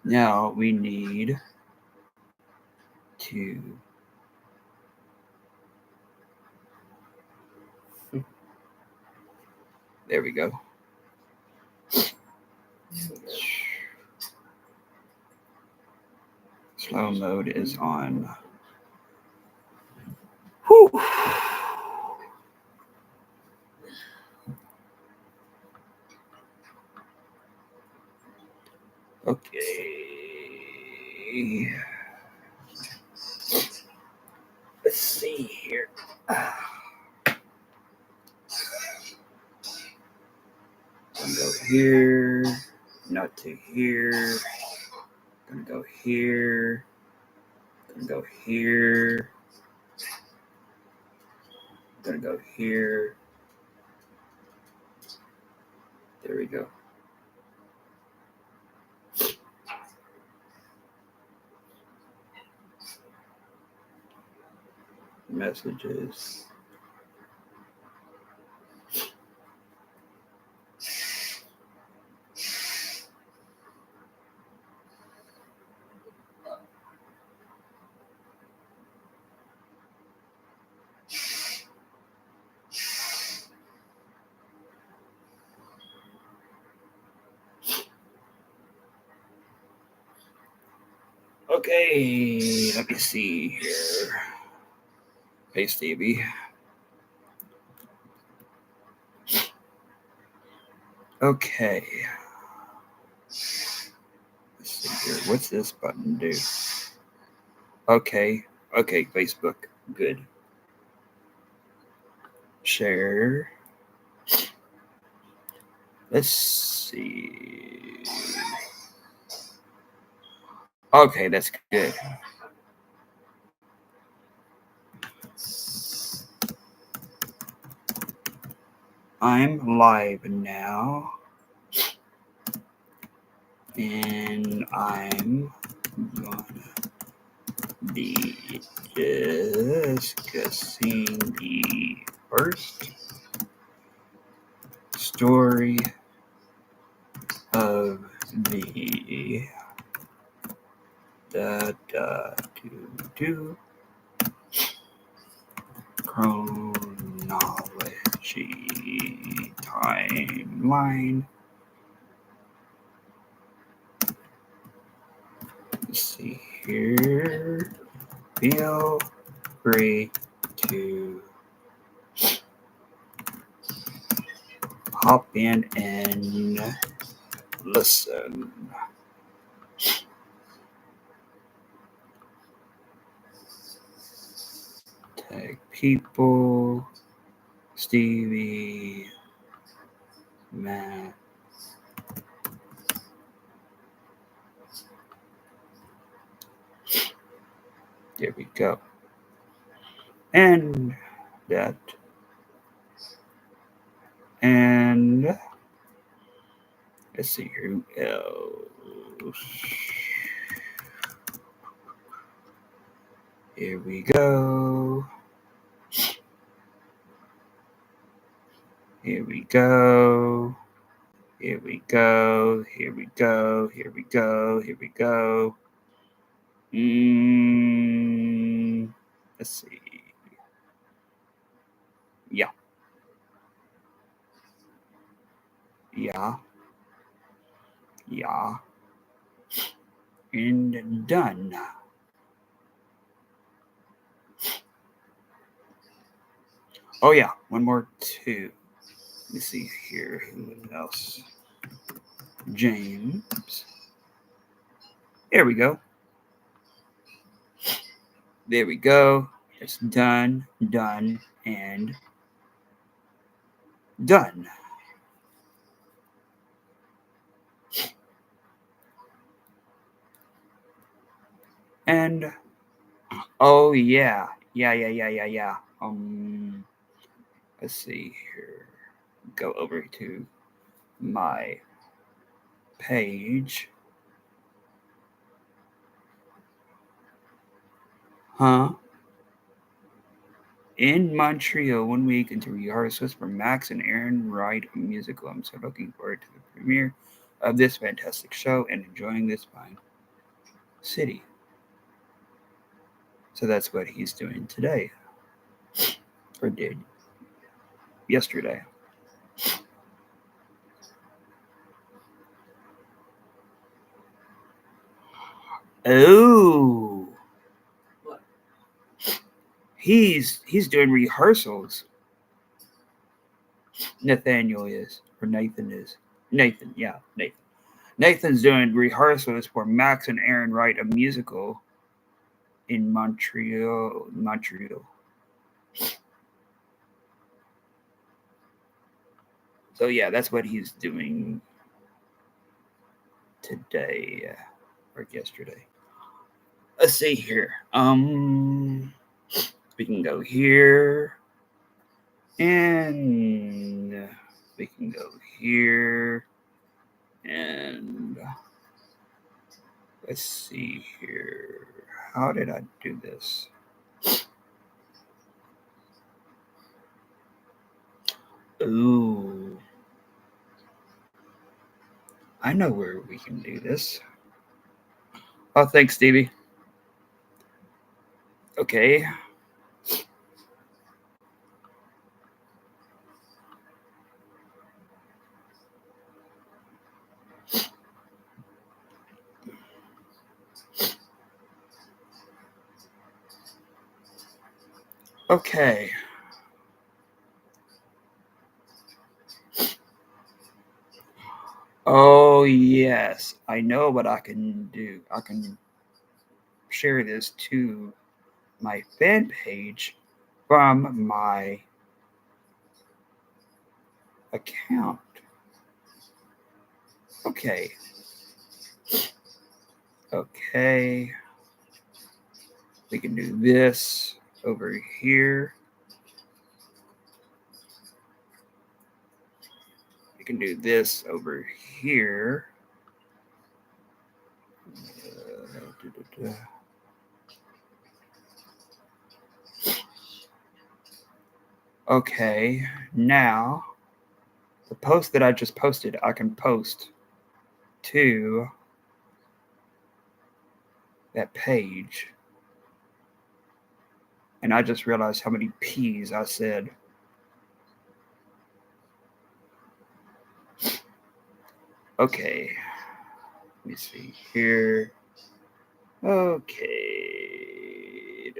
Now we need to there we go. Slow mode is on. Whew. Okay. Let's see here. Gonna go here, not to here. Gonna go here. Gonna go here. Gonna go here. There we go. Messages. Okay, let me see here. Hey, Stevie. Okay. Let's see here. What's this button do? Okay. Okay, Facebook. Good. Share. Let's see. Okay, that's good. I'm live now. And I'm gonna be discussing the first story of the chronology timeline. Let's see here. Feel free to hop in and listen. Tag people, Stevie, Matt. There we go. And that. And let's see who else. Here we go. Here we go. Here we go. Here we go. Here we go. Here we go. Let's see. Yeah. Yeah. Yeah. And done. Oh yeah, one more too. Let me see here. Who else? James. There we go. There we go. It's done, done, and done. And oh yeah. Yeah. Let's see here. Go over to my page. Huh? In Montreal 1 week into rehearsals for Max and Aaron Wright musical. I'm so looking forward to the premiere of this fantastic show and enjoying this fine city. So that's what he's doing today, or did yesterday. Oh, he's doing rehearsals. Nathaniel is, or Nathan is. Nathan, yeah, Nathan. Nathan's doing rehearsals for Max and Aaron write a musical in Montreal. Montreal. So yeah, that's what he's doing today or yesterday. Let's see here. We can go here, and we can go here, and let's see here. How did I do this? Ooh, I know where we can do this. Oh, thanks, Stevie. Okay. Okay. Oh, yes. I know what I can do. I can share this to my fan page from my account. Okay. Okay. We can do this over here. We can do this over here. Okay, now the post that I just posted, I can post to that page. And I just realized how many P's I said. Okay, let me see here. Okay.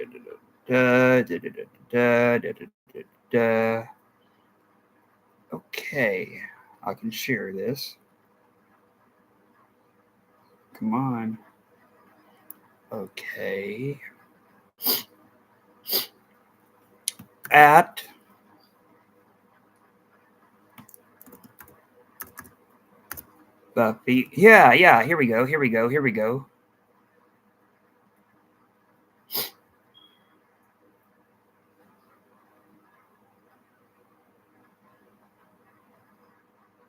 Okay, I can share this. Come on. Okay. At Buffy. Yeah, yeah, here we go. Here we go. Here we go.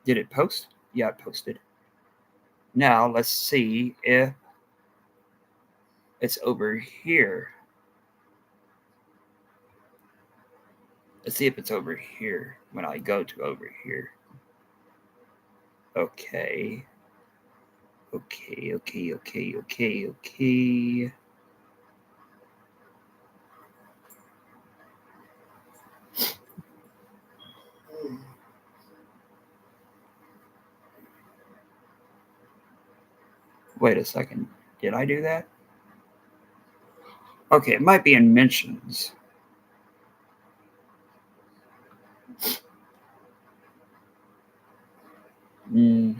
Did it post? Yeah, it posted. Now let's see if it's over here. Let's see if it's over here when I go to over here. Okay. Okay, okay, okay, okay, okay. Wait a second. Did I do that? Okay, it might be in mentions. Mm.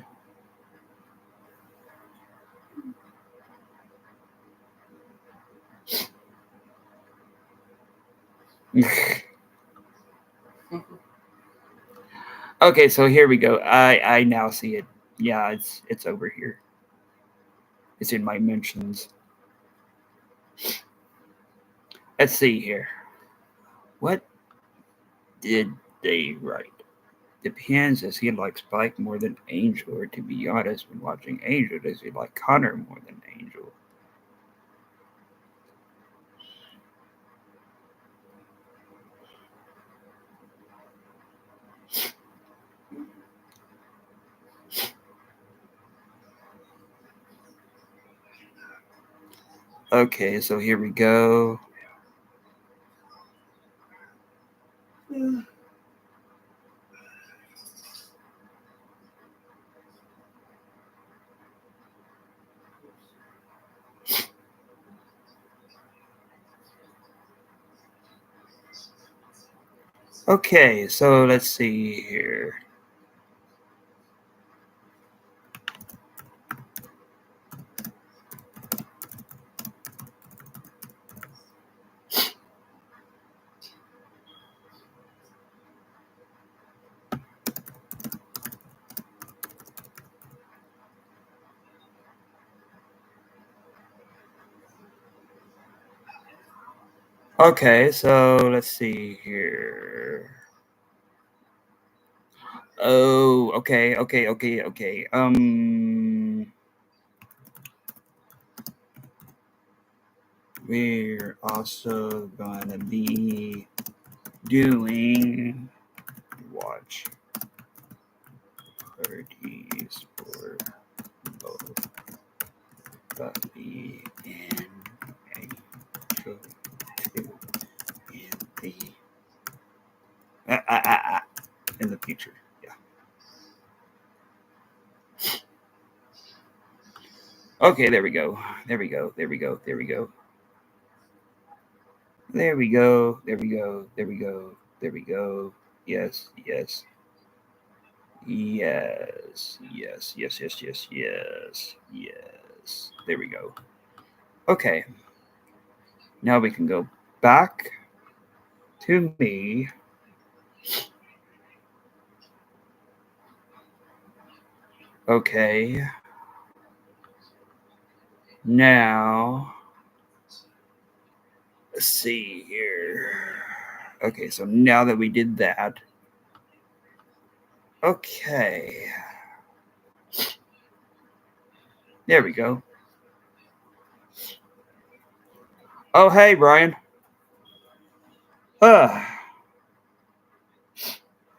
Okay, so here we go. I now see it. Yeah, it's over here. It's in my mentions. Let's see here. What did they write? Depends. Does he like Spike more than Angel? Or to be honest, when watching Angel, does he like Connor more than Angel? Okay, so here we go. Okay, so let's see here. Okay, so let's see here. Oh, okay. We're also gonna be doing watch parties for both Buffy and Angel 2 in the future. Yeah. Okay, there we go. There we go. There we go. There we go. There we go. There we go. There we go. There we go. Yes, yes. Yes. Yes. Yes. Yes. Yes. Yes. Yes. There we go. Okay. Now we can go back to me. Okay. Now, let's see here. Okay, so now that we did that, okay. There we go. Oh, hey, Brian. Uh,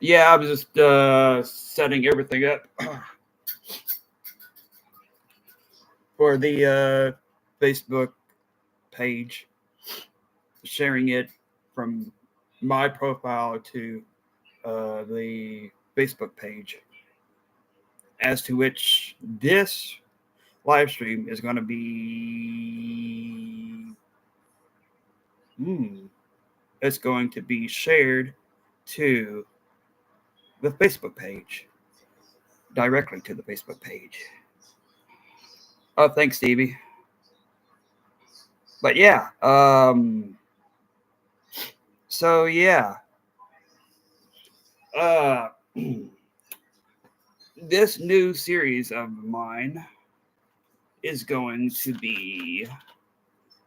yeah, I was just setting everything up for the Facebook page, sharing it from my profile to the Facebook page, as to which this live stream is going to be. It's going to be shared to the Facebook page, directly to the Facebook page. Oh, thanks, Stevie. But yeah, so yeah, uh, this new series of mine is going to be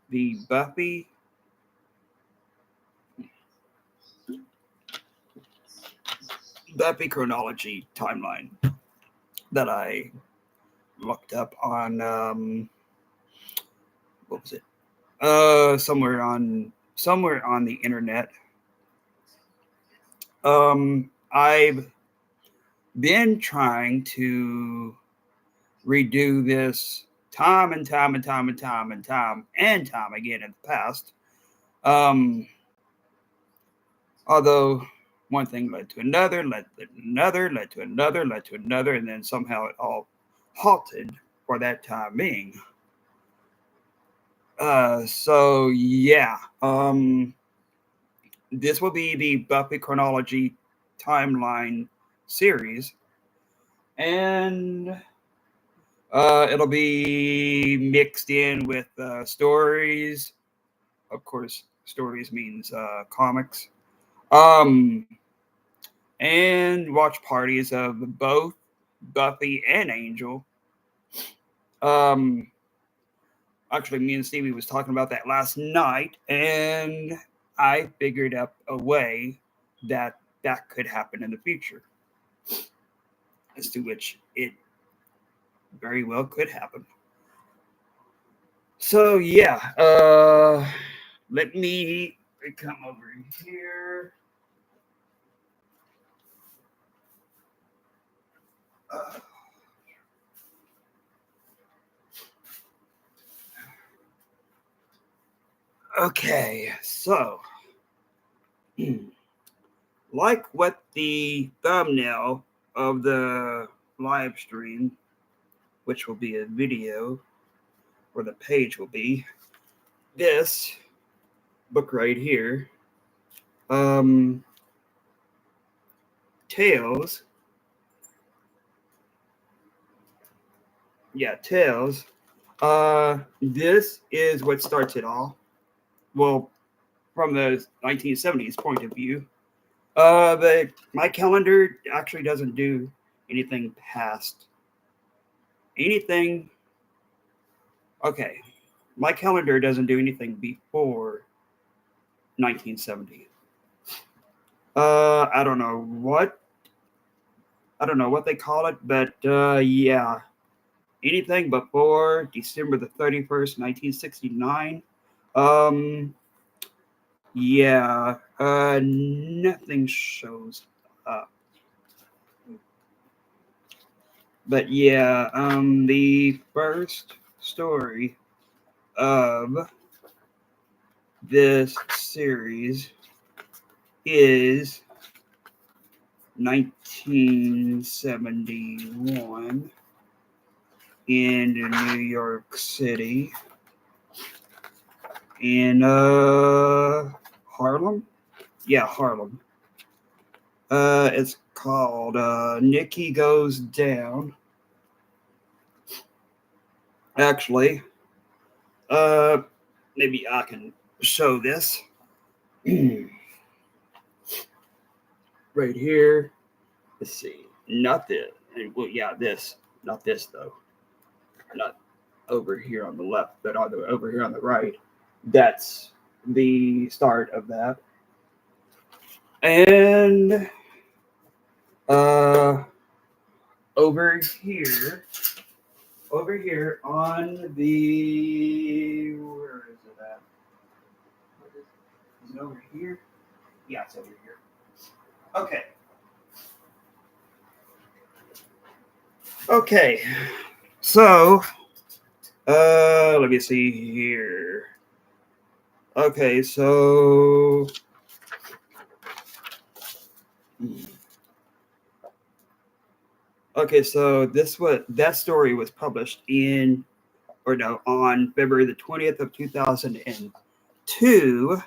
the Buffy Chronology timeline that I looked up on what was it? Somewhere on the internet. I've been trying to redo this time and time and time and time and time and time again in the past. Um, although one thing led to another, led to another, led to another, led to another, and then somehow it all halted for that time being. So yeah, this will be the Buffy Chronology timeline series, and it'll be mixed in with stories. Of course, stories means comics. Um, and watch parties of both Buffy and Angel. Um, actually, me and Stevie was talking about that last night, and I figured out a way that that could happen in the future, as to which it very well could happen. So yeah, let me come over here. Uh, Okay, so like what the thumbnail of the live stream, which will be a video, or the page will be, this book right here, Tales. Yeah, Tales. This is what starts it all. Well, from the 1970s point of view. But my calendar actually doesn't do anything past anything. Okay, my calendar doesn't do anything before 1970. I don't know what they call it, but yeah, anything before December the 31st, 1969. Um, yeah, nothing shows up. But yeah, the first story of this series is 1971 in New York City in Harlem. Yeah, Harlem. It's called Nikki Goes Down. Actually, uh, maybe I can show this right here. Let's see. Not this. Well, yeah, this. Not this though. Not over here on the left, but over here on the right. That's the start of that. And uh, over here, on the, where is it at? Is it over here? Yeah, it's over here. Okay. Okay. So, let me see here. Okay, so that story was published on February the 20th of 2002.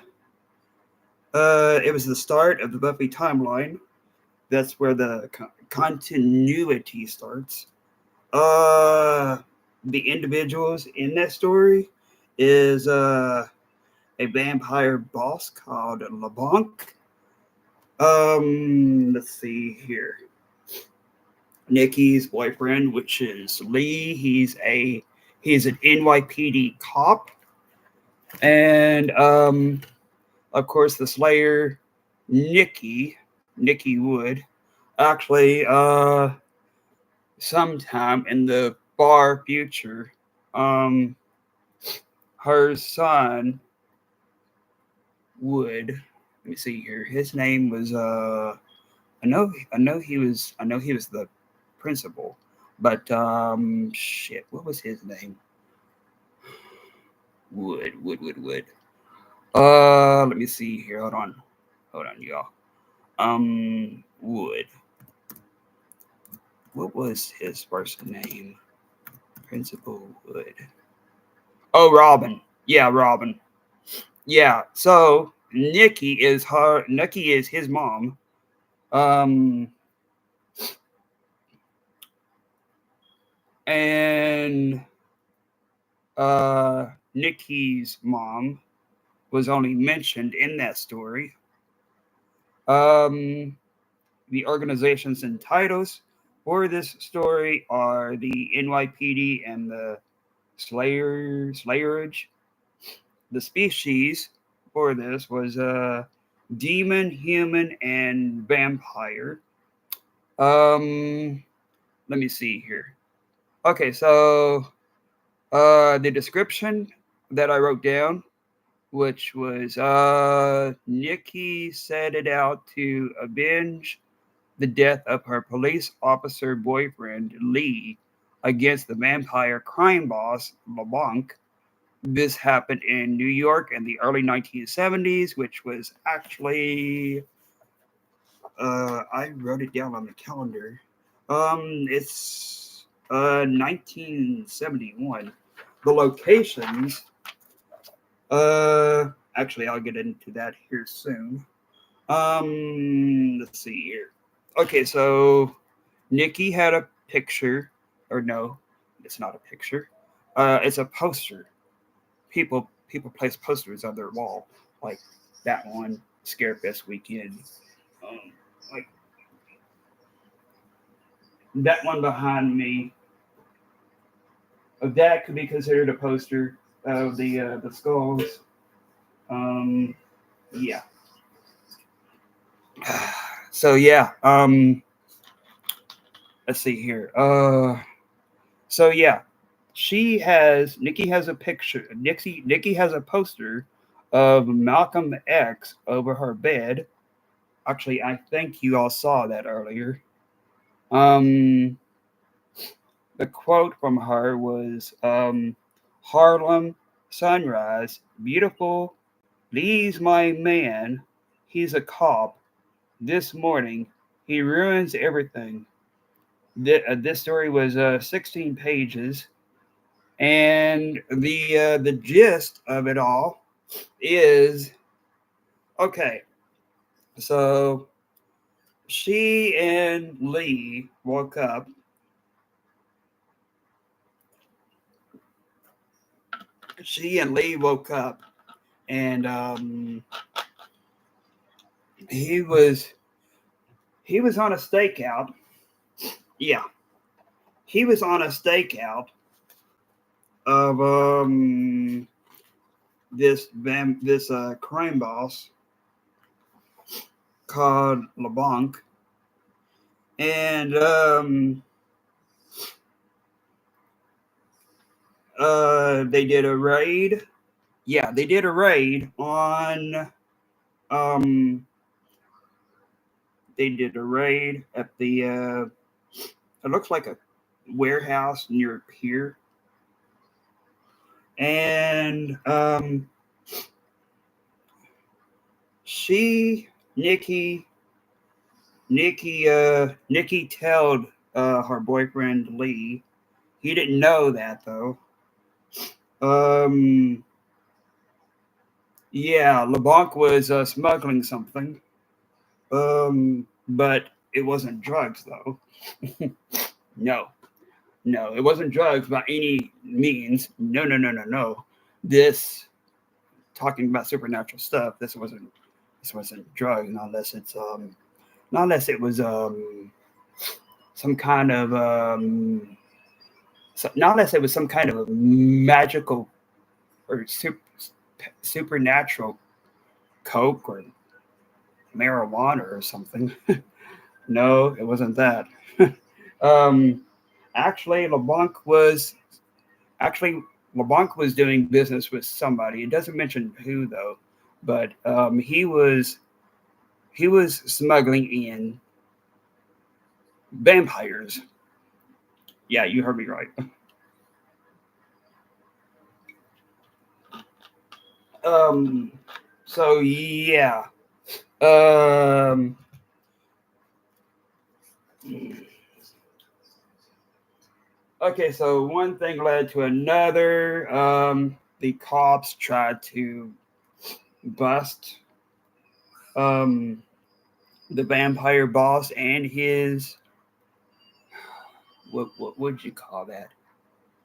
It was the start of the Buffy timeline. That's where the continuity starts. The individuals in that story is a vampire boss called LeBlanc. Let's see here. Nikki's boyfriend, which is Lee. He's an NYPD cop, and of course the Slayer, Nikki Wood. Actually, sometime in the far future, um, her son Wood. Let me see here. His name was I know he was the principal, but shit, what was his name? Wood. Let me see here. Hold on, y'all. Wood. What was his first name? Principal Wood. Oh, Robin. Yeah, Robin. Yeah. So Nikki is his mom. Um, and Nikki's mom was only mentioned in that story. The organizations and titles for this story are the NYPD and the Slayerage. The species for this was demon, human, and vampire. Um, Let me see here. Okay, so the description that I wrote down, which was Nikki set it out to avenge the death of her police officer boyfriend Lee against the vampire crime boss LeBlanc. This happened in New York in the early 1970s, which was actually I wrote it down on the calendar. It's 1971. The locations. Actually, I'll get into that here soon. Let's see here. Okay, so Nikki had a picture, or no, it's not a picture. It's a poster. People place posters on their wall, like that one, Scarefest weekend. Like that one behind me. That could be considered a poster of the skulls. Um, yeah. So yeah. Let's see here. So yeah, Nikki has a picture. Nikki has a poster of Malcolm X over her bed. Actually, I think you all saw that earlier. Um, the quote from her was Harlem sunrise, beautiful. Lee's my man. He's a cop. This morning, he ruins everything. This story was 16 pages, and the gist of it all is okay. So she and Lee woke up. She and Lee woke up, and he was he was on a stakeout. Yeah, he was on a stakeout of this crime boss called LeBlanc, and they did a raid. Yeah, they did a raid on um they did a raid at the it looks like a warehouse near a pier, and she Nikki told her boyfriend Lee. He didn't know that though. Um, yeah, LeBlanc was smuggling something. But it wasn't drugs though. No, no, it wasn't drugs by any means. No, no, no, no, no. This talking about supernatural stuff. This wasn't drugs, not unless it was some kind of not unless it was some kind of magical or supernatural coke or marijuana or something. No, it wasn't that. um, actually, actually LeBlanc was doing business with somebody. It doesn't mention who though, but he was smuggling in vampires. Yeah, you heard me right. Um, so yeah. Um, okay, so one thing led to another. The cops tried to bust um the vampire boss and his what would you call that?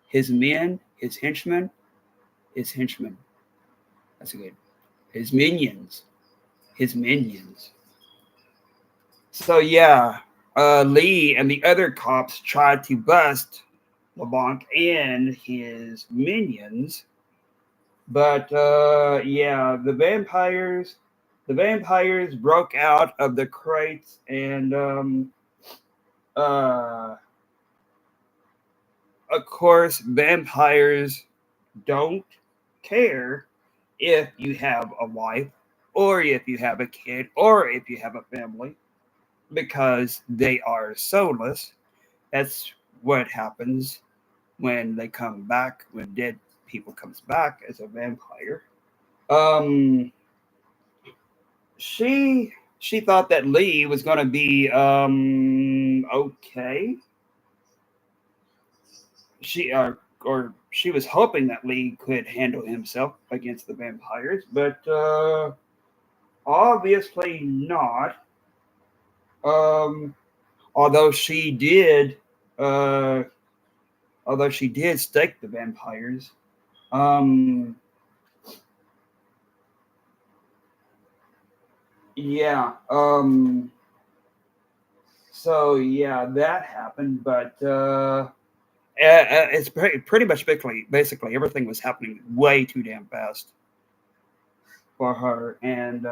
His men, his henchmen. That's good. His minions, his minions. So yeah, Lee and the other cops tried to bust LeBlanc and his minions, but yeah, the vampires broke out of the crates, and uh, of course, vampires don't care if you have a wife or if you have a kid or if you have a family because they are soulless. That's what happens when they come back with dead people comes back as a vampire. Um, she thought that Lee was going to be okay. Or she was hoping that Lee could handle himself against the vampires, but obviously not. Um, although she did, uh, although she did stake the vampires. Um, yeah. So yeah, that happened, but it's pretty much basically everything was happening way too damn fast for her, and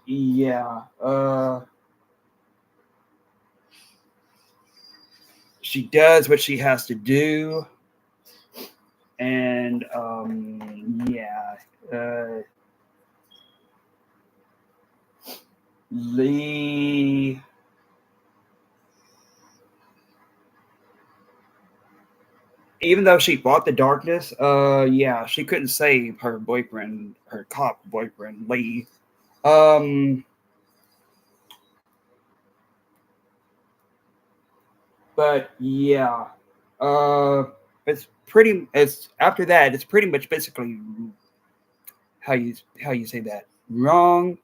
yeah, she does what she has to do, and yeah, Lee. Even though she fought the darkness, yeah, she couldn't save her boyfriend, her cop boyfriend, Lee. Um, but yeah, uh, it's after that, it's pretty much basically how you say that wrong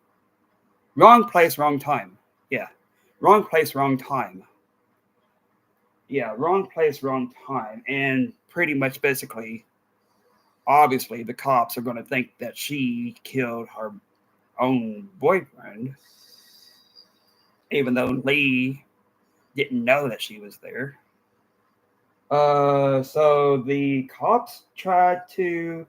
place, wrong time. Yeah, wrong place, wrong time. Yeah, wrong place, wrong time, and pretty much basically, obviously, the cops are going to think that she killed her own boyfriend, even though Lee didn't know that she was there. So the cops try to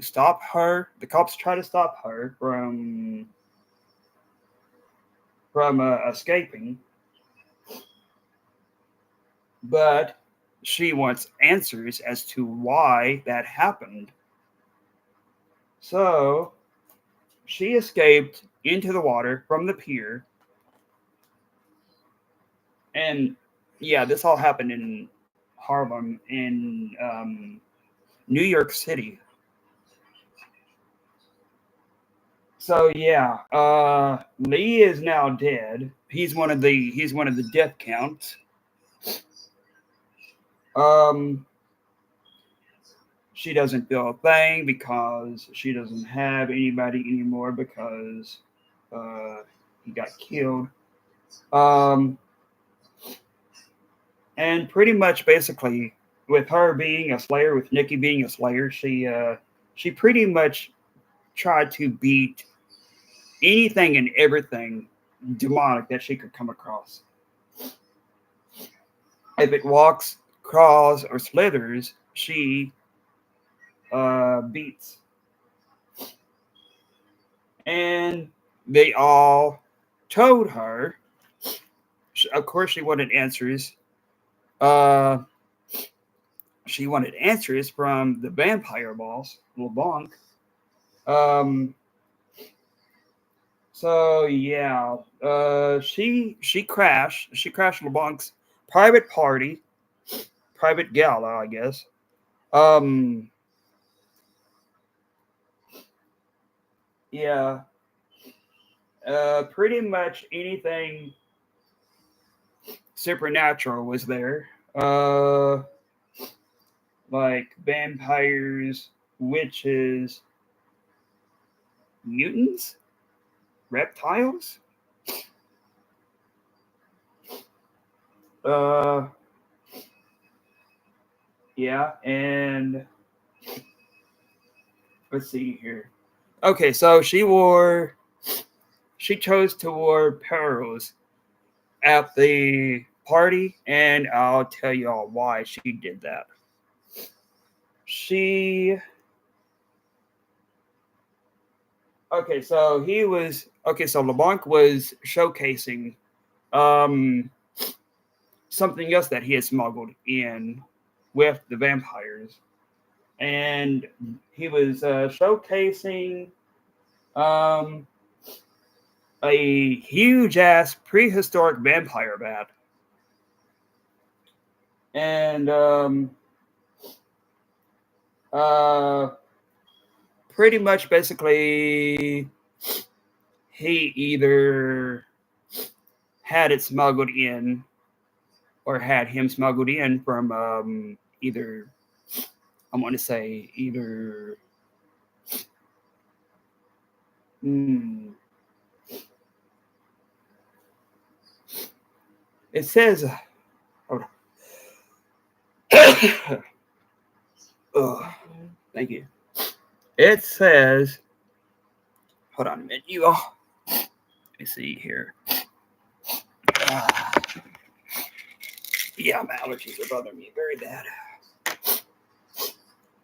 stop her. The cops try to stop her from escaping, but she wants answers as to why that happened. So she escaped into the water from the pier, and yeah, this all happened in Harlem, in New York City. So yeah, Lee is now dead. He's one of the death counts. Um, she doesn't feel a thing because she doesn't have anybody anymore because uh, he got killed. Um, and pretty much basically with her being a slayer, with Nikki being a slayer, she pretty much tried to beat anything and everything demonic that she could come across. If it walks, crawls, or slithers, she beats. And they all told her. Of course, she wanted answers. Uh, she wanted answers from the vampire boss, LeBlanc. Um, so yeah, she crashed LeBlanc's private party, private gala, I guess. Um, yeah, pretty much anything supernatural was there. Like vampires, witches, mutants, reptiles. Uh, yeah, and let's see here. Okay, so she chose to wear pearls at the party, and I'll tell y'all why she did that. She so LeBlanc was showcasing um something else that he had smuggled in with the vampires, and he was showcasing um a huge ass prehistoric vampire bat. And uh, pretty much basically he either had it smuggled in or had him smuggled in from either, I want to say either, hmm, it says, hold on. Oh, thank you. It says, hold on a minute, you all. Let me see here. Ah, yeah, my allergies are bothering me very bad.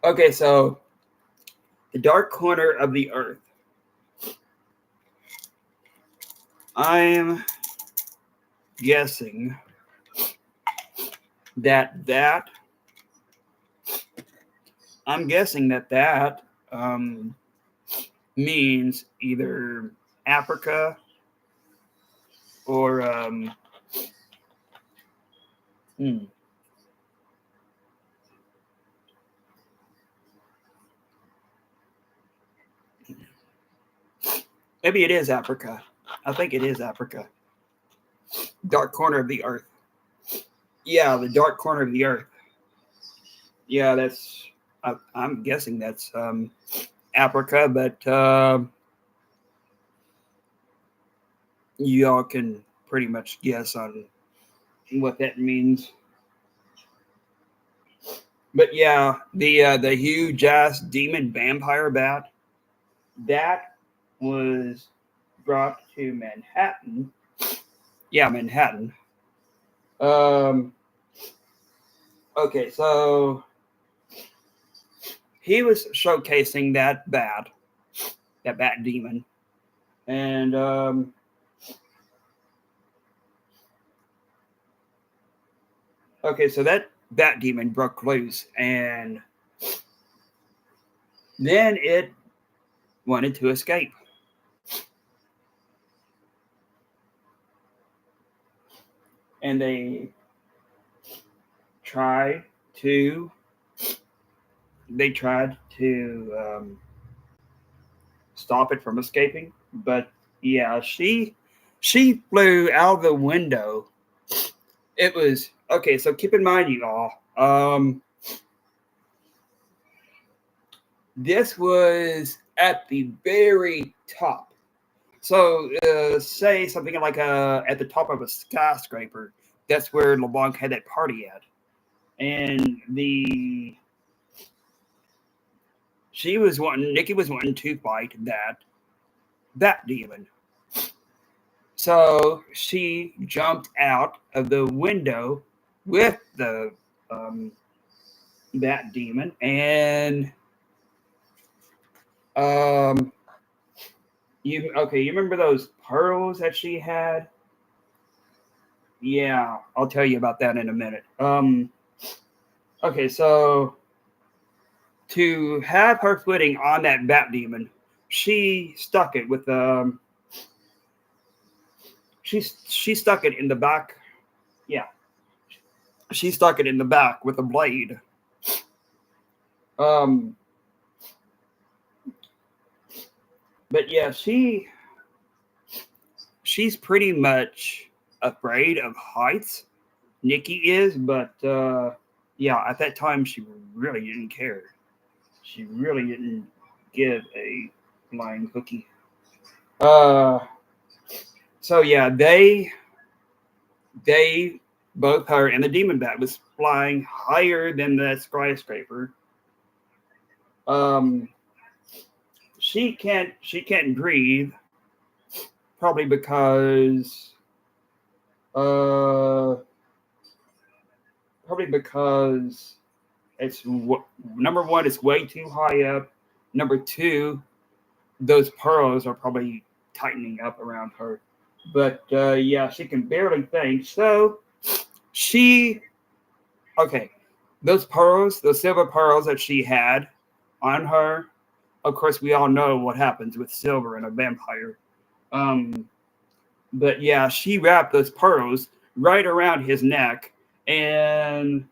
Okay, so the dark corner of the earth. I'm guessing that I'm guessing that means either Africa or hmm, maybe it is Africa. I think it is Africa. Dark corner of the earth. Yeah, the dark corner of the earth. Yeah, that's. I'm guessing that's Africa, but y'all can pretty much guess on what that means. But yeah, the huge ass demon vampire bat that was brought to Manhattan. Yeah, Manhattan. Um. Okay, so he was showcasing that bat demon, and okay, so that bat demon broke loose, and then it wanted to escape, and tried to they tried to stop it from escaping, but yeah, she flew out the window. It was okay. So keep in mind, you all. This was at the very top. So say something like at the top of a skyscraper. That's where LeBlanc had that party at, and Nikki was wanting to fight that demon. So she jumped out of the window with the um, that demon, and um, you remember those pearls that she had? Yeah, I'll tell you about that in a minute. Okay, so to have her footing on that bat demon, she stuck it with she stuck it in the back. Yeah, she stuck it in the back with a blade. Um, but yeah, she's pretty much afraid of heights. Nikki is, but yeah, at that time she really didn't care. She really didn't give a flying cookie. Uh, so yeah, they both her and the demon bat was flying higher than the skyscraper. Um, she can't breathe, probably because uh probably because it's number one, it's way too high up. Number two, those pearls are probably tightening up around her. But yeah, she can barely think. So she, okay, those silver pearls that she had on her. Of course, we all know what happens with silver and a vampire. Um, but yeah, she wrapped those pearls right around his neck, and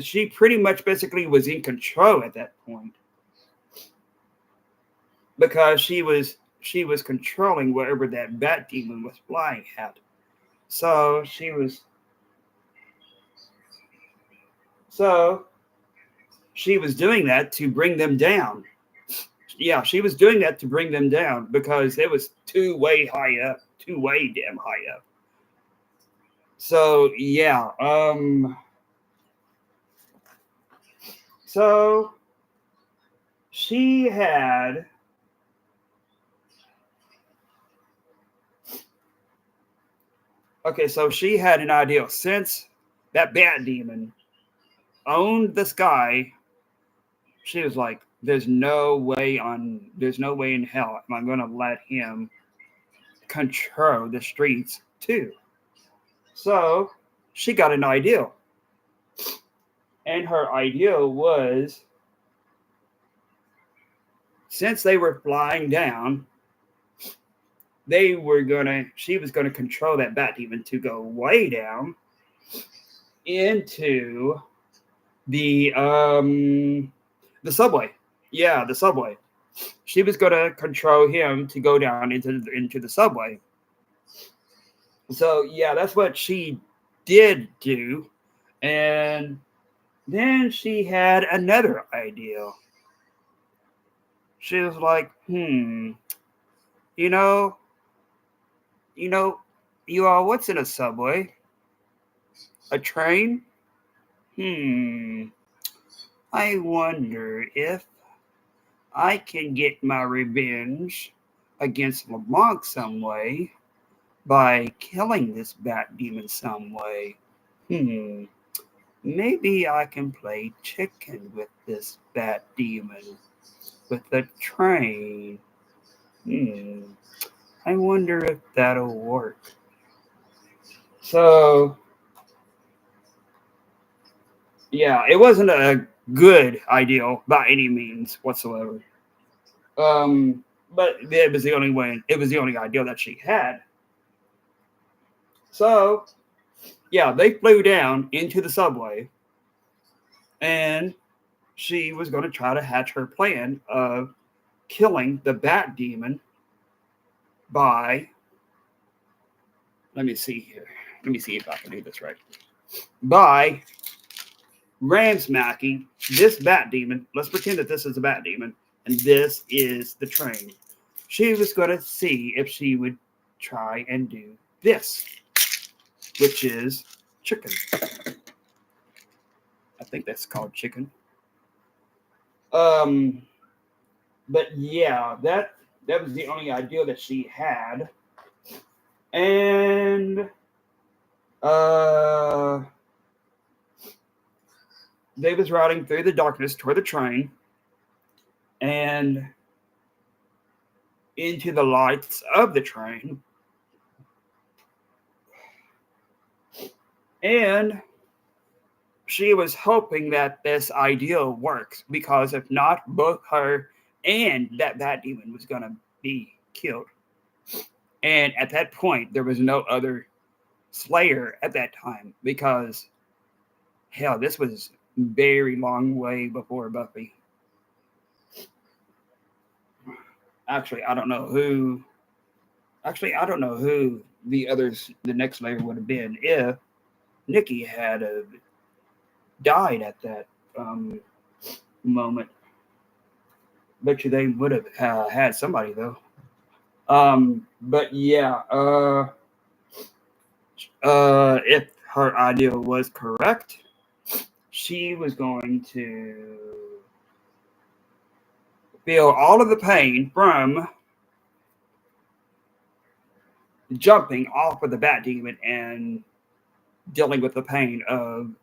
she pretty much basically was in control at that point because she was controlling wherever that bat demon was flying at. So so she was doing that to bring them down. Yeah, she was doing that to bring them down because it was too way damn high up. So yeah, so she had okay, so she had an idea since that bat demon owned the sky. She was like, there's no way in hell am I going to let him control the streets too. So she got an idea, and her idea was since they were flying down, she was gonna control that bat demon to go way down into the subway. Yeah, the subway. She was gonna control him to go down into the subway. So yeah, that's what she did do. And then she had another idea. She was like, you know, you know, you all, what's in a subway? A train? Hmm. I wonder if I can get my revenge against Lamont some way by killing this bat demon some way. Hmm. Maybe I can play chicken with this bat demon with the train. Hmm. I wonder if that'll work. So, yeah, it wasn't a good idea by any means whatsoever. But it was the only way. It was the only idea that she had. So, yeah, they flew down into the subway, and she was going to try to hatch her plan of killing the bat demon by. Let me see here. Let me see if I can do this right. By ram smacking this bat demon. Let's pretend that this is a bat demon and this is the train. She was going to see if she would try and do this, which is chicken. I think that's called chicken. Um, but yeah, that was the only idea that she had, and uh, they was riding through the darkness toward the train, and into the lights of the train, and she was hoping that this idea works because if not, both her and that bat demon was gonna be killed. And at that point, there was no other Slayer at that time because hell, this was very long way before Buffy. Actually, I don't know who. Actually, I don't know who the next Slayer would have been if Nikki had died at that moment. Bet you they would have had somebody though. But yeah, if her idea was correct, she was going to feel all of the pain from jumping off of the bat demon and dealing with the pain of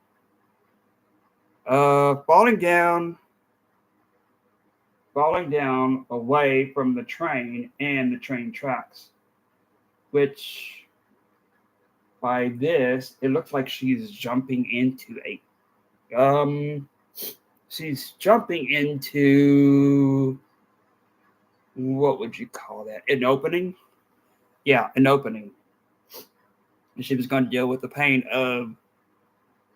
falling down away from the train and the train tracks, which by this it looks like she's jumping into a she's jumping into what would you call that? An opening? Yeah, an opening. And she was going to deal with the pain of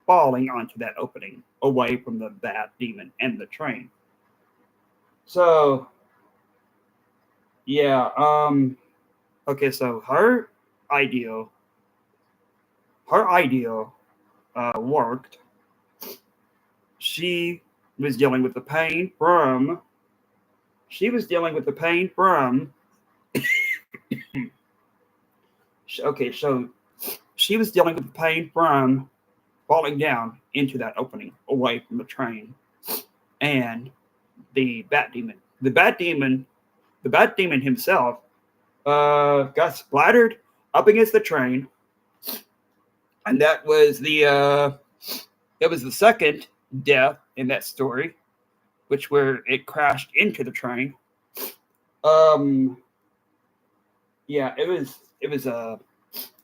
falling onto that opening away from the bat demon and the train. So yeah, okay, so ideal her ideal worked. She was dealing with the pain from she was dealing with the pain from okay, so she was dealing with the pain from falling down into that opening away from the train and the bat demon. The bat demon himself got splattered up against the train, and that was the second death in that story, which where it crashed into the train. Um, yeah, it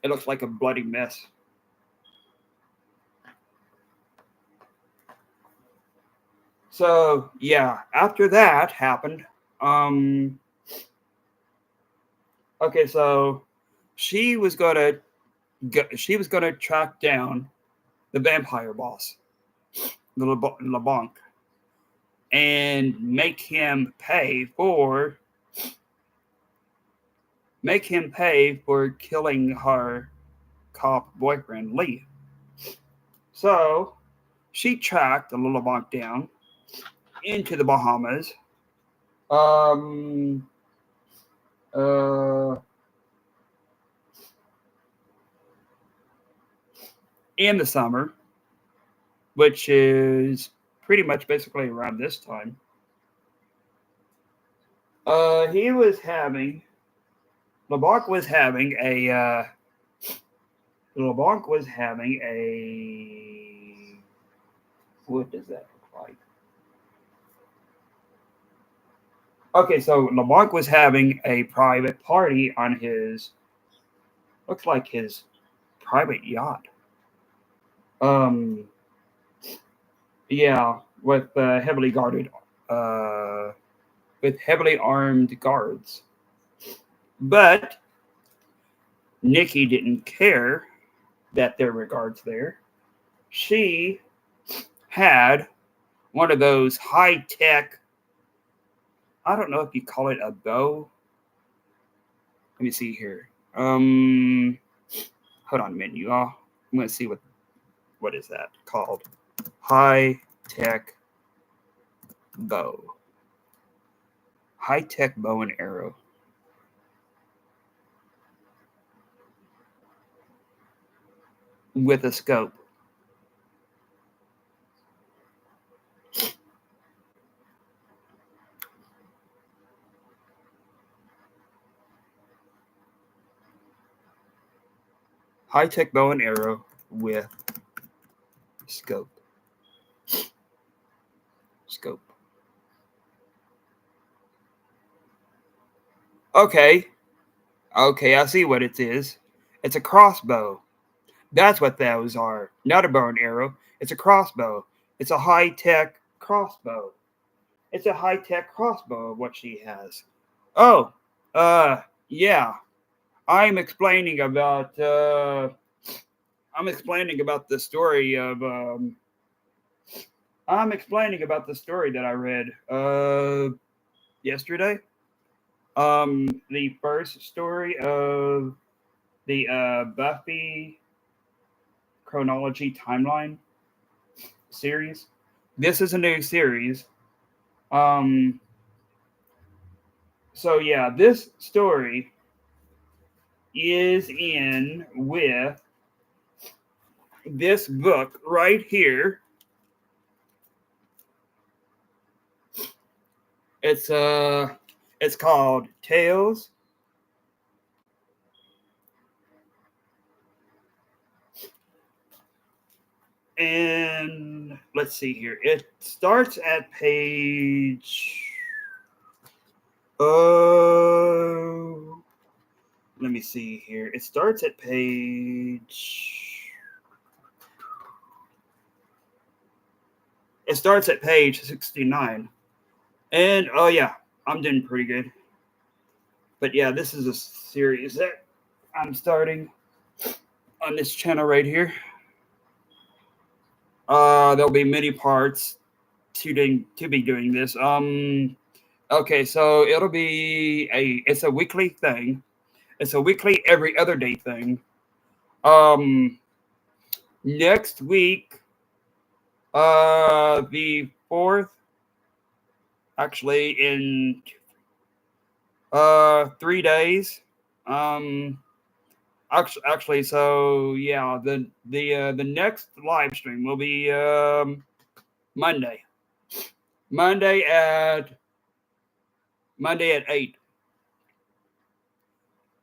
looks like a bloody mess. So yeah, after that happened, um, okay, so she was gonna she was gonna track down the vampire boss, the LeBlanc, and make him pay for killing her cop boyfriend Lee. So she tracked the LeBlanc down into the Bahamas. Um, uh, in the summer, which is pretty much basically around this time. He was having LeBlanc was having a LeBlanc was having a what does that look like? Okay, so LeBlanc was having a private party on his looks like his private yacht. Um, yeah, uh, with heavily armed guards. But Nikki didn't care that there were guards there. She had one of those high tech, I don't know if you call it a bow. Let me see here. Hold on a minute, you all. I'm gonna see what is that called? High tech bow. High tech bow and arrow. With a scope. High tech bow and arrow with scope. Scope. Okay. Okay, I see what it is. It's a crossbow. That's what those are. Not a bow and arrow. It's a crossbow. It's a high tech crossbow. It's a high tech crossbow of what she has. Oh, yeah. I'm explaining about I'm explaining about the story of I'm explaining about the story that I read yesterday. The first story of the Buffy Chronology timeline series. This is a new series. Um, so yeah, this story is in with this book right here. It's called Tales. And let's see here. It starts at page. Let me see here. It starts at page. It starts at page 69. And oh yeah, I'm doing pretty good. But yeah, this is a series that I'm starting on this channel right here. there'll be many parts to be doing this. Okay, so it's a weekly thing. It's a weekly every other day thing. Um, Next week, the fourth, actually in 3 days. Um, so yeah, the next live stream will be Monday. Monday at Monday at 8.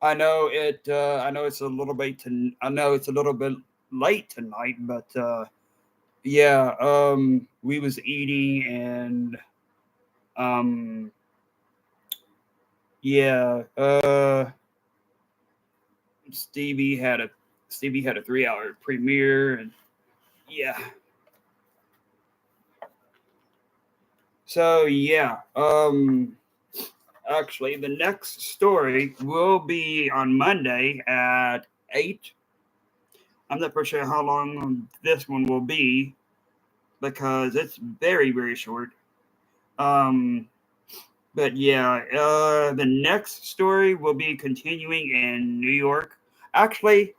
I know it. I know it's a little bit. I know it's a little bit late tonight, but yeah. We was eating and um, yeah. Stevie had a Stevie had a 3 hour premiere and yeah. So yeah. Actually, the next story will be on Monday at 8. I'm not for sure how long this one will be because it's very, very short. Um, but yeah, the next story will be continuing in New York. Actually,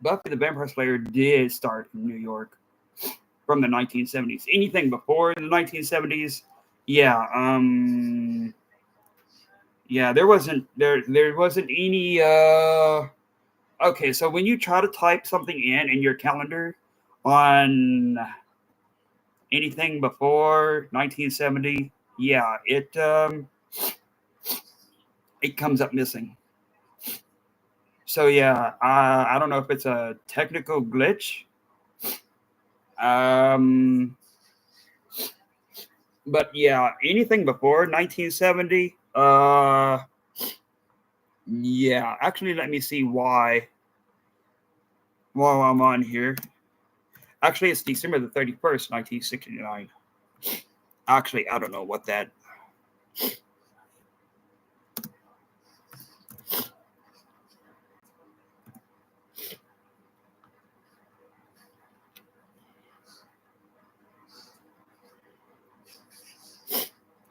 Buffy the Vampire Slayer did start in New York from the 1970s. Anything before the 1970s, yeah, yeah, there wasn't any. Okay, so when you try to type something in your calendar on anything before 1970, yeah, it comes up missing. So yeah, I don't know if it's a technical glitch. Um, but yeah, anything before 1970, yeah. Actually, let me see why while I'm on here. Actually, it's December the 31st, 1969. Actually, I don't know what that.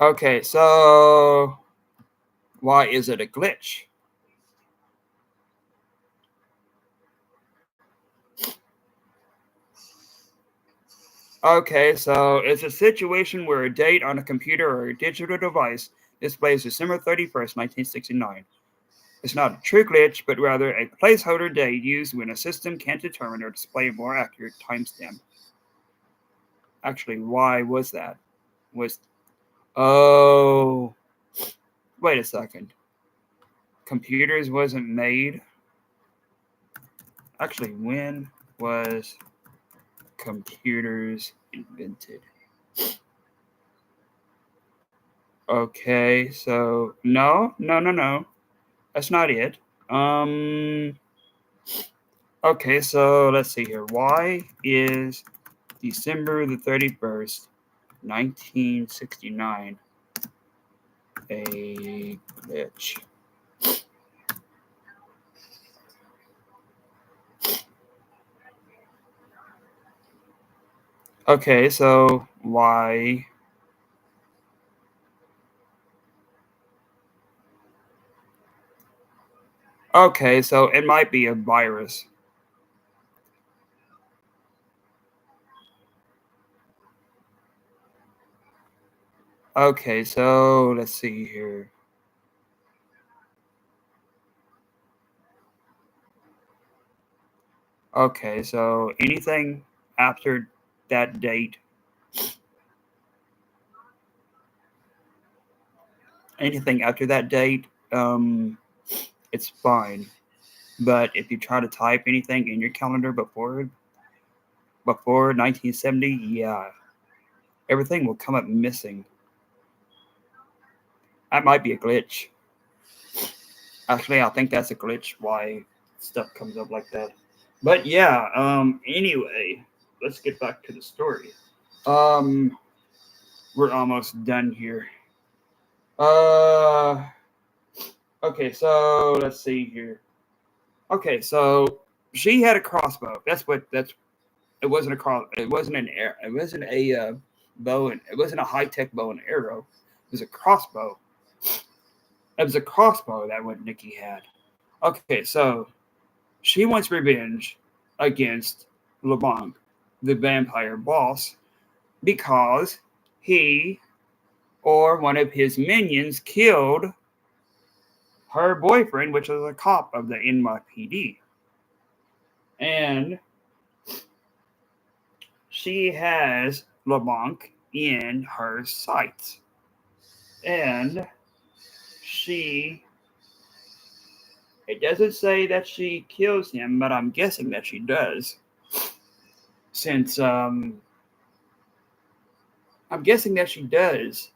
Okay, so why is it a glitch? Okay, so it's a situation where a date on a computer or a digital device displays December 31st, 1969. It's not a true glitch, but rather a placeholder date used when a system can't determine or display a more accurate timestamp. Actually, why was that? Was oh, wait a second. Computers wasn't made. Actually, when was computers invented? Okay, so no. That's not it. Um, okay, so let's see here. Why is December the 31st, 1969 a glitch? Okay, so why? Okay, so it might be a virus. Okay, so let's see here. Okay, so anything after that date, anything after that date, it's fine. But if you try to type anything in your calendar before 1970, yeah, everything will come up missing. That might be a glitch. Actually, I think that's a glitch why stuff comes up like that. But yeah, anyway, let's get back to the story. Um we're almost done here. Uh okay, so let's see here. Okay, so she had a crossbow. It wasn't a cross. It wasn't an air. It wasn't a bow, and it wasn't a high tech bow and arrow. It was a crossbow. It was a crossbow that what Nikki had. Okay, so she wants revenge against LeBlanc, the vampire boss, because he or one of his minions killed her boyfriend, which was a cop of the NYPD. And she has LeBlanc in her sights. And she, it doesn't say that she kills him, but I'm guessing that she does. Since, I'm guessing that she does.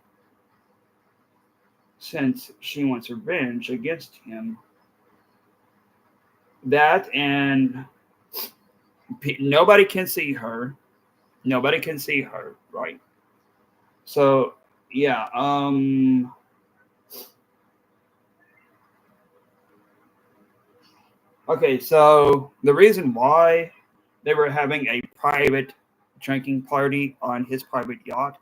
Since she wants revenge against him. That and nobody can see her. Nobody can see her, right? So, yeah, okay, so the reason why they were having a private drinking party on his private yacht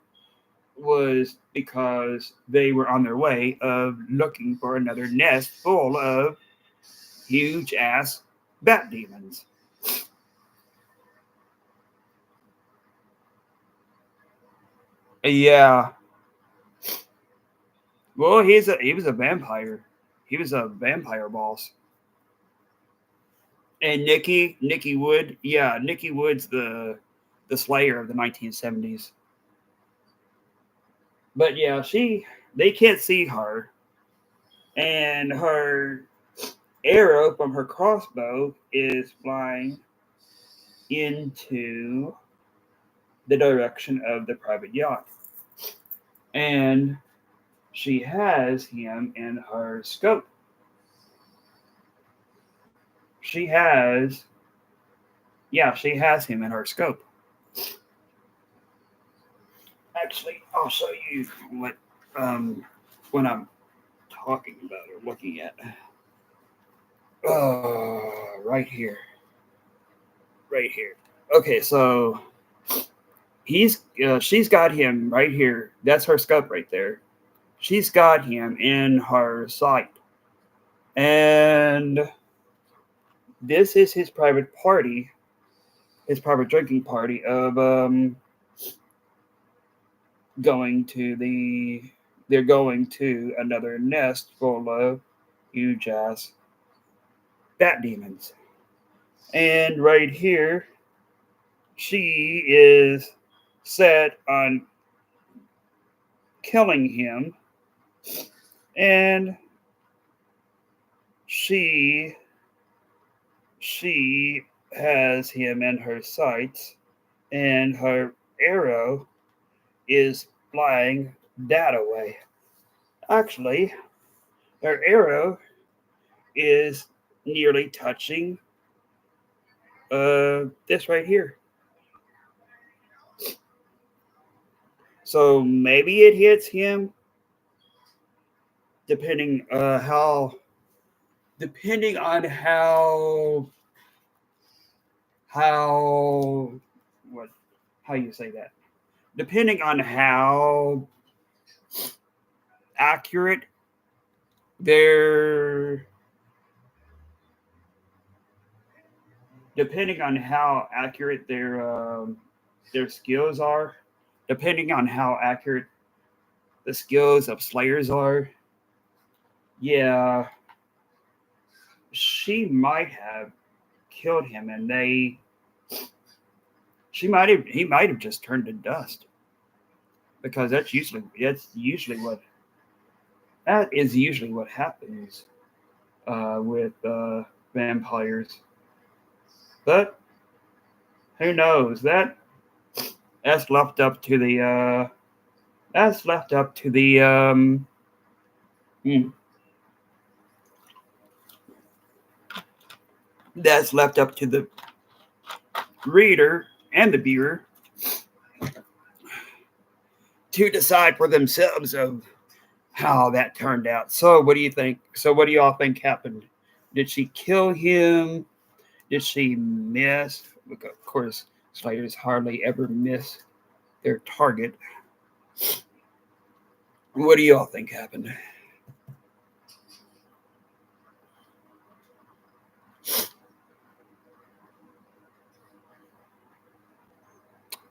was because they were on their way of looking for another nest full of huge ass bat demons. Yeah. Well, he was a vampire. He was a vampire boss. And Nikki Wood, yeah, Nikki Wood's the Slayer of the 1970s. But yeah, they can't see her, and her arrow from her crossbow is flying into the direction of the private yacht, and she has him in her scope. She has, yeah, she has him in her scope. Actually, I'll show you what I'm talking about or looking at. Right here, right here. Okay, so she's got him right here. That's her scope right there. She's got him in her sight, and this is his private party, his private drinking party of going to the. They're going to another nest full of huge ass bat demons. And right here, she is set on killing him, and she has him in her sights, and her arrow is flying that away. Actually, her arrow is nearly touching this right here. So maybe it hits him, depending depending on how what how you say that, depending on how accurate their depending on how accurate their skills are, depending on how accurate the skills of slayers are. Yeah, she might have killed him, and he might have just turned to dust, because that is usually what happens with vampires. But who knows? That's left up to the that's left up to the hmm, that's left up to the reader and the viewer to decide for themselves of how that turned out. So what do you think? So what do y'all think happened? Did she kill him? Did she miss? Of course, Slayers hardly ever miss their target. What do y'all think happened?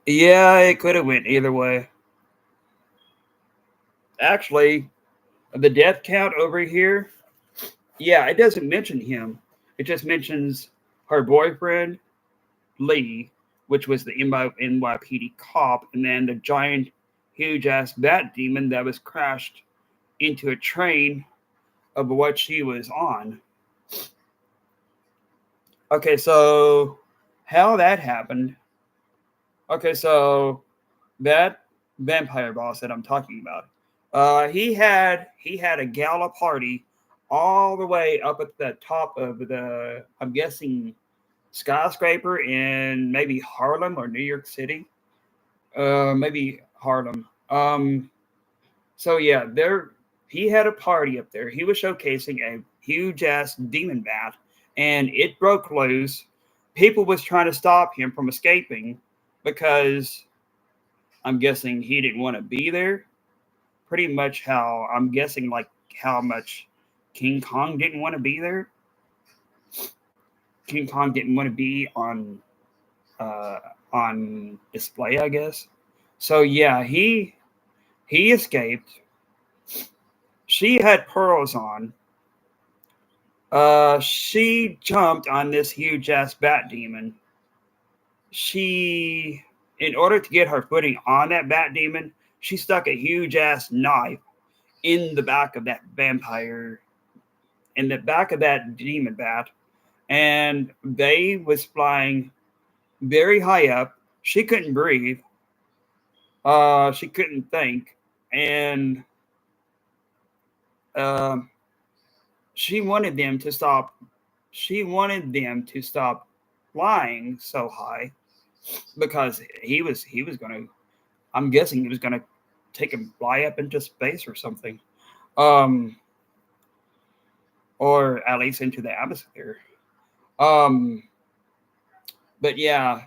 Yeah, it could have went either way. Actually, the death count over here, yeah, it doesn't mention him. It just mentions her boyfriend, Lee, which was the NYPD cop, and then the giant, huge ass bat demon that was crashed into a train of what she was on. Okay, so how that happened. Okay, so that vampire boss that I'm talking about, he had a gala party all the way up at the top of the, I'm guessing, skyscraper in maybe Harlem or New York City, maybe Harlem. So yeah, there he had a party up there. He was showcasing a huge ass demon bat, and it broke loose. People was trying to stop him from escaping because I'm guessing he didn't want to be there. Pretty much how I'm guessing, like how much King Kong didn't want to be there. King Kong didn't want to be uh, on display, I guess. So yeah, he escaped. She had pearls on. She jumped on this huge ass bat demon. She, in order to get her footing on that bat demon, she stuck a huge ass knife in the back of that vampire, in the back of that demon bat, and they was flying very high up. She couldn't breathe. She couldn't think, and um, she wanted them to stop. She wanted them to stop flying so high because he was gonna. I'm guessing he was gonna take him fly up into space or something, um, or at least into the atmosphere. Um, but yeah,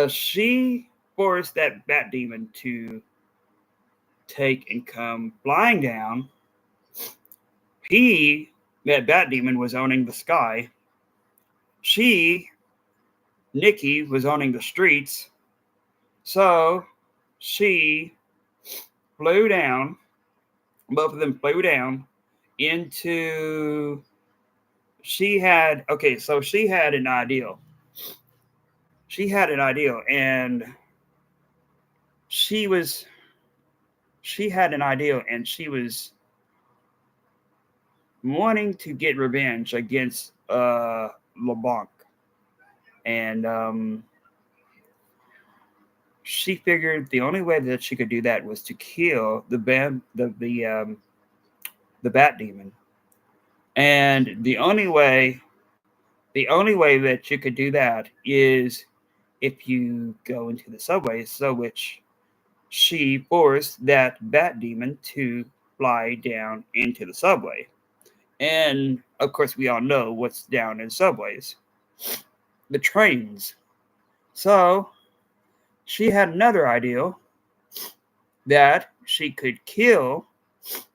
she forced that bat demon to take and come flying down. He, that bat demon, was owning the sky. She, Nikki, was owning the streets. So she flew down. Both of them flew down into. She had, okay, so she had an ideal. She had an ideal, and she was she had an ideal, and she was wanting to get revenge against LeBlanc, and she figured the only way that she could do that was to kill the bat demon, and the only way that you could do that is if you go into the subway. So which she forced that bat demon to fly down into the subway. And of course, we all know what's down in subways, the trains. So she had another ideal that she could kill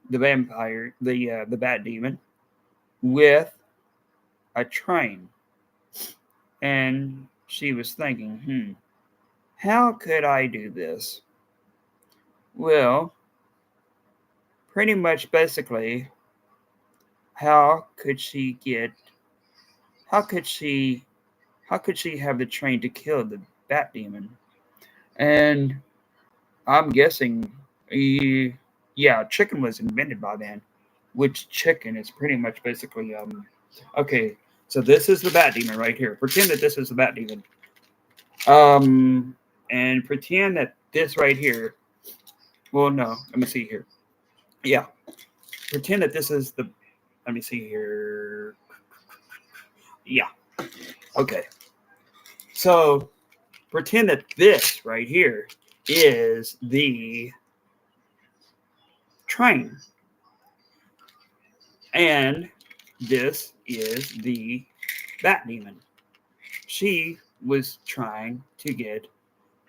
the bat demon, with a train. And she was thinking, how could I do this? Well, pretty much basically, how could she get? How could she? How could she have the train to kill the bat demon? And I'm guessing, yeah, chicken was invented by then. Which chicken is pretty much basically Okay, so this is the bat demon right here. Pretend that this is the bat demon. And pretend that this right here. Well, no, let me see here. Yeah, pretend that this is the. Let me see here. Yeah, okay. So pretend that this right here is the train, and this is the bat demon. She was trying to get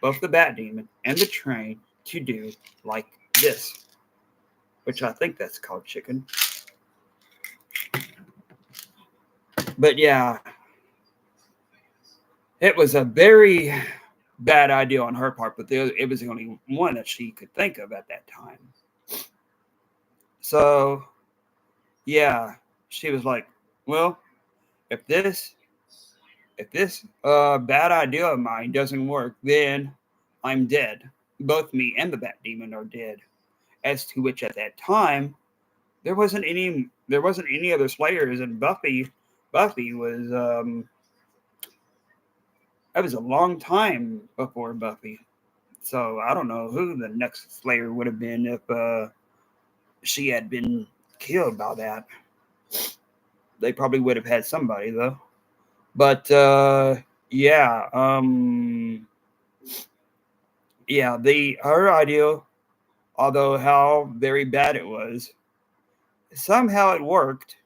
both the Bat Demon and the train to do like this, which I think that's called chicken. But yeah, it was a very bad idea on her part, but it was the only one that she could think of at that time. So yeah, she was like, "Well, if this bad idea of mine doesn't work, then I'm dead. Both me and the Bat Demon are dead." As to which, at that time, there wasn't any other Slayers, and Buffy was that was a long time before Buffy. So I don't know who the next Slayer would have been if she had been killed by that. They probably would have had somebody though. But yeah, yeah, the her idea, although how very bad it was, somehow it worked.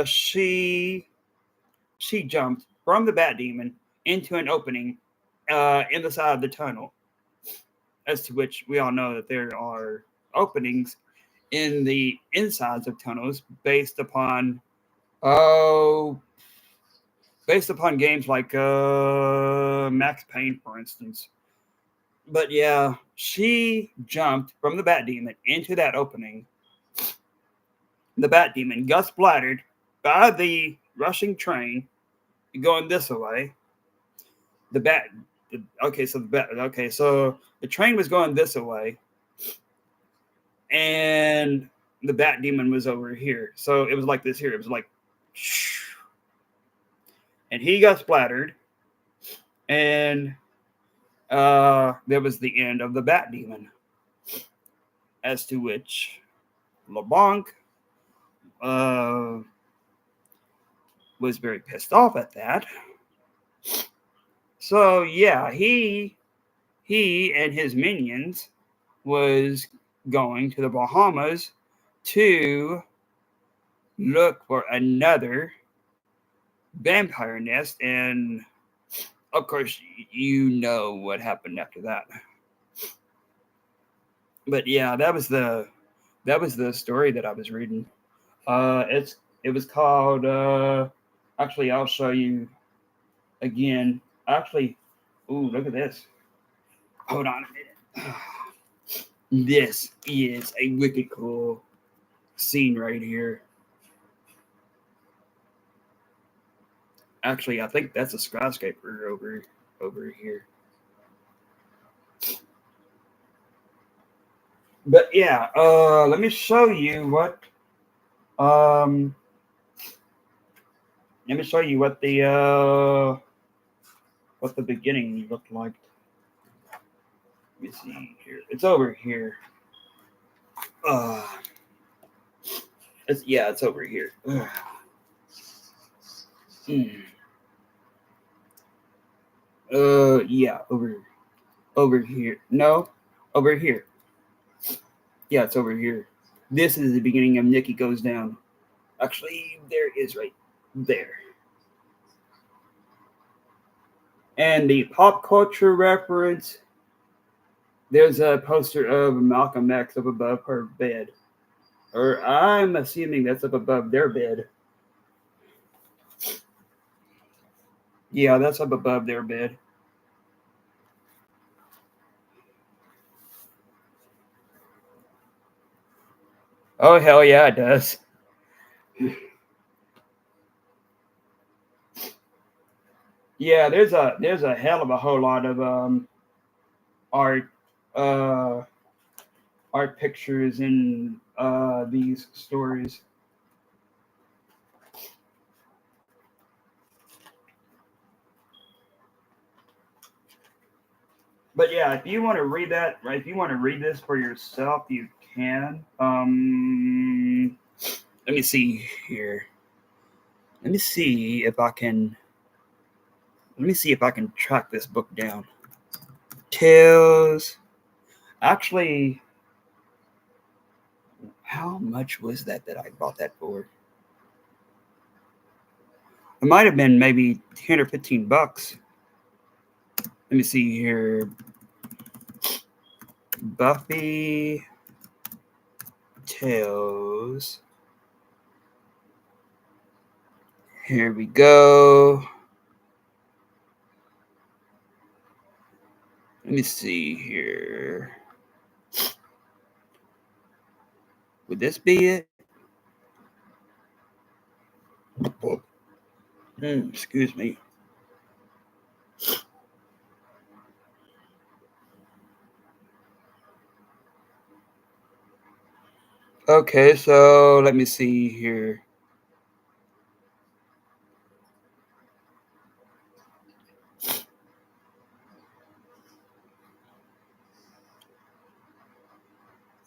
She jumped from the Bat Demon into an opening in the side of the tunnel, as to which we all know that there are openings in the insides of tunnels oh based upon games like Max Payne, for instance. But yeah, she jumped from the Bat Demon into that opening. The Bat Demon got splattered by the rushing train going this way. The bat. So the train was going this way, and the Bat Demon was over here. So it was like this here. It was like, and he got splattered, and that was the end of the Bat Demon. As to which LeBlanc was very pissed off at that. So yeah, he and his minions was going to the Bahamas to look for another vampire nest, and of course you know what happened after that. But yeah, that was the story that I was reading. It was called actually I'll show you again. Actually, ooh, look at this. Hold on a minute. This is a wicked cool scene right here. Actually, I think that's a skyscraper over here. But yeah, let me show you um what the beginning looked like. Let me see here. It's over here. Uh it's over here. Mm. Yeah, over here. No, over here. Yeah, it's over here. This is the beginning of Nikki Goes Down. Actually, there is right there. And the pop culture reference, there's a poster of Malcolm X up above her bed. Or I'm assuming that's up above their bed. Yeah, that's up above their bed. Oh hell yeah, it does. Yeah, there's a hell of a whole lot of art uh art pictures in these stories. But yeah, if you want to read that, right? If you want to read this for yourself, you can. Let me see here. Let me see if I can. Let me see if I can track this book down. Tales. Actually, how much was that I bought that for? It might have been maybe 10 or 15 bucks. Let me see here. Buffy Tales. Here we go. Let me see here. Would this be it? Excuse me. Okay, so let me see here.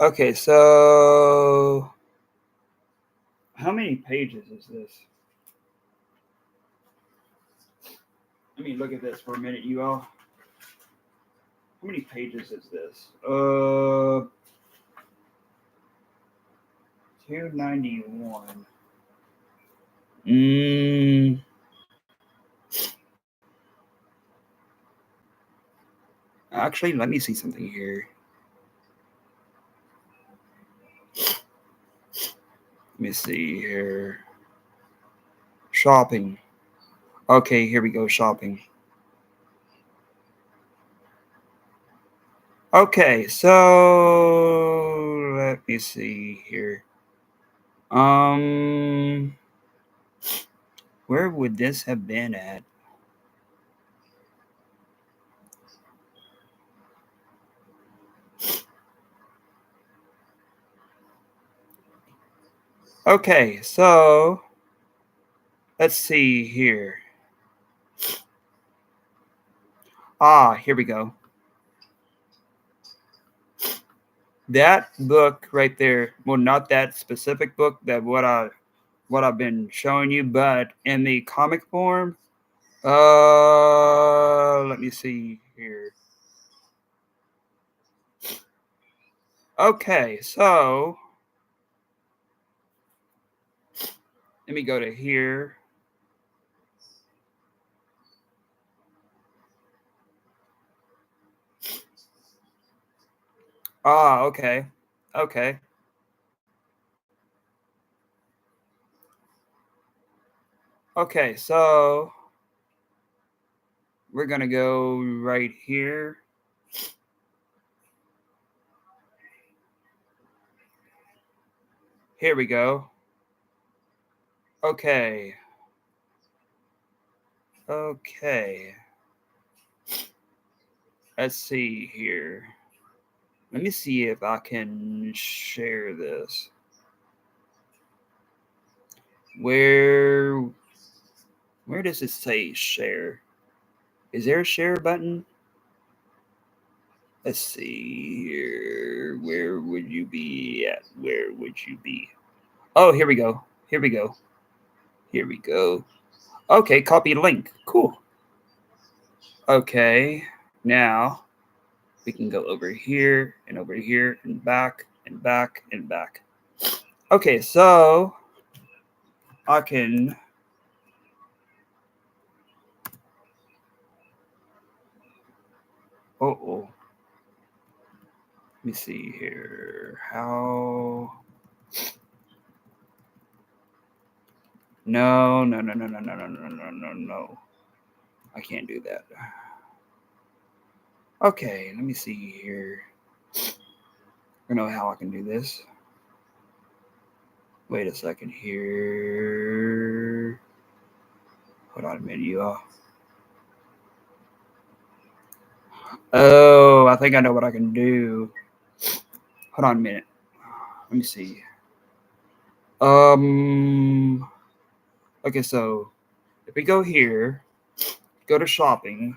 Okay, so how many pages is this? Let me look at this for a minute, you all. How many pages is this? 291. Actually, let me see something here. Let me see here. Shopping. Okay, here we go, shopping. Okay, so let me see here. Where would this have been at? Okay, so let's see here. Here we go. That book right there, well, not that specific book, that what I've been showing you, but in the comic form. Let me see here. Okay, so let me go to here. Okay. Okay. Okay, so we're going to go right here. Here we go. Okay. Okay. Let's see here. Let me see if I can share this. Where does it say share? Is there a share button? Let's see here. Where would you be at? Where would you be? Oh, here we go. Here we go. Here we go. Okay, copy link. Cool. Okay, now we can go over here and back and back and back. Okay, so I can. Oh. Let me see here. How? No. I can't do that. Okay, let me see here. I don't know how I can do this. Wait a second here. Hold on a minute, you all. Oh, I think I know what I can do. Hold on a minute. Let me see. Okay, so if we go here, go to shopping,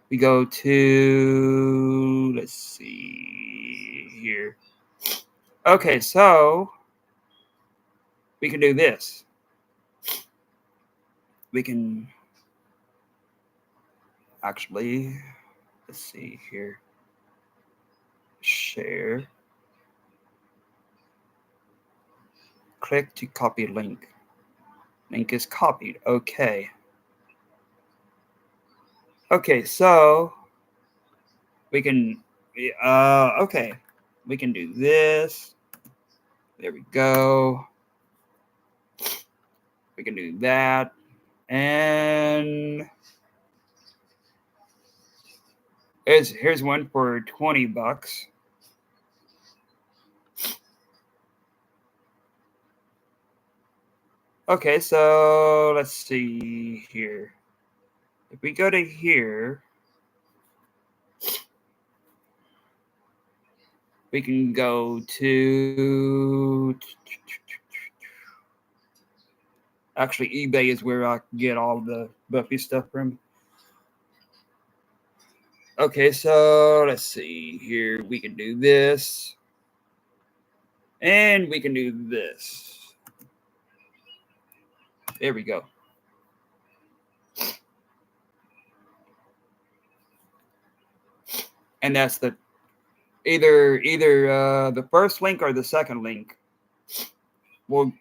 we go to, let's see here. Okay, so we can do this. We can actually, let's see here, share, click to copy link. Link is copied. Okay. Okay, so we can, okay. We can do this. There we go. We can do that. And here's one for $20. Okay, so let's see here. If we go to here, we can go to, actually eBay is where I get all the Buffy stuff from. Okay, so let's see here. We can do this. And we can do this. There we go. And that's the either the first link or the second link will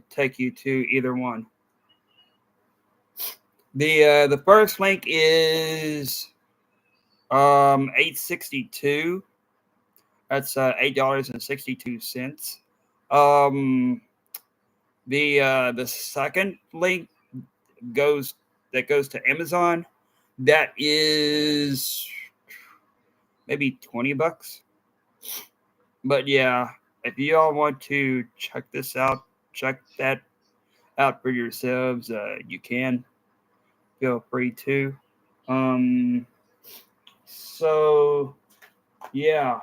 take you to either one. The first link is $8.62. That's $8.62. The second link goes to Amazon. That is maybe $20. But yeah, if you all want to check this out, check that out for yourselves. You can feel free to. So yeah.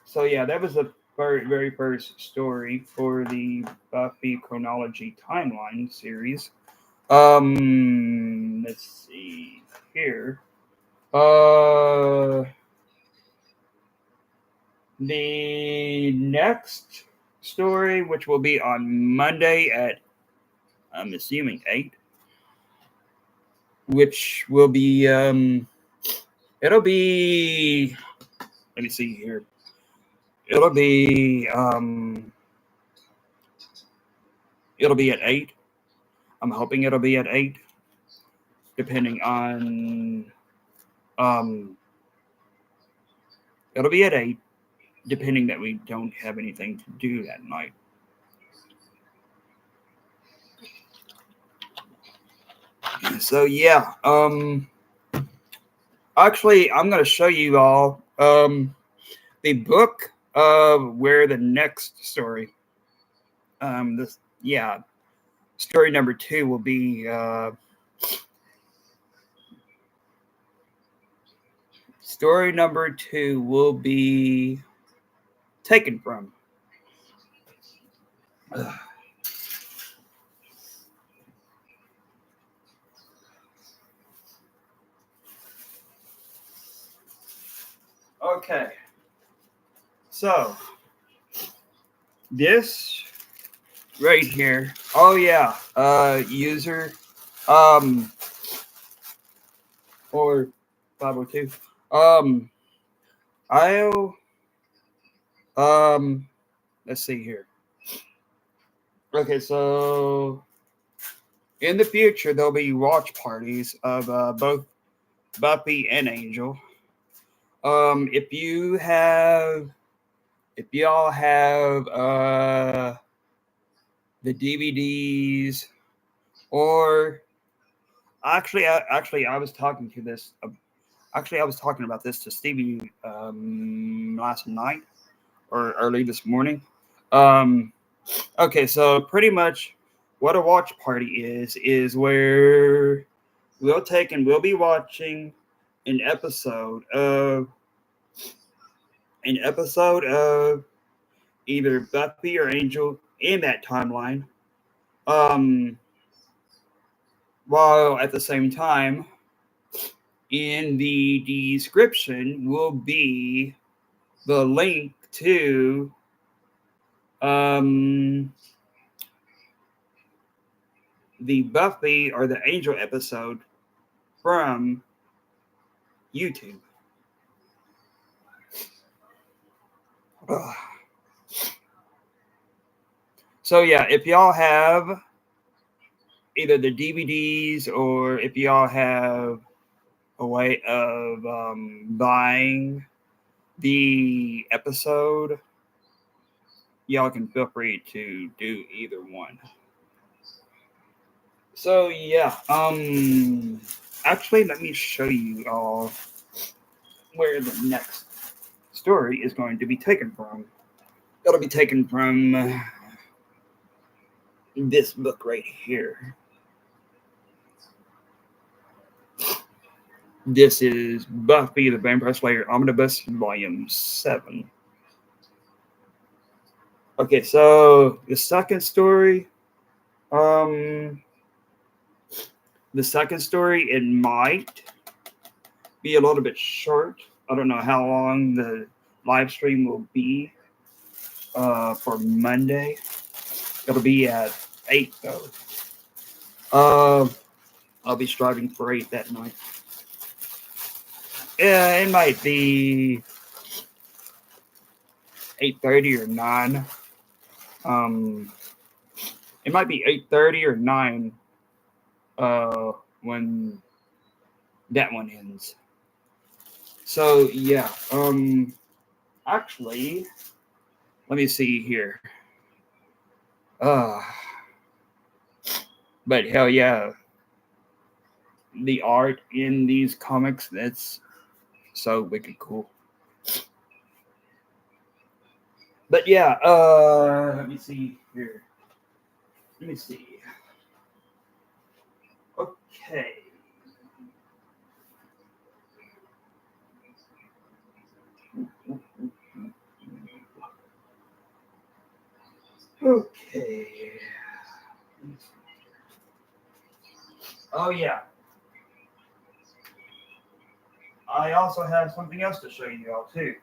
So yeah, that was the very first story for the Buffy Chronology timeline series. Let's see here. The next story, which will be on Monday at, I'm assuming 8, which will be, it'll be, let me see here. It'll be at 8. I'm hoping it'll be at 8, depending on, it'll be at 8, depending that we don't have anything to do that night. So yeah, actually, I'm going to show you all the book of where the next story, story number 2 will be, story number 2 will be taken from. Okay, so this right here, oh yeah, user, or 502, I'll, let's see here. Okay, so in the future there'll be watch parties of both Buffy and Angel. If y'all have the DVDs, or actually I was talking to this. Actually, I was talking about this to Stevie last night or early this morning. Okay, so pretty much what a watch party is where we'll be watching an episode of either Buffy or Angel in that timeline. While at the same time, in the description will be the link to the Buffy or the Angel episode from YouTube. So yeah, if y'all have either the DVDs or if y'all have a way of buying the episode, y'all can feel free to do either one. So yeah, actually let me show you all where the next story is going to be taken from. It'll be taken from this book right here. This is Buffy the Vampire Slayer Omnibus Volume 7. Okay, so the second story, um, it might be a little bit short. I don't know how long the live stream will be for Monday. It'll be at 8 though. I'll be striving for 8 that night. Yeah, it might be 8:30 or 9. It might be 8:30 or 9 when that one ends. So yeah, actually, let me see here. Uh but hell yeah, the art in these comics, that's so wicked cool. But yeah, let me see here. Let me see. Okay. Okay. Oh yeah. I also have something else to show you all too.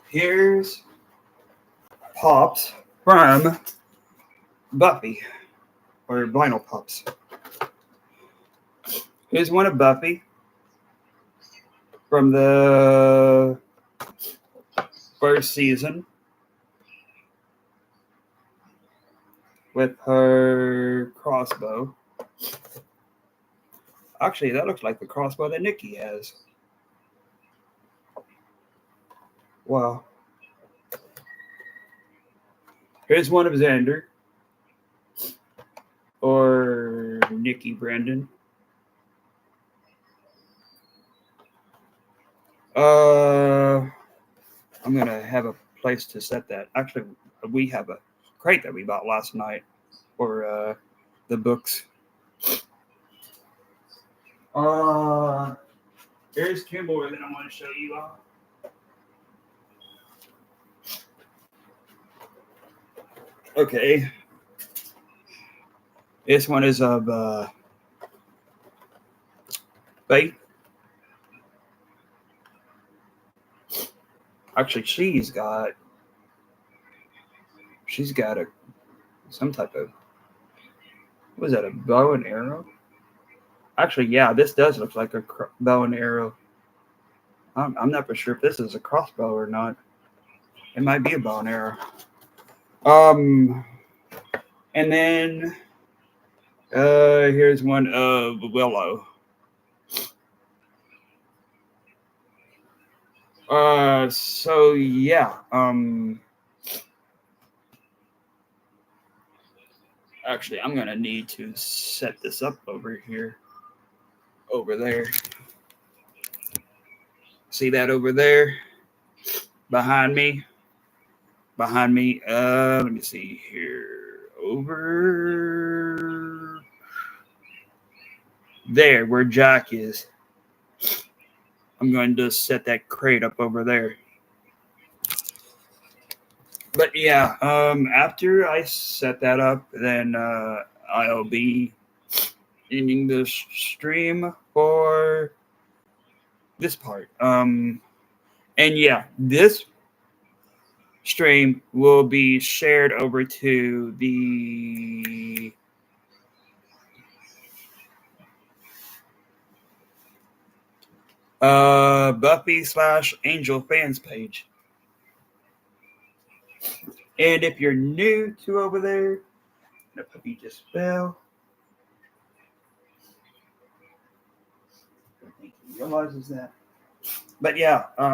Here's Pops from Buffy, or Vinyl Pops. Here's one of Buffy from the first season with her crossbow. Actually, that looks like the crossbow that Nikki has. Wow. Here's one of Xander, or Nikki Brandon. I'm gonna have a place to set that. Actually, we have a crate that we bought last night for the books. Here's two more that I want to show you all. Okay. This one is of Faith. Actually, she's got some type of, was that, a bow and arrow? Actually, yeah, this does look like a bow and arrow. I'm not for sure if this is a crossbow or not. It might be a bow and arrow. And then here's one of Willow. So yeah, actually, I'm gonna need to set this up over there. See that over there, behind me? Let me see here, over there where Jack is. I'm going to set that crate up over there. But yeah, after I set that up, then I'll be ending the stream for this part. And yeah, this stream will be shared over to the Buffy /Angel fans page. And if you're new to over there, the puppy just fell. I don't think he realizes that. But yeah, hold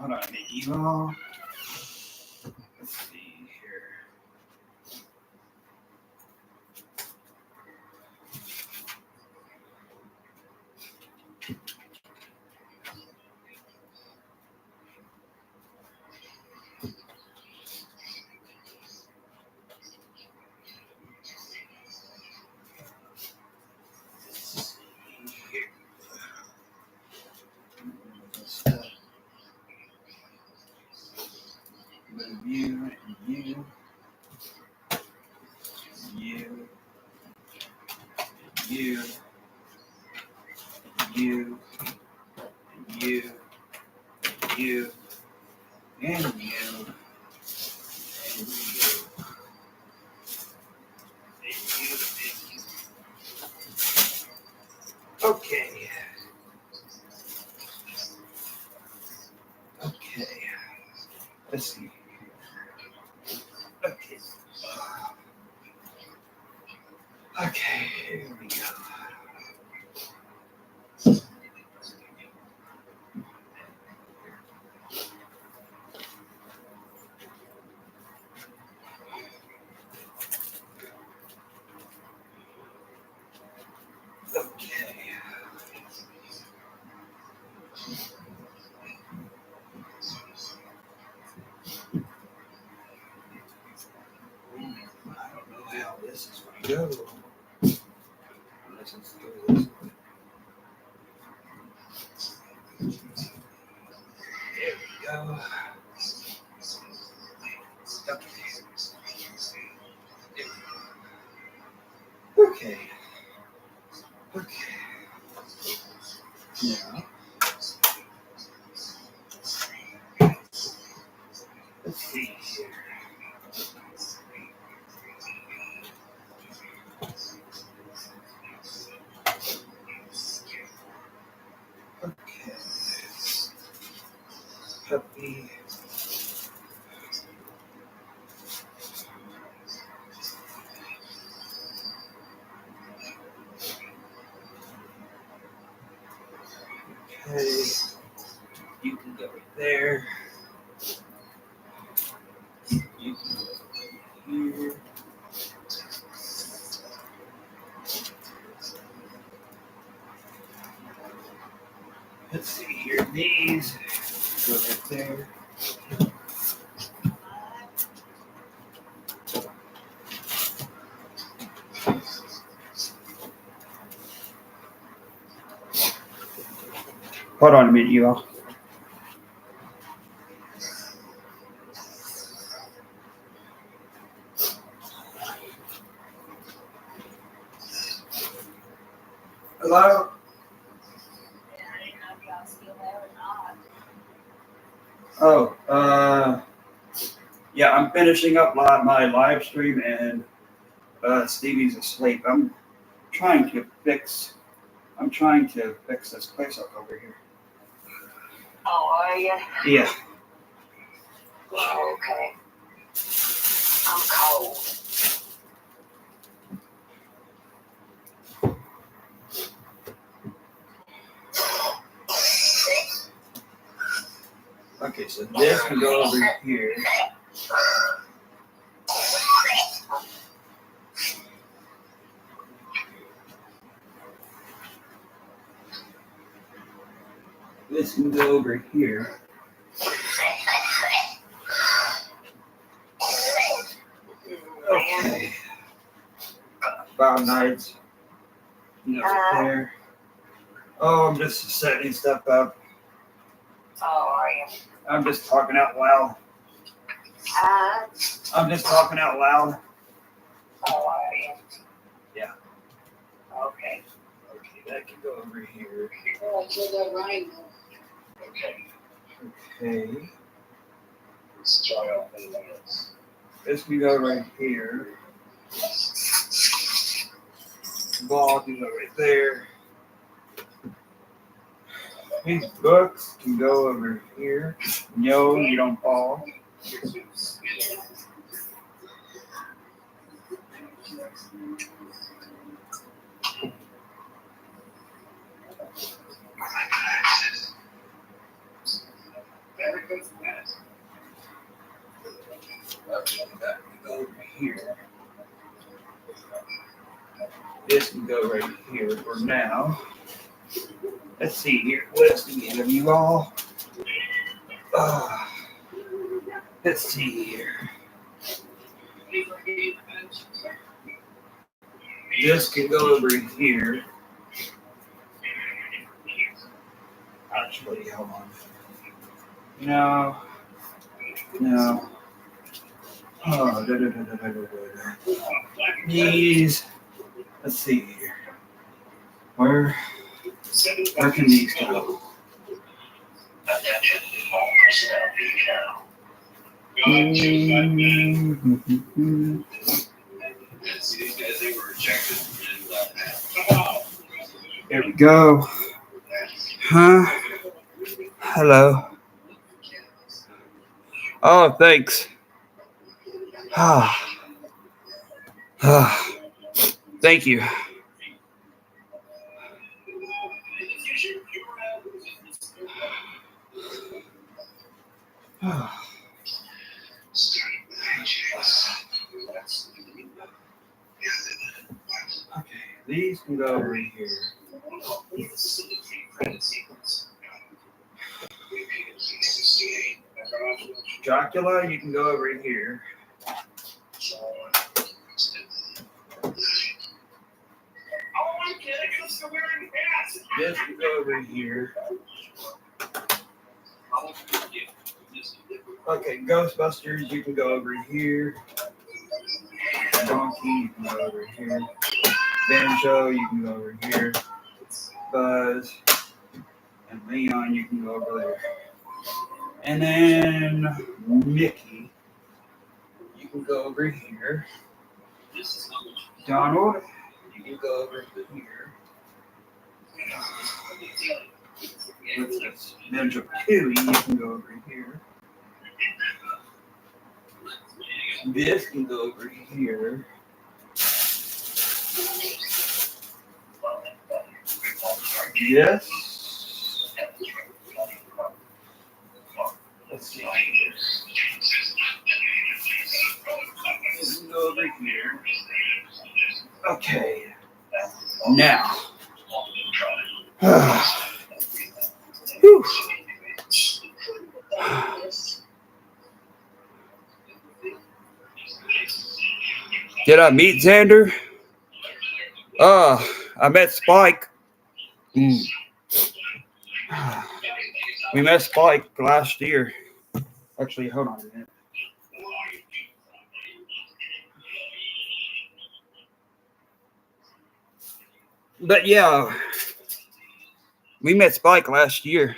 on a minute, you all. Let's see here. Move you and you, you, you, you, you, you, and you, and you. Okay. Okay. Let's see. Okay. Okay. Here we go. Okay. I don't know how this is going to go. Let's just do this. There we go. Okay. Okay. Now, let's see here. Okay. Puppy. Okay. You can go right there. You can go right here. Let's see here. These go right there. Hold on a minute, you all. Hello? Oh, yeah, I'm finishing up my live stream and Stevie's asleep. I'm trying to fix this place up over here. Oh, are you? Yeah. Oh, okay. I'm cold. Okay, so this can go over here. This can go over here. Okay. About nights. Right there. Oh, I'm just setting stuff up. Oh, are you? I'm just talking out loud. I'm just talking out loud. Oh, are you? Yeah. Okay. Okay, that can go over here. Oh, I said that right. Okay. Okay. Let's try out this. This can go right here. Ball can go right there. These books can go over here. No, you don't fall. Go over here. This can go right here for now. Let's see here. What else do we have, you all? Let's see here. This can go over here. Actually, hold on. No. No. Oh, these. Let's see here. Where can these go? There we go. Huh? Hello. Oh, thanks. Thank you. Okay, these can go over here. Dracula, you can go over here. This can go over here. Okay, Ghostbusters, you can go over here. Donkey, you can go over here. Banjo, you can go over here. Buzz and Leon, you can go over there. And then Nikki, you can go over here. Donald, you can go over here. What's this? Ninja Pooey, you can go over here. This can go over here. Yes. Let's see. This can go over here. Okay. Now. Whew. Did I meet Xander? I met Spike. We met Spike last year. Actually, hold on a minute. But yeah, we met Spike last year.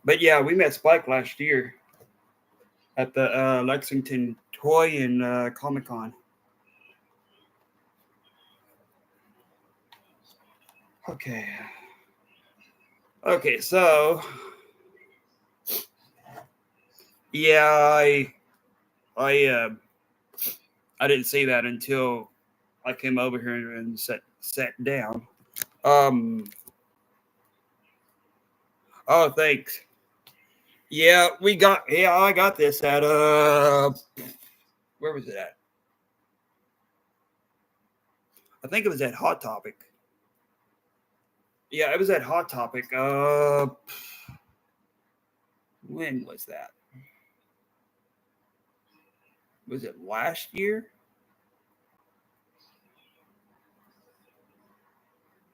But yeah, we met Spike last year at the Lexington Toy and Comic Con. Okay. Okay, so yeah, I didn't see that until I came over here and sat down. Oh, thanks. Yeah, I got this at where was it at? I think it was at Hot Topic. Yeah, it was at Hot Topic. When was that? Was it last year?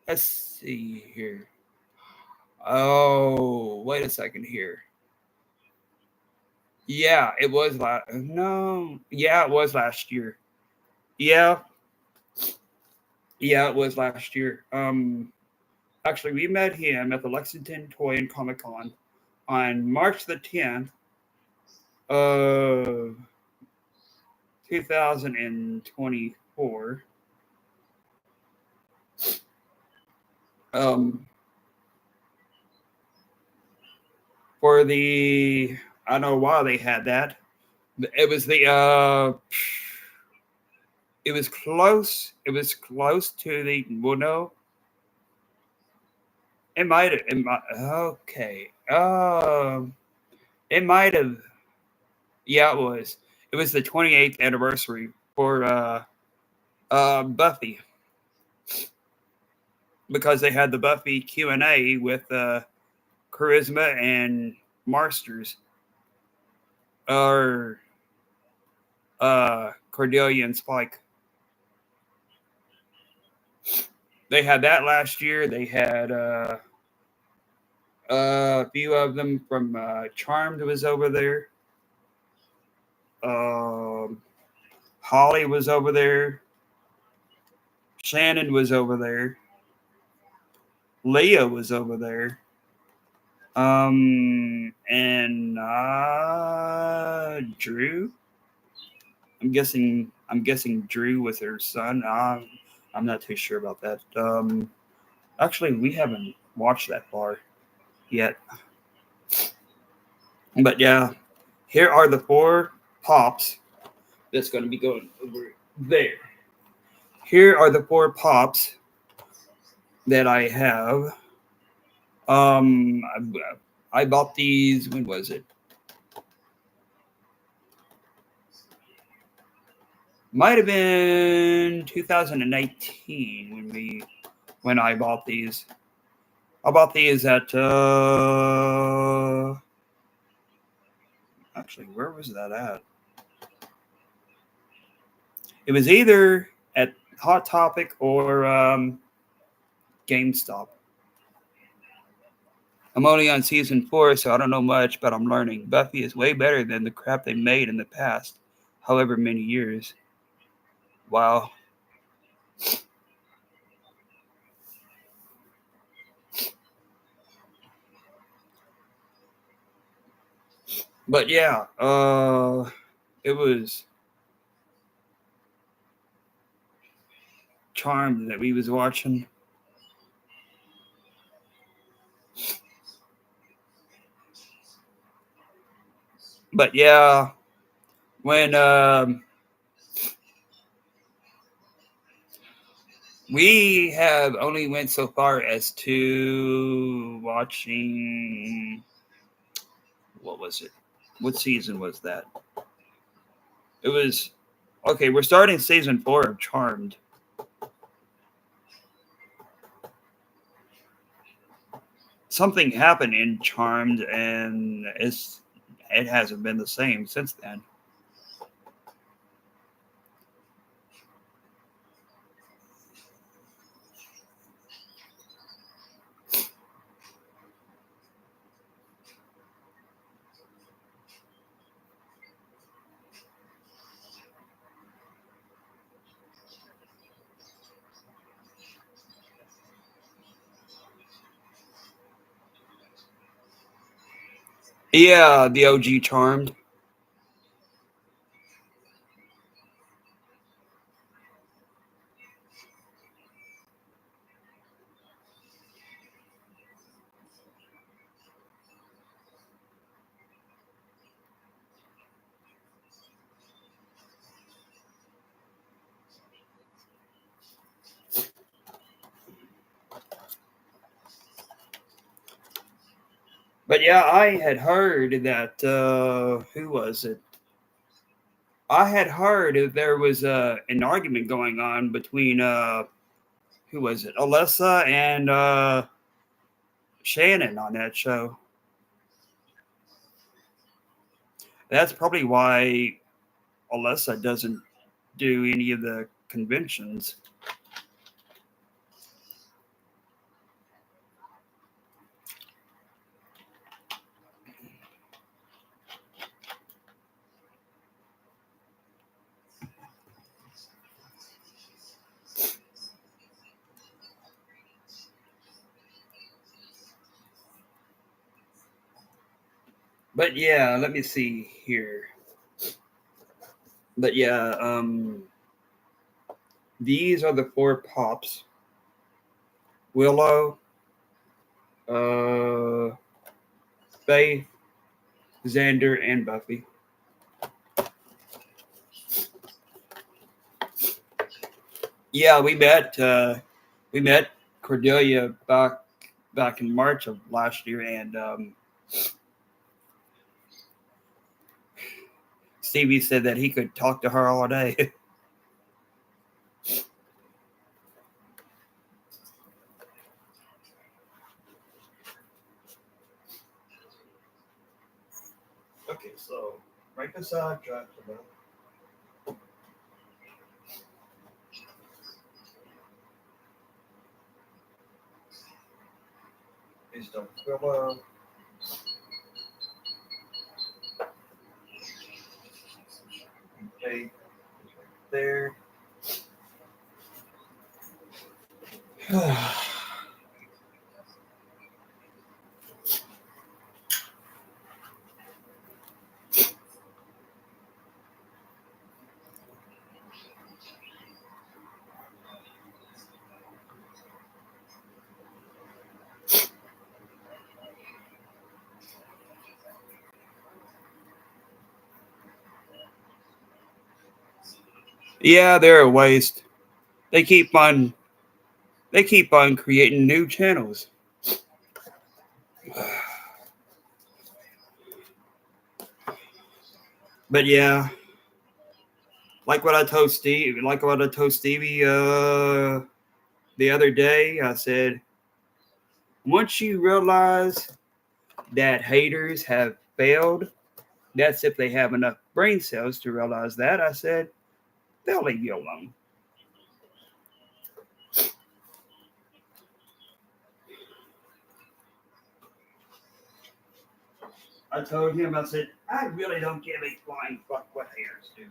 Let's see here. Oh, wait a second here. Yeah, it was last. No, yeah, it was last year. Yeah, yeah, it was last year. Actually, we met him at the Lexington Toy and Comic Con on March the 10th of 2024. Um, for the I don't know why they had that. It was the it was close. It was close to the well, no, it might have. It might, okay. It might have. Yeah, it was. It was the 28th anniversary for Buffy because they had the Buffy Q&A with Charisma and Marsters or Cordelia and Spike. They had that last year. They had a few of them from Charmed was over there. Um, Holly was over there. Shannon was over there. Leah was over there. And Drew. I'm guessing Drew was her son. I'm not too sure about that. Actually, we haven't watched that far yet. But yeah, here are the four pops that's going to be going over there. Here are the four pops that I have. Um, I bought these. When was it? Might have been 2019 when I bought these. I bought these at actually where was that at? It was either at Hot Topic or GameStop. I'm only on season 4, so I don't know much, but I'm learning. Buffy is way better than the crap they made in the past, however many years. Wow. But yeah, it was Charmed that we was watching. But yeah, when we have only went so far as to watching what was it? What season was that? It was okay. We're starting season 4 of Charmed. Something happened in Charmed, and it hasn't been the same since then. Yeah, the OG Charmed. But yeah, I had heard that who was it? I had heard that there was an argument going on between who was it? Alyssa and Shannon on that show. That's probably why Alyssa doesn't do any of the conventions. But yeah, let me see here. But yeah, these are the four pops: Willow, uh, Faith, Xander, and Buffy. Yeah, we met Cordelia back in March of last year, and Stevie said that he could talk to her all day. Okay, so right beside Dracula is the Willow. Okay, there. Yeah, they're a waste. They keep on they keep on creating new channels. But yeah, like what I told Stevie the other day, I said, once you realize that haters have failed, that's if they have enough brain cells to realize that. I said, they'll leave you alone. I told him, I said, I really don't give a flying fuck what haters do.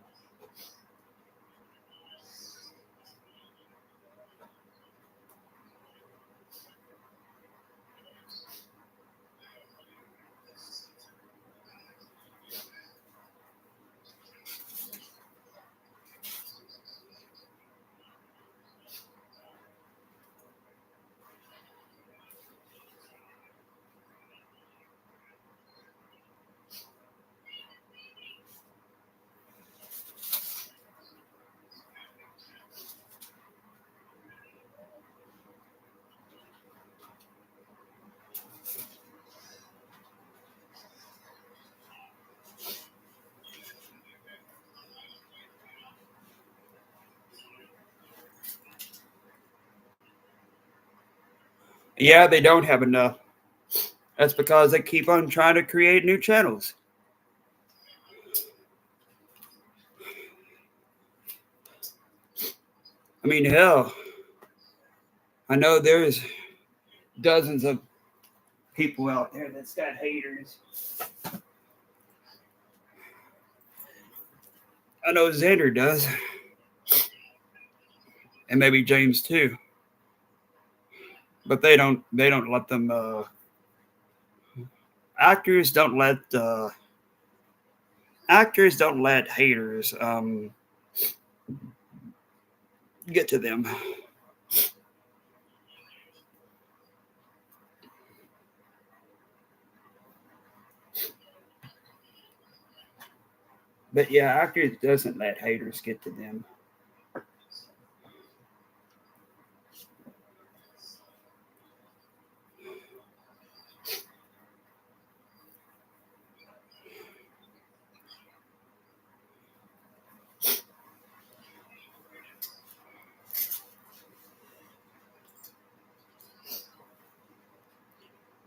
Yeah, they don't have enough. That's because they keep on trying to create new channels. I mean, hell, I know there's dozens of people out there that's got haters. I know Xander does, and maybe James too. But they don't let them. Actors don't let actors don't let haters get to them. But yeah, actors doesn't let haters get to them.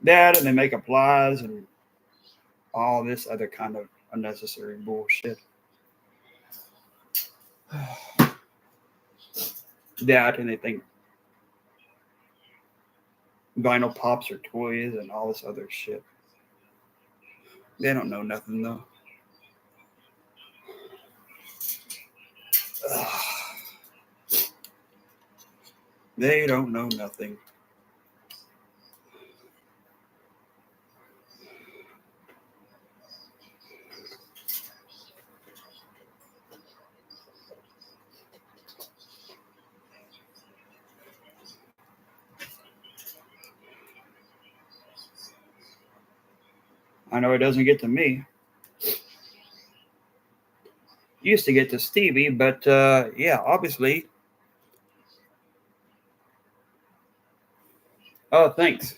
That and they make up lies and all this other kind of unnecessary bullshit. That and they think vinyl pops are toys and all this other shit. They don't know nothing though. Ugh. They don't know nothing. I know it doesn't get to me. Used to get to Stevie, but yeah, obviously. Oh, thanks.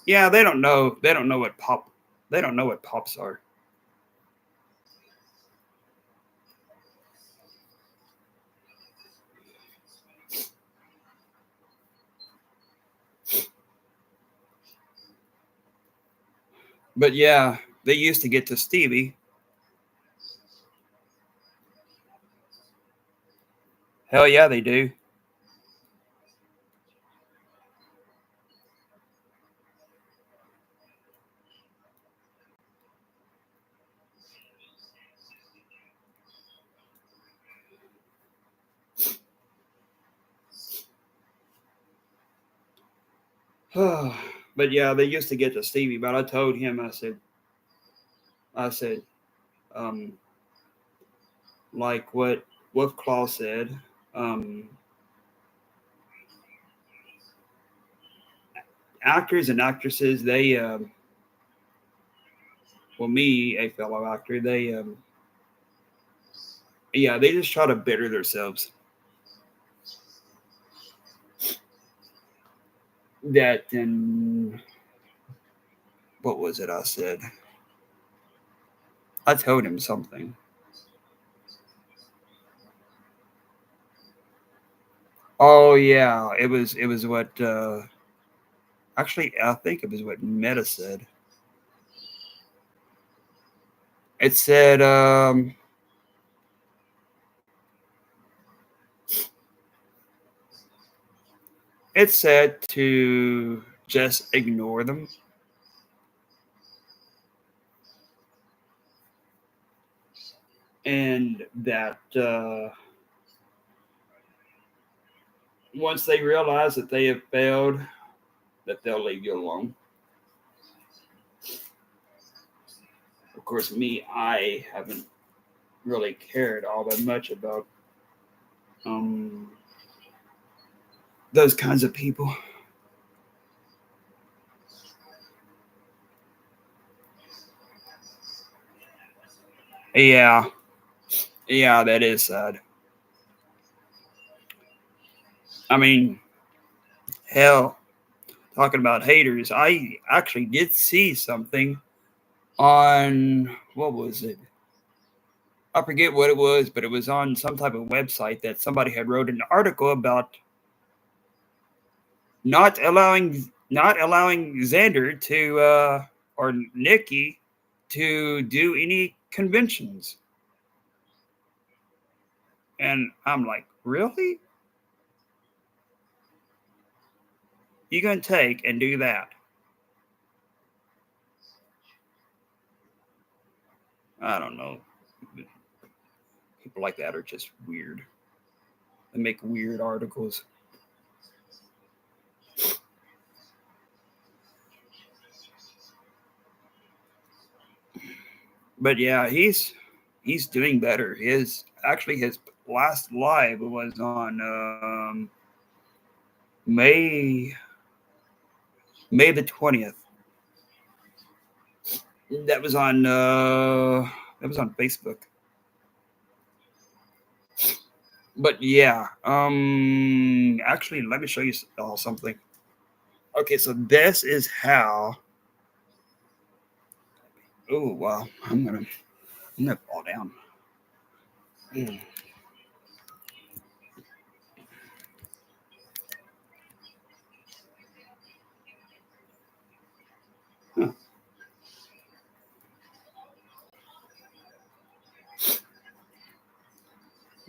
Yeah, they don't know. They don't know what pop. They don't know what pops are. But yeah, they used to get to Stevie. Hell yeah, they do. But yeah, they used to get to Stevie. But I told him, I said, um, like what Wolf Claw said. Um, Actors and actresses, they, well, me, a fellow actor, they, yeah, they just try to better themselves. That and what was it I said? I told him something. Oh yeah, it was what actually I think it was what Meta said. It said to just ignore them. And that once they realize that they have failed, that they'll leave you alone. Of course, me, I haven't really cared all that much about um, those kinds of people. Yeah, yeah, that is sad. I mean, hell, talking about haters, I actually did see something on what was it? I forget what it was, but it was on some type of website that somebody had wrote an article about not allowing Xander to or Nikki to do any conventions. And I'm like, really? You gonna take and do that? I don't know. People like that are just weird. They make weird articles. But yeah, he's doing better. His last live was on May May the 20th. That was on Facebook. But yeah, actually, let me show you all something. Okay, so this is how. Oh wow, I'm gonna fall down. Mm. Huh.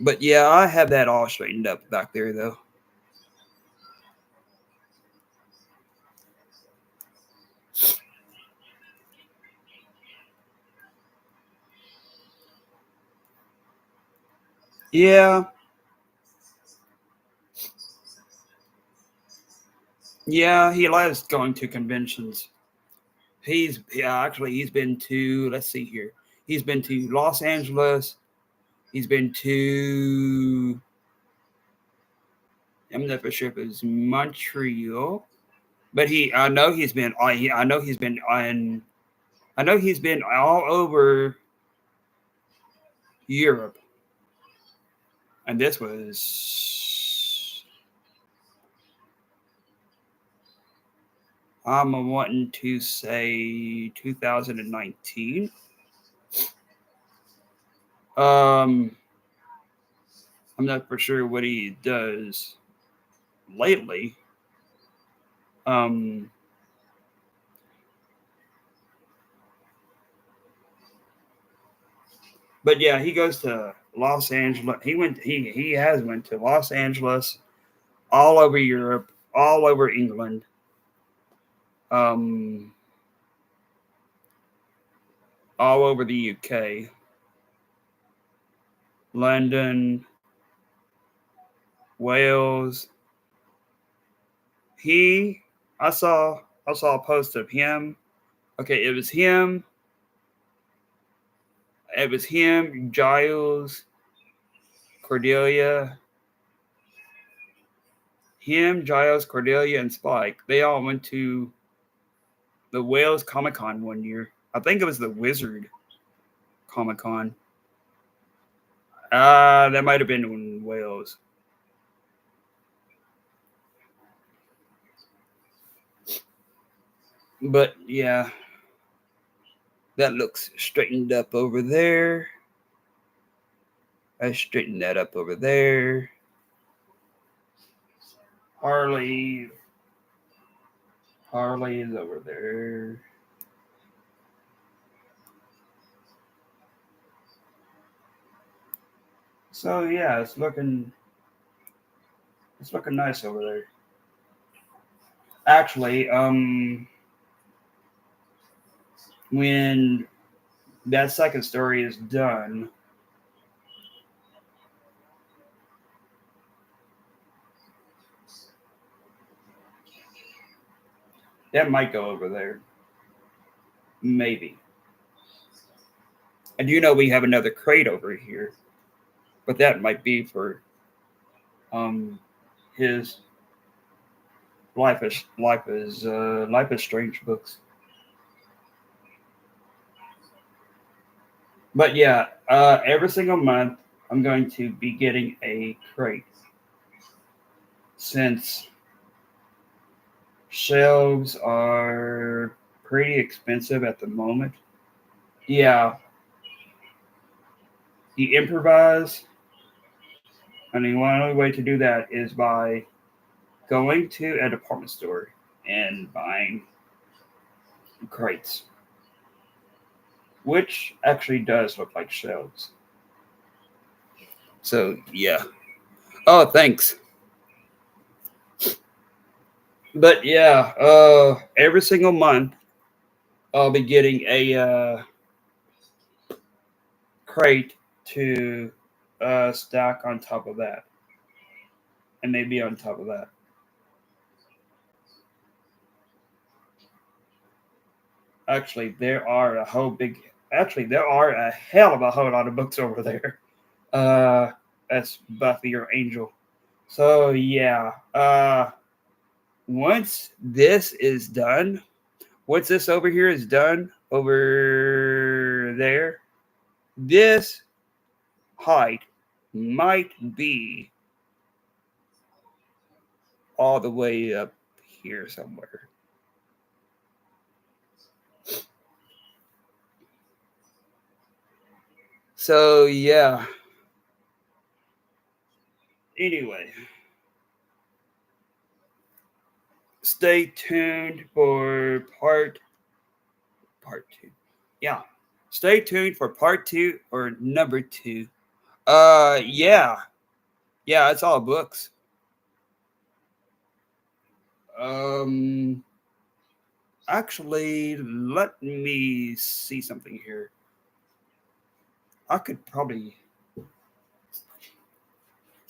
But yeah, I have that all straightened up back there though. Yeah, yeah, he loves going to conventions. He's been to, let's see here. He's been to Los Angeles. He's been to I'm not for sure if it was Montreal, but I know he's been on. I know he's been on. I know he's been all over Europe, and this was. I'm wanting to say 2019. Um, I'm not for sure what he does lately. Um, but yeah, he goes to Los Angeles. He went. He has went to Los Angeles, all over Europe, all over England. Um, all over the UK, London, Wales. He, I saw a post of him. Okay, it was him. It was him, Giles, Cordelia, Cordelia, and Spike. They all went to the Wales Comic Con one year. I think it was the Wizard Comic Con. That might have been in Wales. But yeah, that looks straightened up over there. I straightened that up over there. Harley. Harley is over there. So yeah, it's looking nice over there. Actually, when that second story is done, that might go over there. Maybe. And you know we have another crate over here, but that might be for um his life is strange books. But yeah, every single month I'm going to be getting a crate since shelves are pretty expensive at the moment. Yeah, you improvise, and the only way to do that is by going to a department store and buying crates, which actually does look like shelves. So yeah. Oh, thanks. But yeah, every single month I'll be getting a crate to stack on top of that, and maybe on top of that. Actually, there are a whole big. Actually, there are a hell of a whole lot of books over there. Uh, that's Buffy or Angel. So yeah. Once this is done, once this over here is done over there, this height might be all the way up here somewhere. So yeah. Anyway, stay tuned for part two. Yeah. Stay tuned for part two or number two. Yeah. Yeah, it's all books. Um Actually, let me see something here. I could probably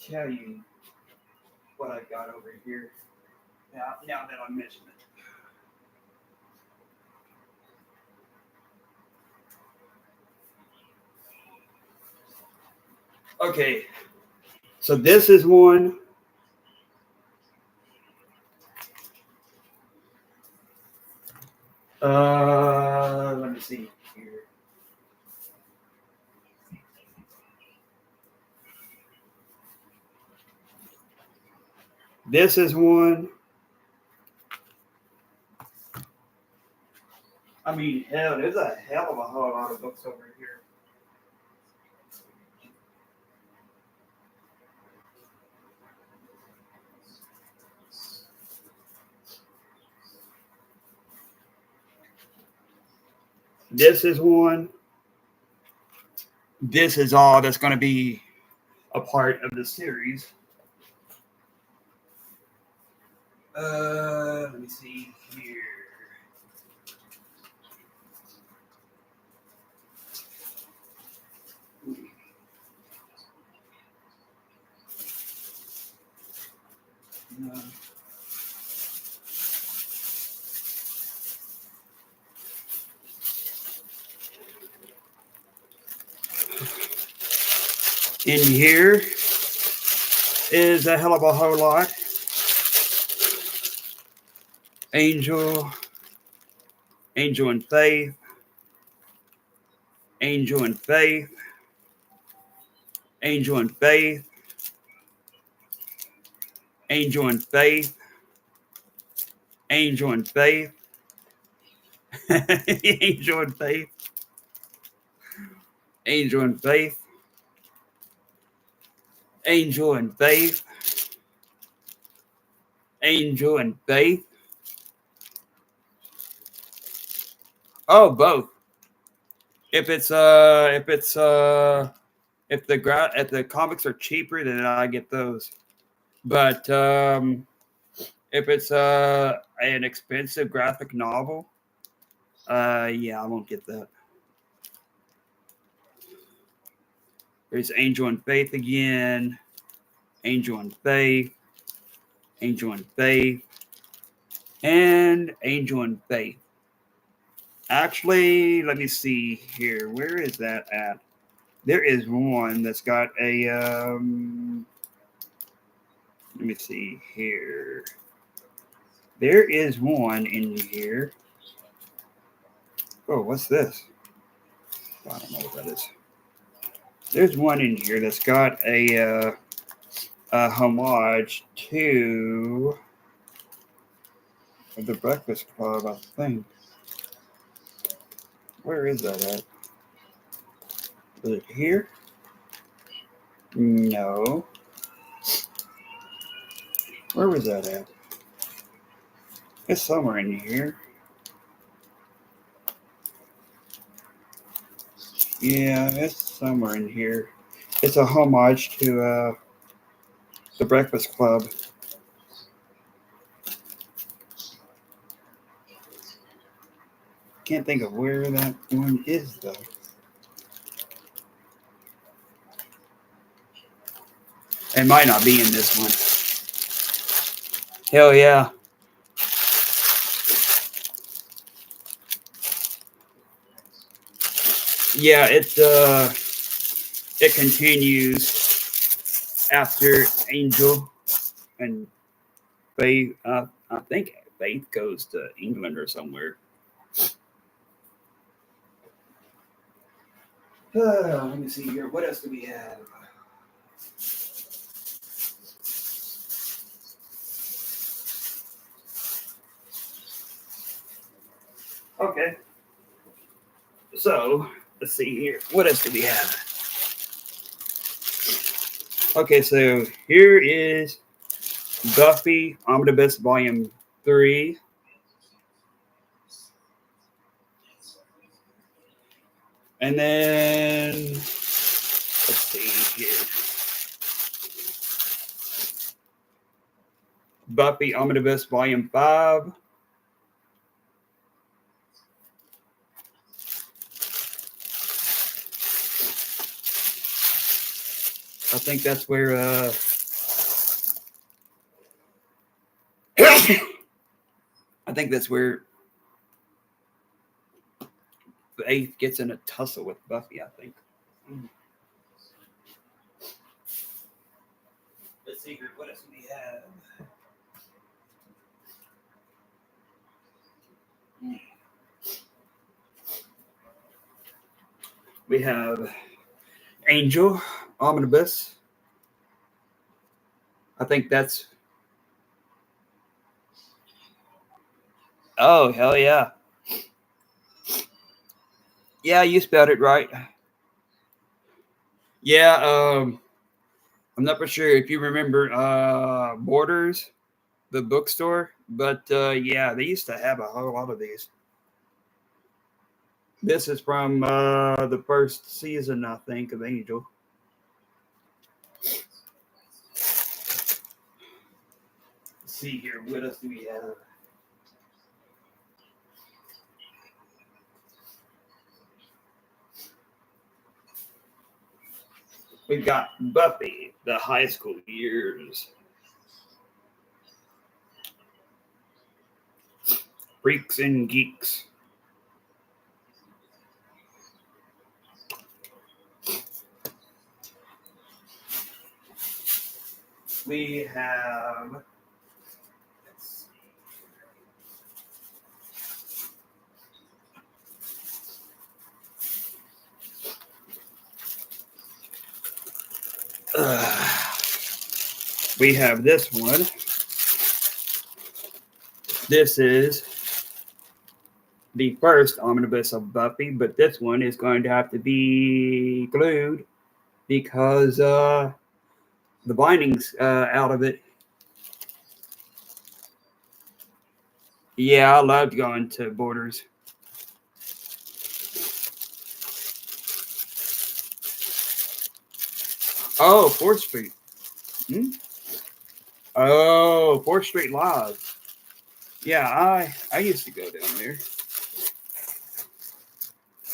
tell you what I got over here now that I mentioned it. Okay, so this is one. Let me see here. This is one. I mean, hell, there's a hell of a whole lot of books over here. This is one. This is all that's going to be a part of the series. Let me see here. In here is a hell of a whole lot. Angel, Angel and Faith, Angel and Faith, Angel and Faith, Angel and Faith, Angel and Faith, Angel and Faith, Angel and Faith, Angel and Faith, Angel and Faith. Oh, both. If the comics are cheaper, then I get those. But if it's an expensive graphic novel, yeah, I won't get that. There's Angel and Faith again, Angel and Faith, Angel and Faith, and Angel and Faith. Actually, let me see here. Where is that at? There is one that's got a. Let me see here. There is one in here. Oh, what's this? I don't know what that is. There's one in here that's got a homage to the Breakfast Club, I think. Where is that at? Is it here? No. Where was that at? It's somewhere in here. Yeah, it's somewhere in here. It's a homage to the Breakfast Club. Can't think of where that one is, though. It might not be in this one. Hell yeah. Yeah, it continues after Angel and Faith. I think Faith goes to England or somewhere. Let me see here. What else do we have? Okay. So, let's see here. What else do we have? Okay, so here is Buffy Omnibus Volume 3. And then, let's see here. Buffy Omnibus Volume 5. I think that's where I think that's where Faith gets in a tussle with Buffy, I think. Let's see here. What else do we have? We have Angel Omnibus. I think that's. Oh, hell yeah. Yeah, you spelled it right. Yeah, I'm not for sure if you remember Borders, the bookstore, but yeah, they used to have a whole lot of these. This is from the first season, I think, of Angel. Let's see here, what else do we have? We've got Buffy, the high school years. Freaks and Geeks. We have. We have this one. This is the first omnibus of Buffy, but this one is going to have to be glued because the binding's out of it. Yeah, I loved going to Borders. Oh, 4th Street. Hmm? Oh, 4th Street Live. Yeah, I used to go down there.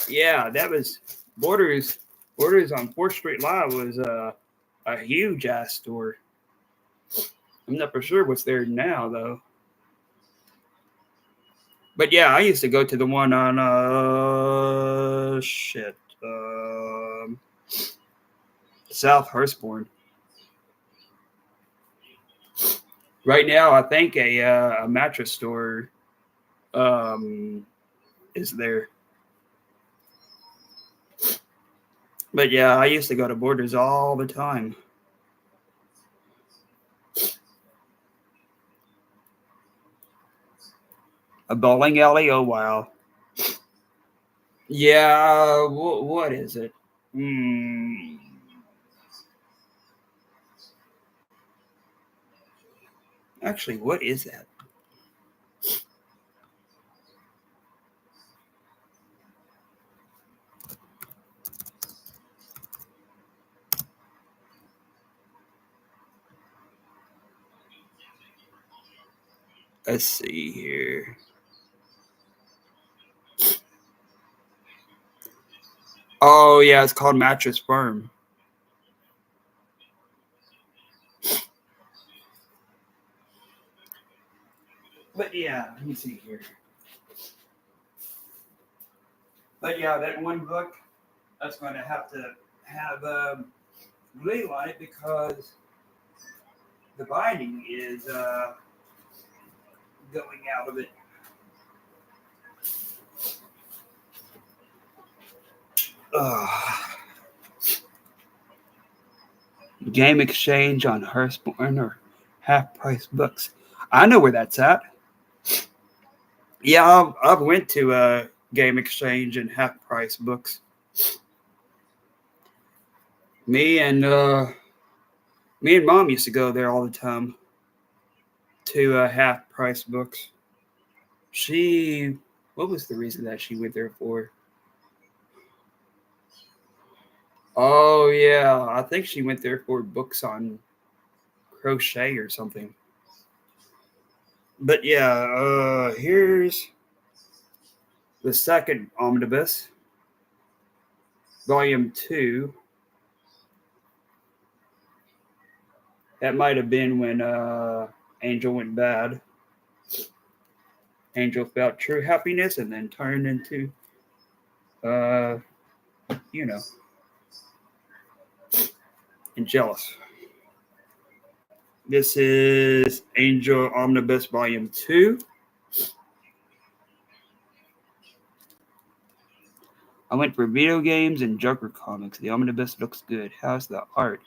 Yeah, that was Borders. Borders on 4th Street Live was a huge ass store. I'm not for sure what's there now though. But yeah, I used to go to the one on South Hurstbourne. Right now, I think a mattress store is there. But yeah, I used to go to Borders all the time. A bowling alley? Oh wow. Yeah, what is it? Actually, what is that? Let's see here. Oh yeah, it's called Mattress Firm. But yeah, let me see here. But yeah, that one book, that's going to have glue on it because the binding is going out of it. Game Exchange on Hurstbourne or Half Price Books. I know where that's at. Yeah, I've went to Game Exchange and Half Price Books. Me and Mom used to go there all the time to Half Price Books. What was the reason that she went there for? Oh yeah, I think she went there for books on crochet or something. But yeah, here's the second omnibus, volume 2. That might have been when Angel went bad. Angel felt true happiness and then turned into, uh, you know, and jealous. This is Angel Omnibus Volume 2. I went for video games and Joker comics. The omnibus looks good. How's the art?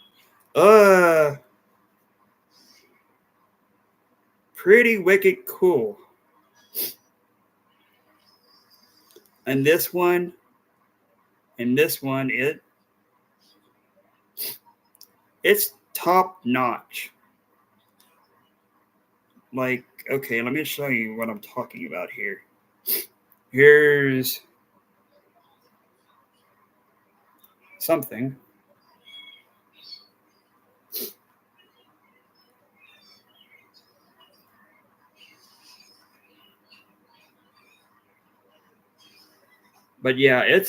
Pretty wicked cool. And this one, it's top notch. Like, okay, let me show you what I'm talking about here. Here's something. But yeah, it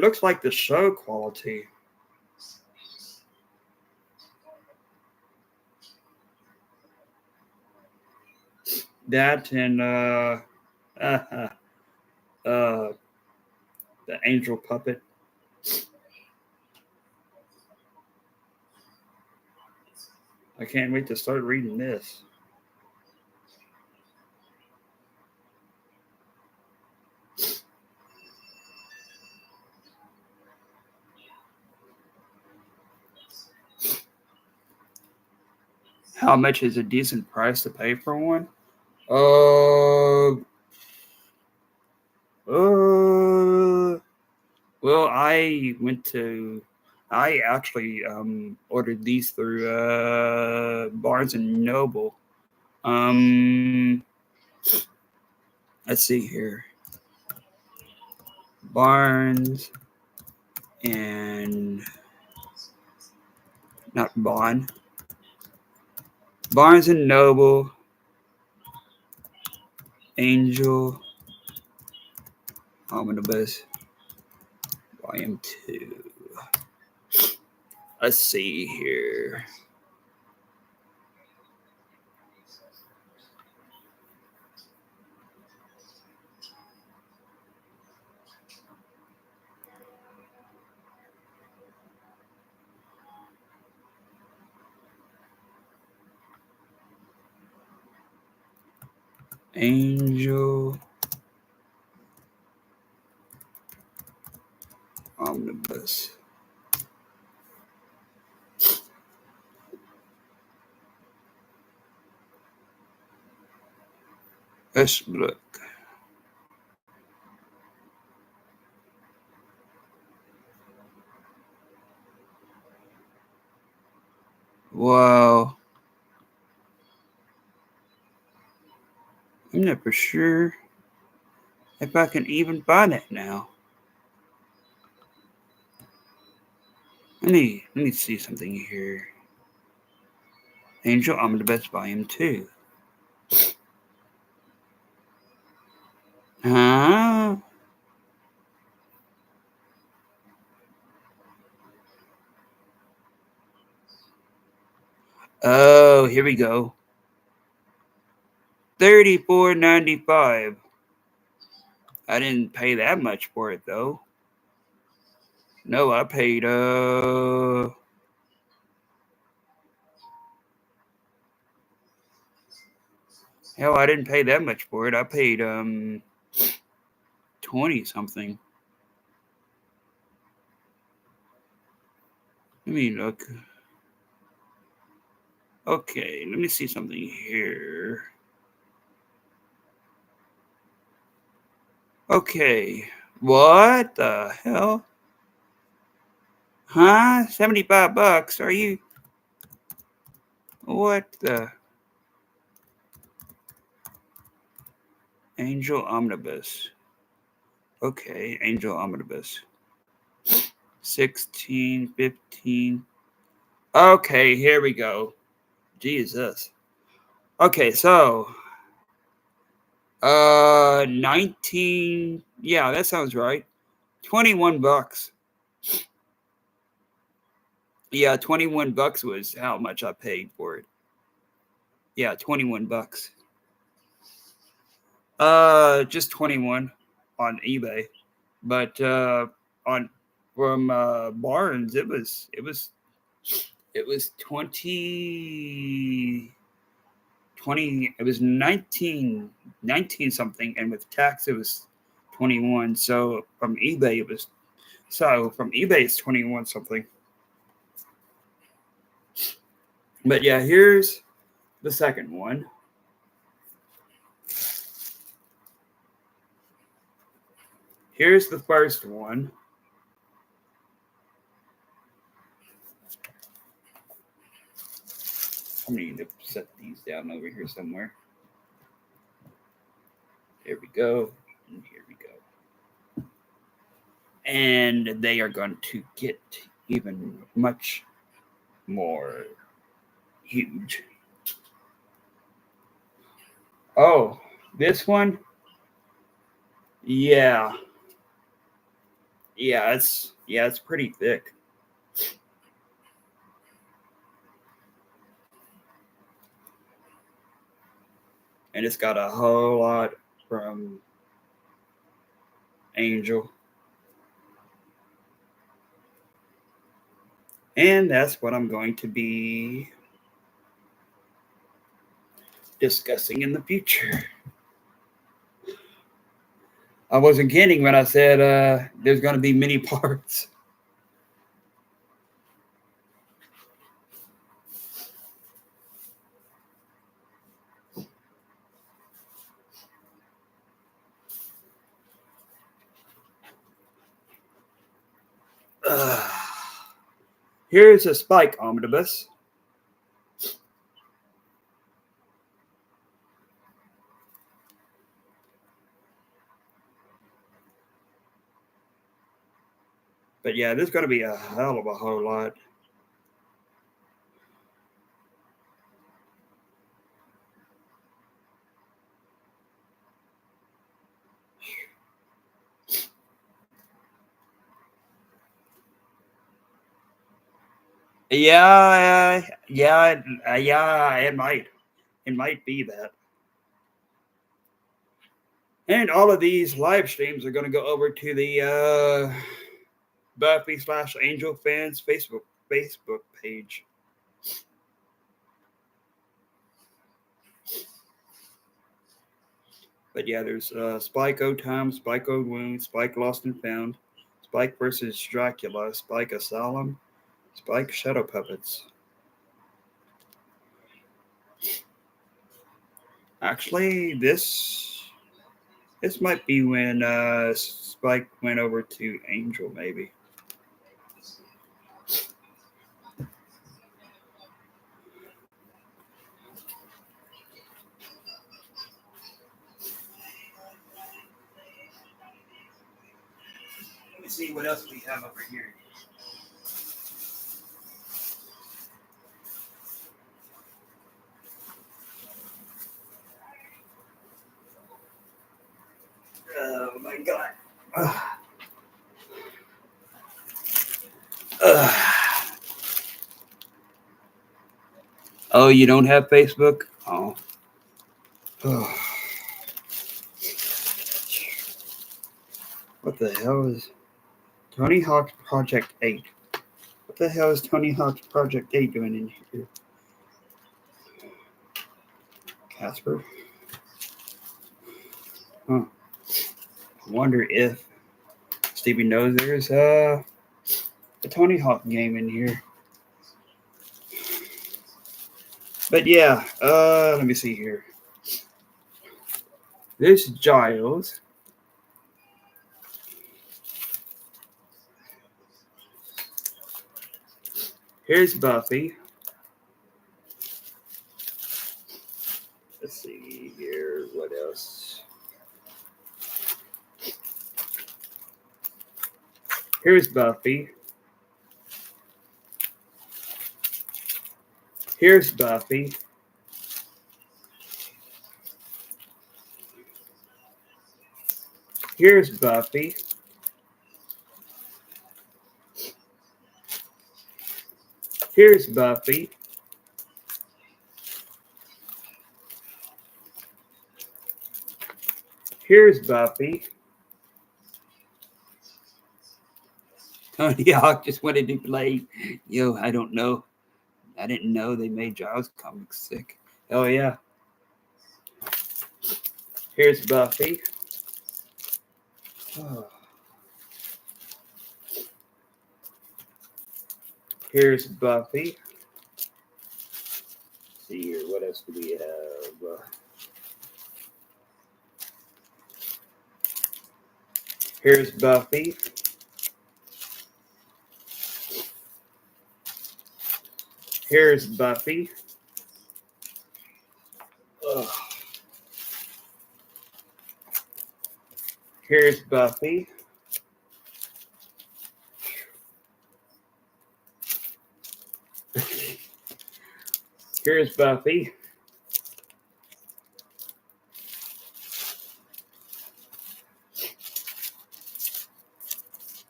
looks like the show quality. That and uh, the angel puppet. I can't wait to start reading this. How much is a decent price to pay for one? Well, I actually ordered these through Barnes and Noble. Um, let's see here. Barnes and not Bond. Barnes and Noble, Angel, Omnibus, Volume 2. Let's see here. Angel, Omnibus. Let's look. Wow. I'm not for sure if I can even buy that now. Let me see something here. Angel Omnibus Volume 2. Huh? Oh, here we go. $34.95. I didn't pay that much for it though. No, I paid hell, I didn't pay that much for it. I paid 20 something. Let me look. Okay, let me see something here. Okay. What the hell? Huh? $75? Are you? What the? Angel Omnibus. Okay, Angel Omnibus. 16, 15. Okay, here we go. Jesus. Okay, so 19. Yeah, that sounds right. $21. Yeah, $21 was how much I paid for it. Yeah, $21. Just 21 on eBay, but on from Barnes it was 20 it was 19 something, and with tax it was 21. So from eBay it's 21 something. But yeah, here's the second one. Here's the first one. I need to set these down over here somewhere. There we go. And here we go. And they are going to get even much more huge. Oh, this one? Yeah. It's pretty thick. And it's got a whole lot from Angel. And that's what I'm going to be discussing in the future. I wasn't kidding when I said there's going to be many parts. Here's a Spike omnibus. But yeah, there's going to be a hell of a whole lot. Yeah, it might be that. And all of these live streams are going to go over to the Buffy/Angel fans Facebook page. But yeah, there's Spike O Time, Spike O Wound, Spike Lost and Found, Spike versus Dracula, Spike Asylum, Spike Shadow Puppets. Actually, this might be when Spike went over to Angel, maybe. Let me see what else we have over here. Oh my god. Oh, you don't have Facebook? Oh. What the hell is Tony Hawk's Project 8? What the hell is Tony Hawk's Project 8 doing in here? Casper? Huh. I wonder if Stevie knows there's a Tony Hawk game in here. But yeah, let me see here. This Giles. Here's Buffy. Let's see here. What else? Here's Buffy. Here's Buffy. Here's Buffy. Here's Buffy. Here's Buffy. Tony Hawk just wanted to play. Yo, I don't know. I didn't know they made Giles comics sick. Oh, yeah. Here's Buffy. Here's Buffy. Let's see here, what else do we have? Here's Buffy. Here's Buffy. Ugh. Here's Buffy. Here's Buffy.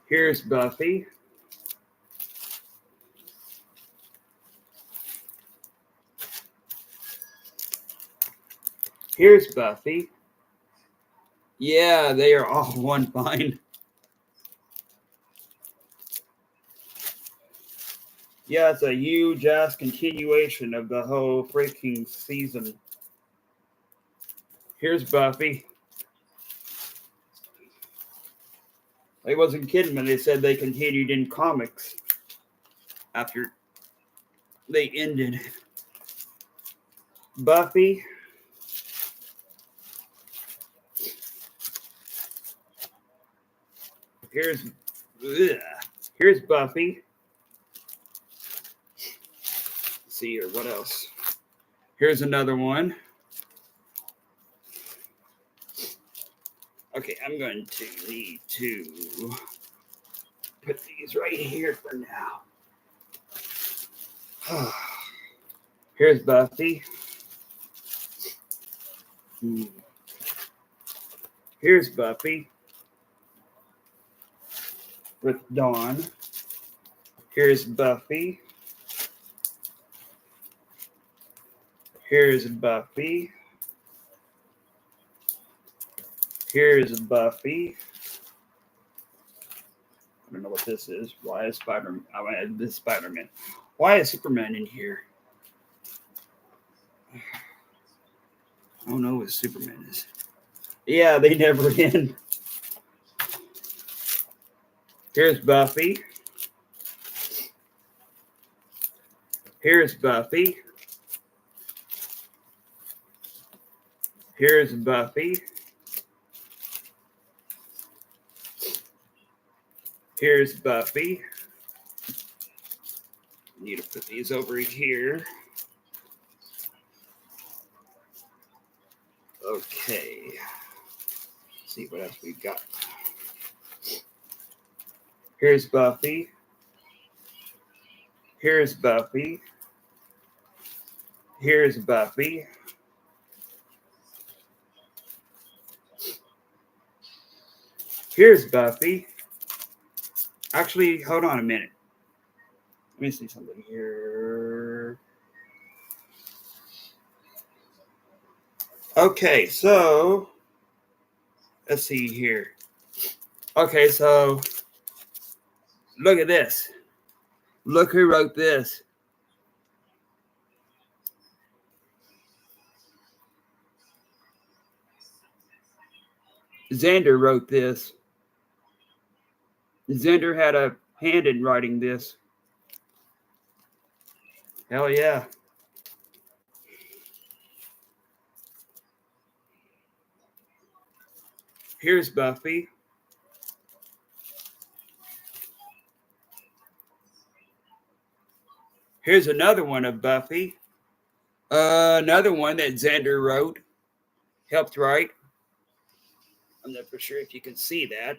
Here's Buffy. Here's Buffy. Yeah, they are all one fine. Yeah, it's a huge ass continuation of the whole freaking season. Here's Buffy. They wasn't kidding when they said they continued in comics after they ended. Buffy. Here's Buffy. Let's see here, what else? Here's another one. Okay, I'm going to need to put these right here for now. Here's Buffy. Here's Buffy with Dawn. Here's Buffy. Here's Buffy. Here's Buffy. I don't know what this is. Why is Spider-Man? This Spider-Man. Why is Superman in here? I don't know what Superman is. Yeah, they never end. Here's Buffy. Here's Buffy. Here's Buffy. Here's Buffy. Need to put these over here. Okay. Let's see what else we got. Here's Buffy. Here's Buffy. Here's Buffy. Here's Buffy. Actually, hold on a minute. Let me see something here. Okay, so let's see here. Okay, so look at this. Look who wrote this. Xander wrote this. Xander had a hand in writing this. Hell yeah. Here's Buffy. Here's another one of Buffy. Another one that Xander wrote. Helped write. I'm not for sure if you can see that.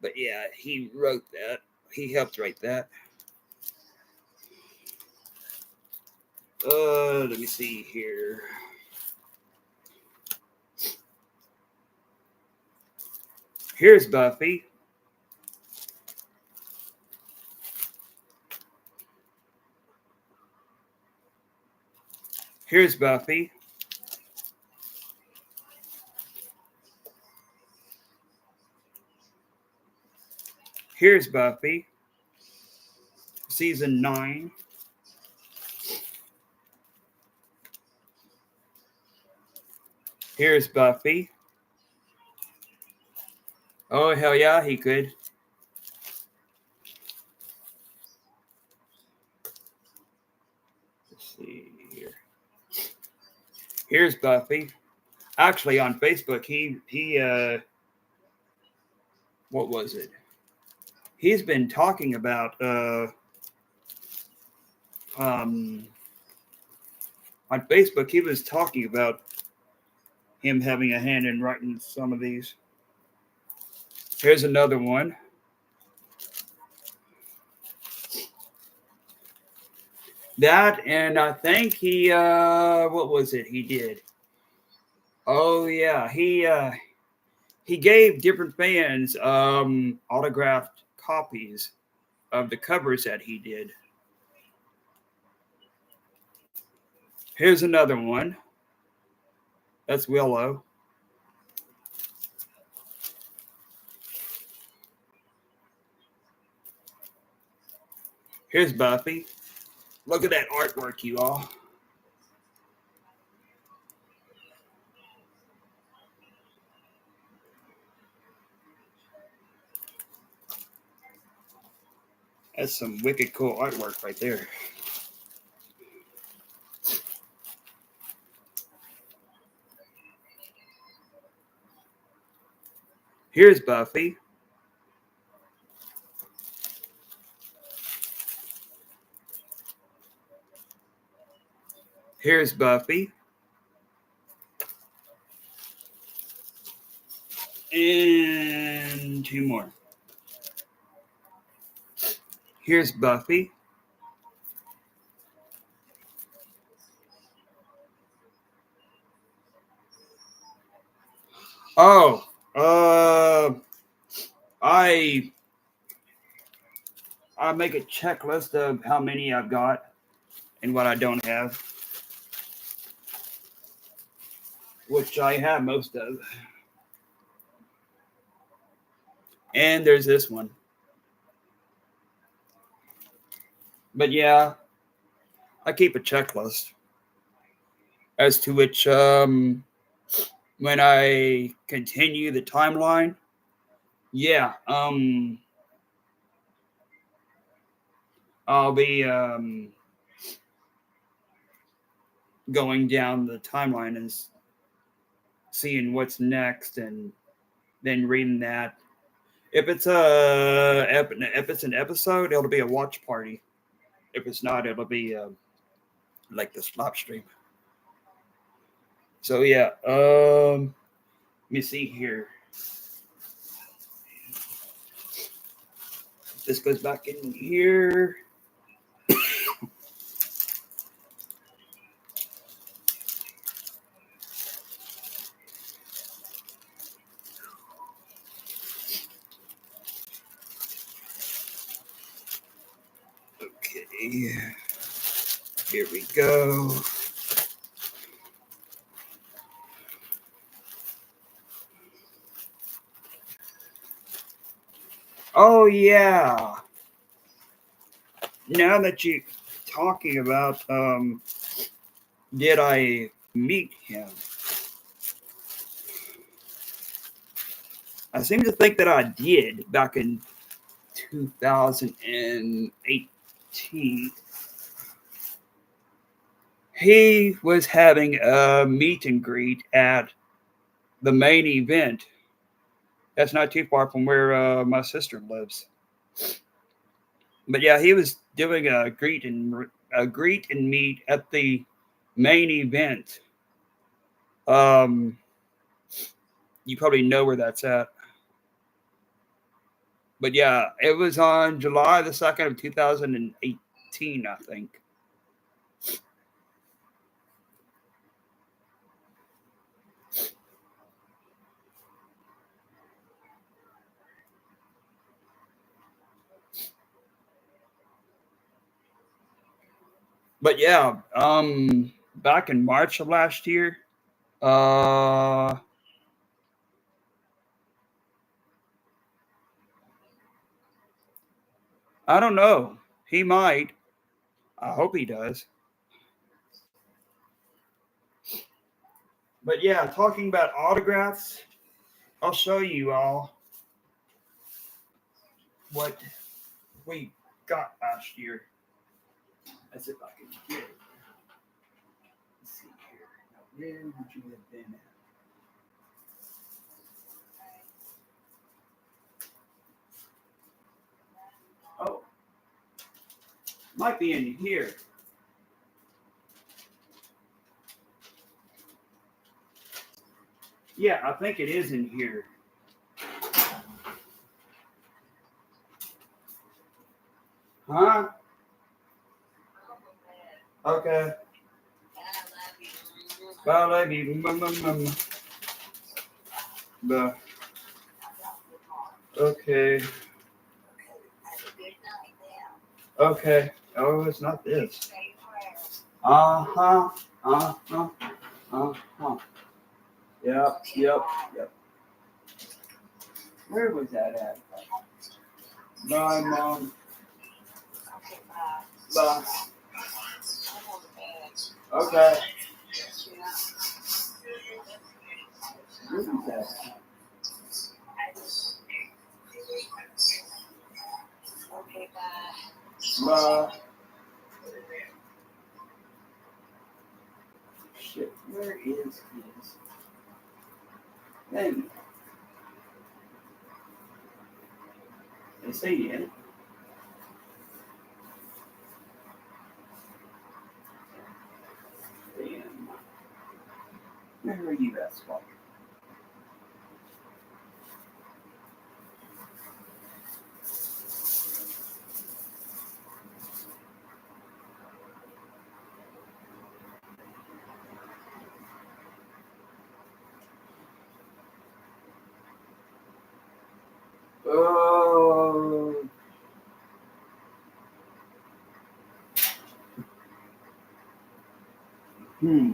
But yeah, he wrote that. He helped write that. Let me see here. Here's Buffy. Here's Buffy. Here's Buffy. Season 9. Here's Buffy. Oh, hell yeah, he could. Let's see here. Here's Buffy. Actually, on Facebook, what was it? He's been talking about um on Facebook. He was talking about him having a hand in writing some of these. Here's another one. That, and I think he what was it he did? Oh yeah, he gave different fans autographed copies of the covers that he did. Here's another one. That's Willow. Here's Buffy. Look at that artwork, you all. That's some wicked cool artwork right there. Here's Buffy. Here's Buffy. And two more. Here's Buffy. Oh, I make a checklist of how many I've got and what I don't have, which I have most of. And there's this one. But yeah, I keep a checklist as to which when I continue the timeline, yeah, I'll be going down the timeline and seeing what's next, and then reading that. If it's an episode, it'll be a watch party. If it's not, it'll be like the slop stream. So yeah, let me see here. This goes back in here. Okay, here we go. Oh yeah. Now that you're talking about, did I meet him? I seem to think that I did back in 2018. He was having a meet and greet at the main event. That's not too far from where my sister lives. But yeah, he was doing a greet and meet at the main event. Um, you probably know where that's at. But yeah, it was on July the 2nd of 2018, I think. But yeah, back in March of last year, uh, I don't know. He might. I hope he does. But yeah, talking about autographs, I'll show you all. what we got last year. Let's see if I can get it. Let's see here. Now, where would you have been at? Oh, might be in here. Yeah, I think it is in here. Huh? Okay. Bye, love you. Bye. Okay. Okay. Oh, it's not this. Uh-huh. Uh-huh. Uh-huh. Yep, yep, yep. Where was that at? Bye, Mom. Bye. Okay. Where was that at? Bye. Shit, where is his thing? Is he in it? Damn. Where are you at, Spot? Oh. Hmm.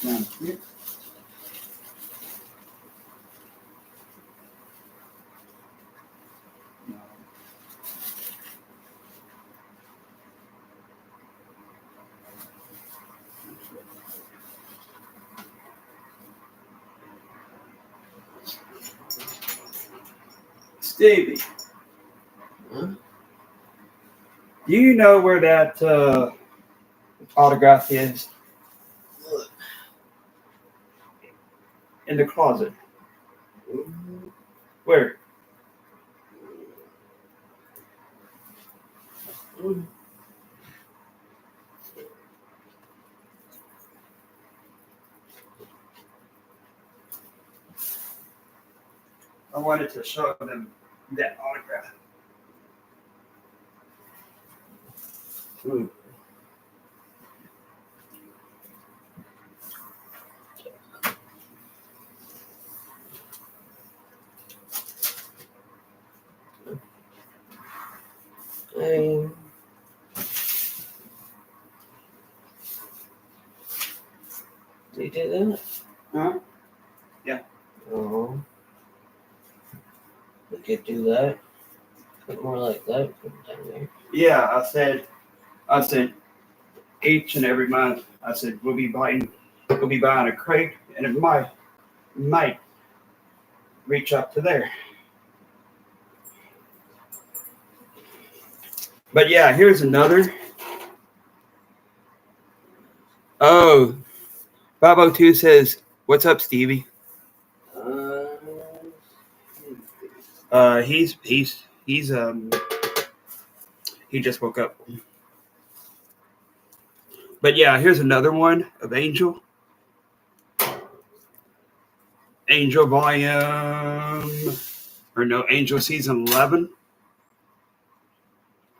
Down here. No. Stevie, Huh? do you know where that autograph is? Look. In the closet. Mhm. Where? Mhm. I wanted to show them that autograph. Mhm. Hey. Did you do that? Huh? Yeah. Oh. We could do that. Put more like that. Put it down there. Yeah, I said each and every month. I said we'll be buying a crate, and it might reach up to there. But yeah, here's another. Oh, 502 says, "What's up, Stevie?" Uh, He's he just woke up. But yeah, here's another one of Angel. Angel volume, or no, Angel season 11.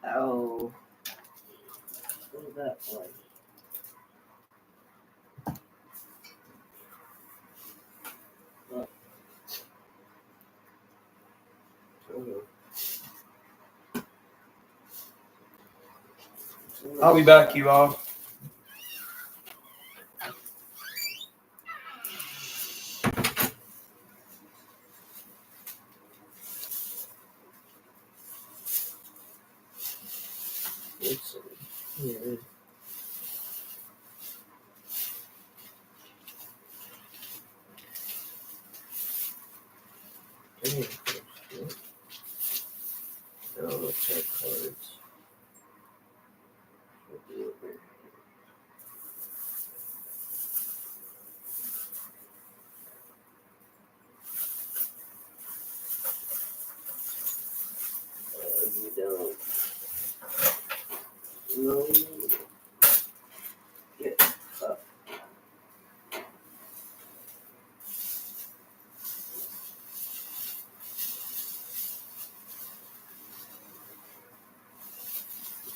oh. What is that like? Look. Oh. I'll be back, you all. Let's see. Here.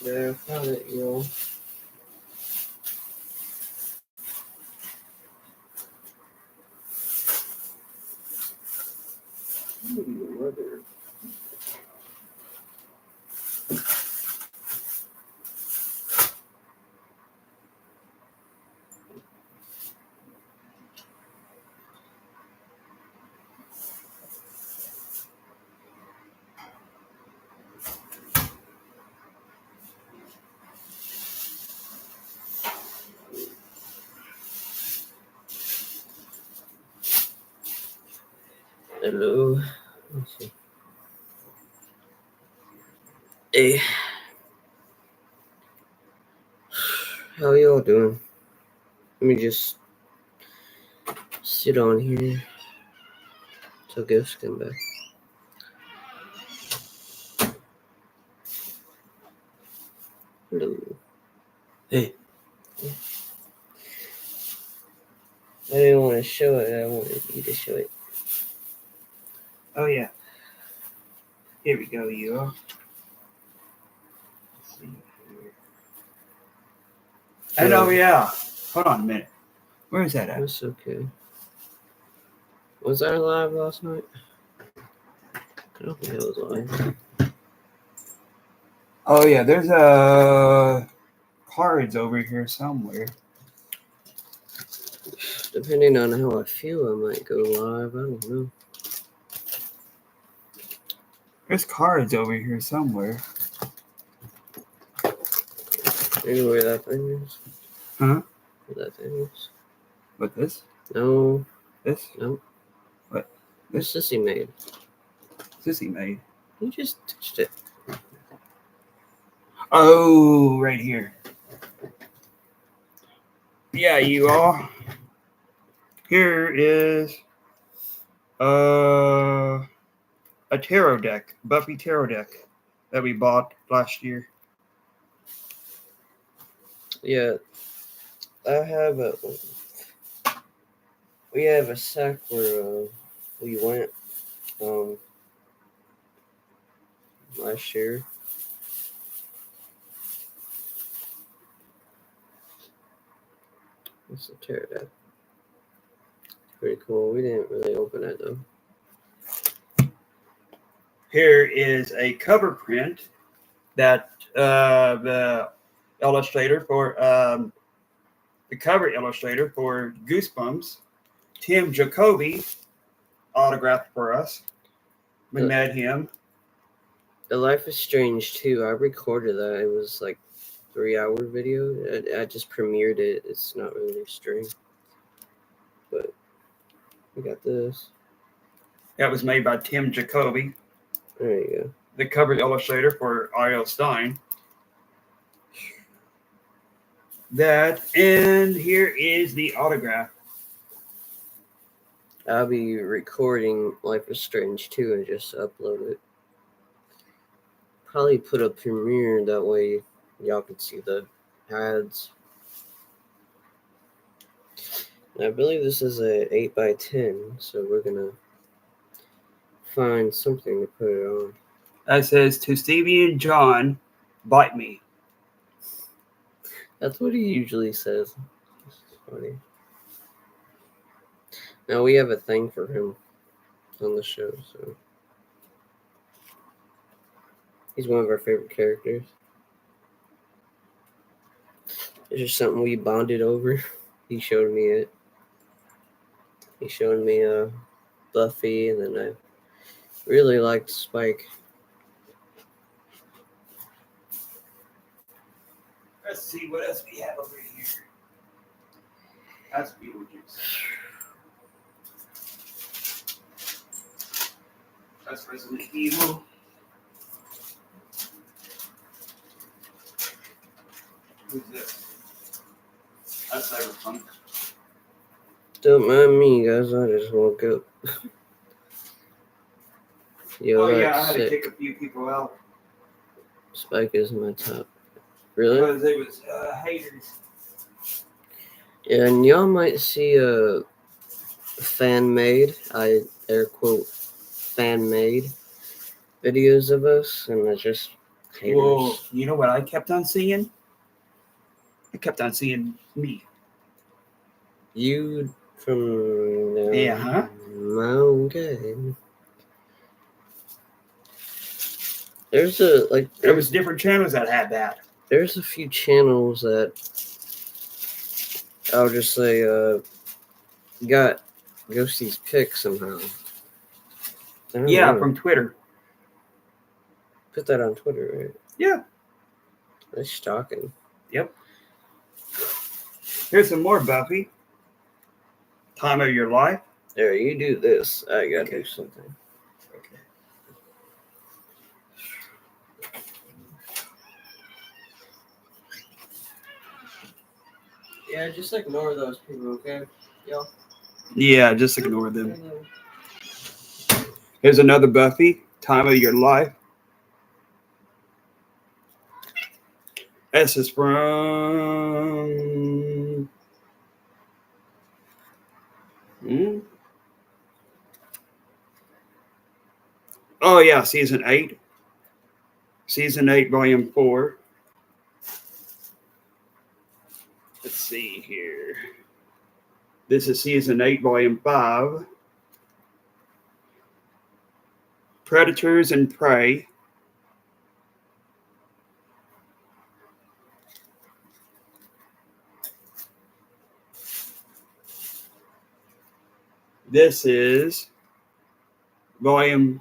Yeah, I found it, yo. Weather. Hello. Let's see. Hey, how y'all doing? Let me just sit on here till ghosts come back. Hello. Hey. I didn't want to show it. I wanted you to show it. Oh yeah. Here we go, you. Let's see here. And oh yeah. Hold on a minute. Where is that at? That's okay. Was I live last night? I don't think I was live. Oh yeah, there's cards over here somewhere. Depending on how I feel, I might go live. I don't know. There's cards over here somewhere. Maybe where that thing is. Huh? Where that thing is. What, this? No. This? Nope. What? This sissy made. Sissy made. You just touched it. Oh, right here. Yeah, you all. Here is a tarot deck, Buffy tarot deck that we bought last year. Yeah. We have a sack where we went last year. It's a tarot deck. Pretty cool. We didn't really open it though. Here is a cover print that the illustrator for the cover illustrator for Goosebumps, Tim Jacoby, autographed for us. We met him. The Life is Strange 2. I recorded that. It was like 3-hour video. I just premiered it. It's not really streamed. But we got this. That was made by Tim Jacoby, There you go. the cover illustrator for R.L. Stine. That, and here is the autograph. I'll be recording Life is Strange 2 and just upload it. Probably put a premiere, that way y'all can see the ads. And I believe this is a 8x10, so we're gonna find something to put it on. That says, to Stevie and John, bite me. That's what he usually says. This is funny. Now we have a thing for him on the show, so he's one of our favorite characters. It's just something we bonded over. He showed me it. He showed me Buffy, and then I really liked Spike. Let's see what else we have over here. That's Beetlejuice. That's Resident Evil. Who's this? That's Cyberpunk. Don't mind me, guys. I just woke up. Yo, Oh yeah, I that's had to sick. kick a few people out Spike is my top. Really? because they was haters. Yeah, and y'all might see a fan made, I air quote fan made videos of us, and I just Haters. Well, you know what I kept on seeing? I kept on seeing me. You from Yeah, huh? Okay. There's a There was different channels that had that. there's a few channels that I'll just say got Ghosty's pick somehow. I don't Yeah, know. from Twitter. Put that on Twitter, right? Yeah. Nice stalking. Yep. Here's some more Buffy. Time of your life. There, you do this. I gotta Okay. do something. Okay. Yeah, just ignore those people, okay? Yo. Yeah, just ignore them. Here's another Buffy. Time of your life. This is from. Oh, yeah, season 8. Season 8, volume 4. Let's see here. This is season 8, volume 5. Predators and Prey. This is volume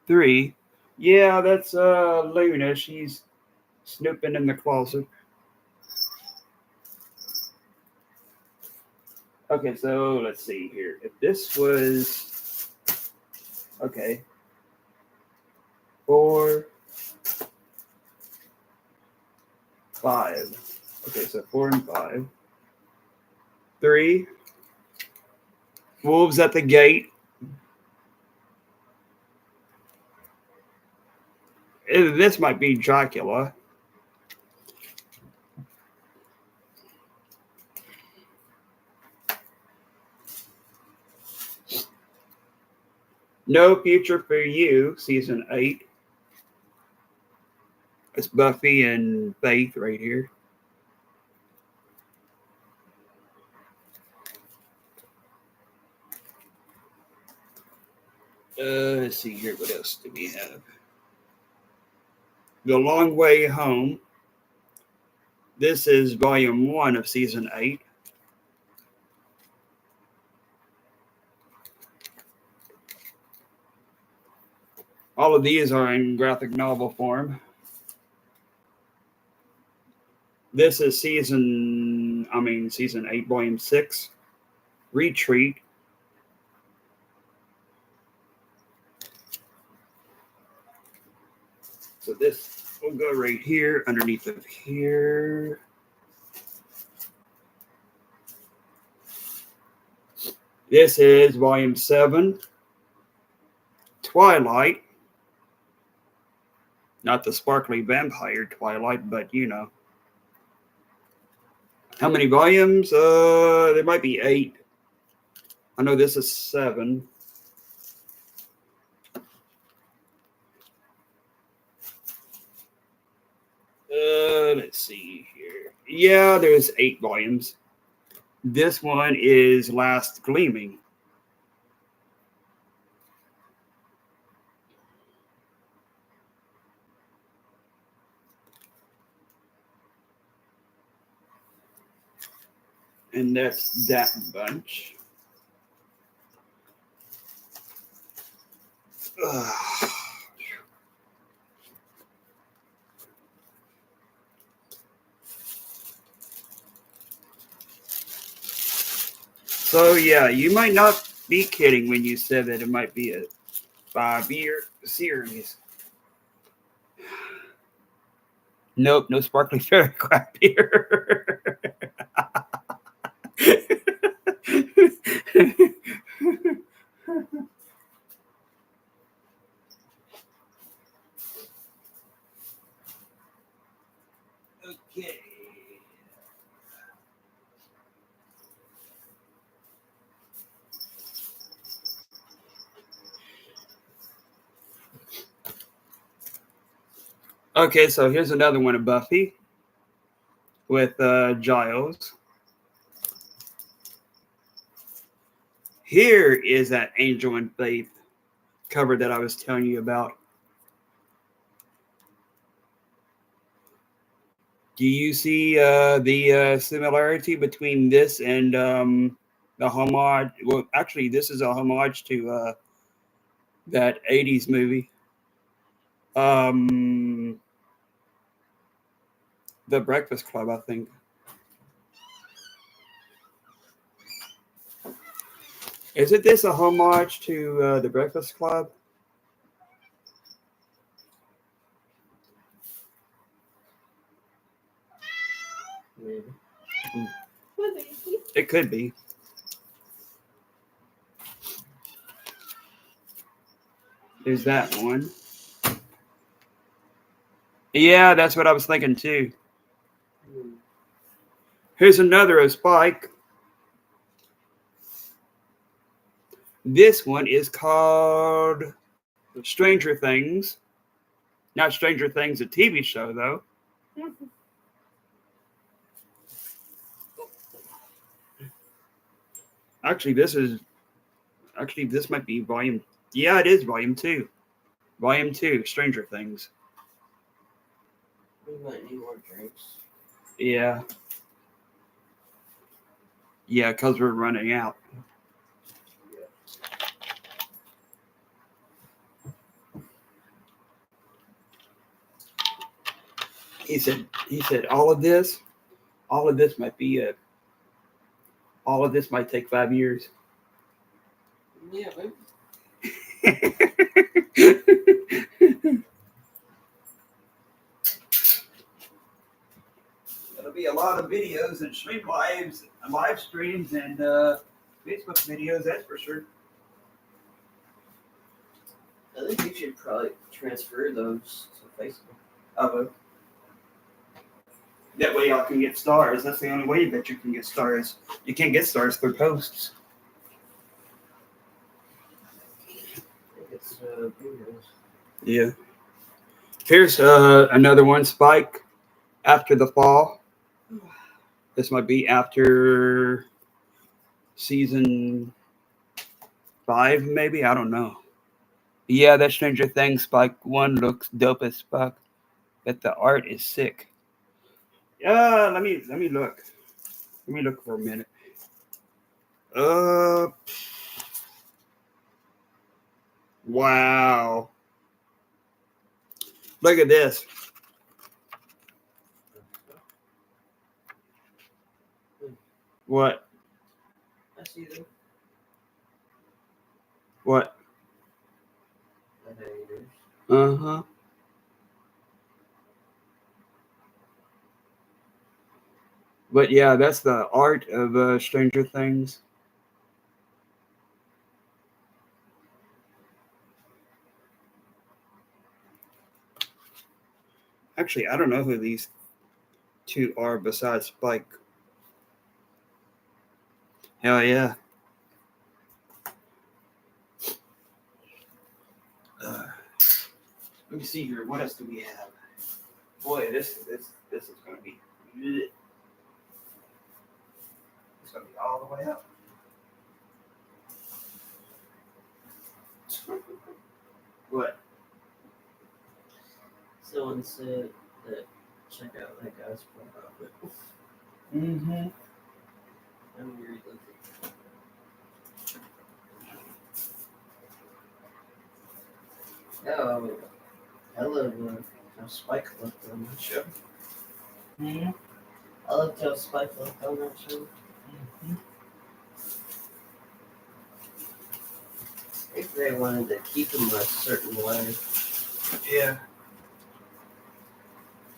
3. Yeah, that's Luna. She's snooping in the closet. Okay, so let's see here. If this was okay, 4, 5. Okay, so 4 and 5. 3. Wolves at the gate. This might be Dracula. No Future for You, season 8. It's Buffy and Faith right here. Let's see here. What else do we have? The Long Way Home. This is volume 1 of season 8. All of these are in graphic novel form. This is season 8, volume 6. Retreat. So this will go right here, underneath of here. This is volume 7. Twilight. Not the sparkly vampire Twilight, but you know. How many volumes? There might be 8. I know this is 7. Let's see here. Yeah, there's 8 volumes. This one is Last Gleaming. And that's that bunch. So yeah, you might not be kidding when you said that it might be a 5-year series. Nope, no sparkly fairy crap here. Okay. Okay, so here's another one of Buffy with Giles. Here is that Angel and Faith cover that I was telling you about. Do you see the similarity between this and the homage? Well, actually, this is a homage to that 80s movie. The Breakfast Club, I think. Isn't this a homage to The Breakfast Club? Maybe. It could be. There's that one. Yeah, that's what I was thinking too. Here's another of Spike. This one is called Stranger Things. Not Stranger Things, a TV show, though. Actually, this might be volume. Yeah, it is volume 2. Volume 2, Stranger Things. We might need more drinks. Yeah. Yeah, because we're running out. He said all of this might be all of this might take 5 years. Yeah, maybe. There'll be a lot of videos and live streams and Facebook videos, that's for sure. I think you should probably transfer those to Facebook. That way y'all can get stars. That's the only way that you can get stars. You can't get stars through posts. I think it's videos. Yeah. Here's another one, Spike. After the Fall. This might be after season 5, maybe. I don't know. Yeah, that Stranger Things Spike 1 looks dope as fuck. But the art is sick. Let me look. Let me look for a minute. Wow. Look at this. What? I see them. What? The haters. Uh-huh. But yeah, that's the art of Stranger Things. Actually, I don't know who these two are besides Spike. Hell yeah. Let me see here. What else do we have? Boy, this is going to be. It's going to be all the way up. What? Someone said that check out that guy's profile. Mm-hmm. I'm really looking. Oh, I love how Spike looked on that show. Mm-hmm. I loved how Spike looked on that show. Mm-hmm. I think they wanted to keep him a certain way. Yeah.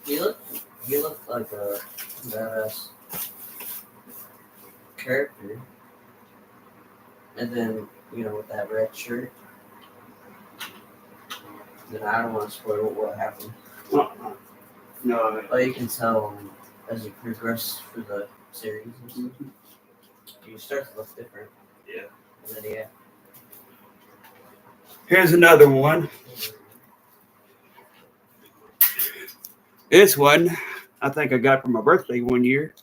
He looked like a badass character. And then, with that red shirt. Then I don't want to spoil what happened. No. But you can tell as you progress through the series, you start to look different. Yeah. And then, yeah. Here's another one. This one, I think I got for my birthday one year.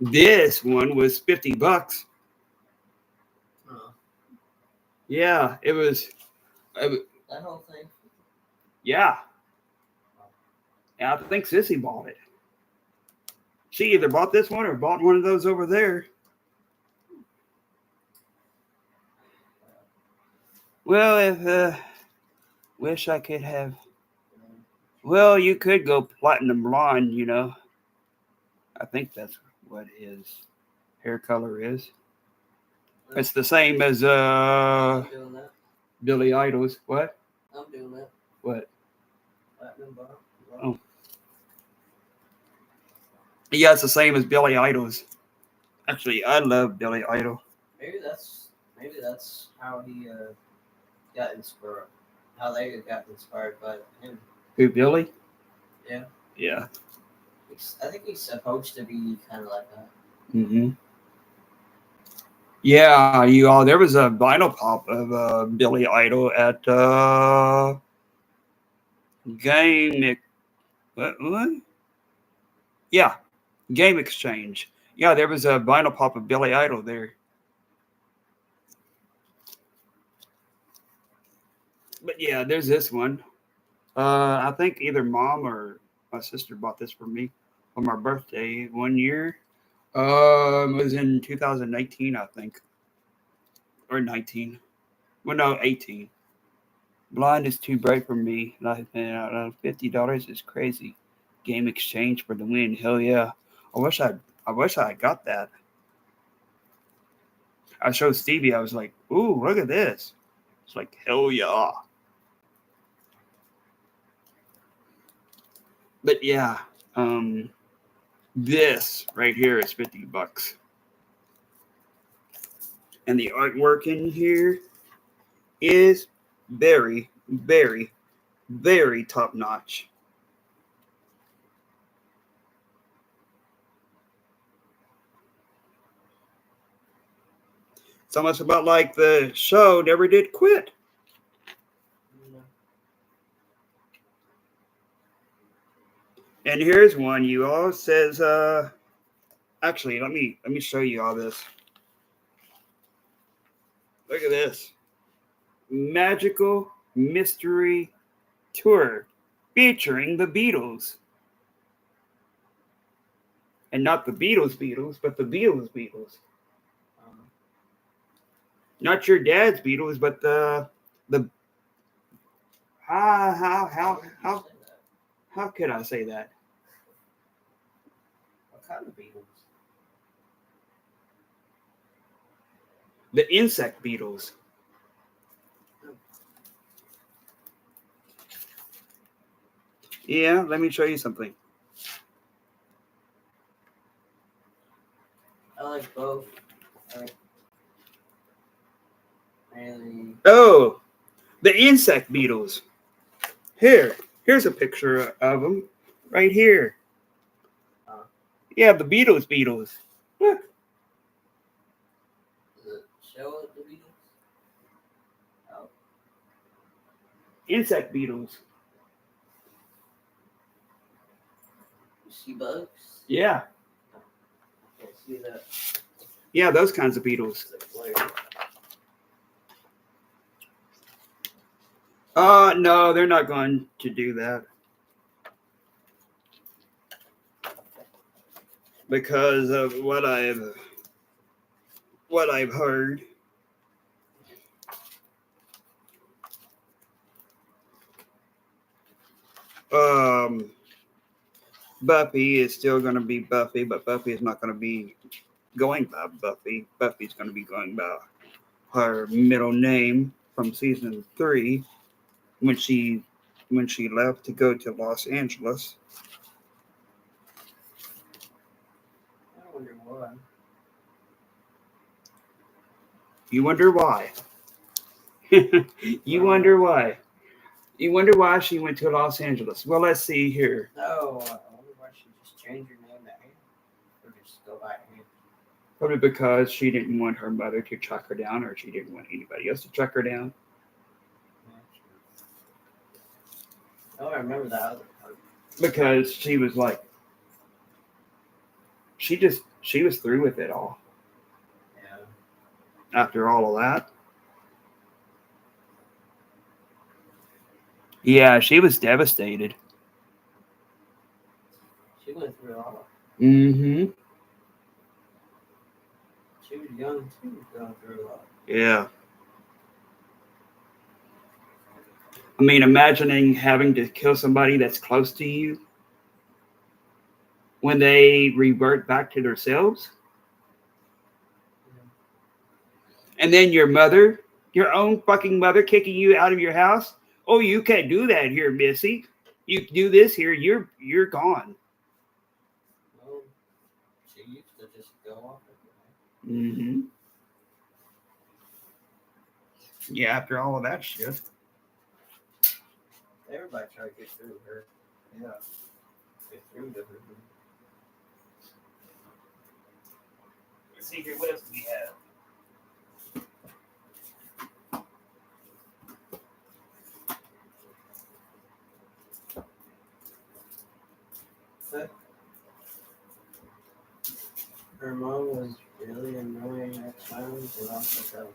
This one was $50. Oh, Yeah, it was. that whole thing. Yeah, and I think Sissy bought it. She either bought this one or bought one of those over there. Well, if wish I could have. Well, you could go platinum blonde. You know, I think that's what his hair color is. It's the same as I'm doing that. Billy Idol's. What? I'm doing that. What? Platinum bar. Oh. Yeah, it's the same as Billy Idol's. Actually, I love Billy Idol. Maybe that's how he got inspired. How they got inspired by him. Who, Billy? Yeah. Yeah. I think he's supposed to be kind of like that. Mm-hmm. Yeah, you all. There was a vinyl pop of Billy Idol at Game. What? Yeah, Game Exchange. Yeah, there was a vinyl pop of Billy Idol there. But yeah, there's this one. I think either mom or my sister bought this for me for my birthday one year. It was in 2018, I think, or 19. Well, no, 18. Blind is too bright for me. Like, $50 is crazy. Game exchange for the win. Hell yeah! I wish I got that. I showed Stevie. I was like, "Ooh, look at this!" It's like, hell yeah! But yeah, this right here is $50, and the artwork in here is very, very, very top notch. It's almost about like the show never did quit. And here's one you all says actually let me show you all this. Look at this. Magical Mystery Tour featuring the Beatles. And not the Beatles, but the Beatles. Not your dad's Beatles, but the how could I say that? What kind of Beatles? The insect Beatles. Yeah, let me show you something. I like both. Really. Oh, the insect Beatles. Here's a picture of them right here. Yeah, the Beatles. Look. Does it show the Beatles? Oh. Insect Beatles. You see bugs? Yeah. I can't see that. Yeah, those kinds of Beatles. No, they're not going to do that. Because of what I've heard. Buffy is still going to be Buffy, but Buffy is not going to be going by Buffy. Buffy's going to be going by her middle name from season 3 when she left to go to Los Angeles. I wonder why. You wonder why. You wonder why. You wonder why she went to Los Angeles. Well, let's see here. No, I wonder why she just changed her name to Anne. Or just go by Anne. Probably because she didn't want her mother to track her down, or she didn't want anybody else to track her down. Oh, I remember that other part. because she was like, she was through with it all Yeah. after all of that. Yeah, she was devastated. She went through a lot. Mm-hmm. She was young too, going through a lot. Yeah. I mean, imagining having to kill somebody that's close to you when they revert back to themselves. And then your mother, your own fucking mother, kicking you out of your house. Oh, you can't do that here, Missy. You do this here, you're gone. Well, she used to just go off everywhere. Mm-hmm. Yeah, after all of that shit. Everybody tried to get through her. Yeah. Get through to her. Let's see here. What else do we have? But her mom was really annoying at times, and also felt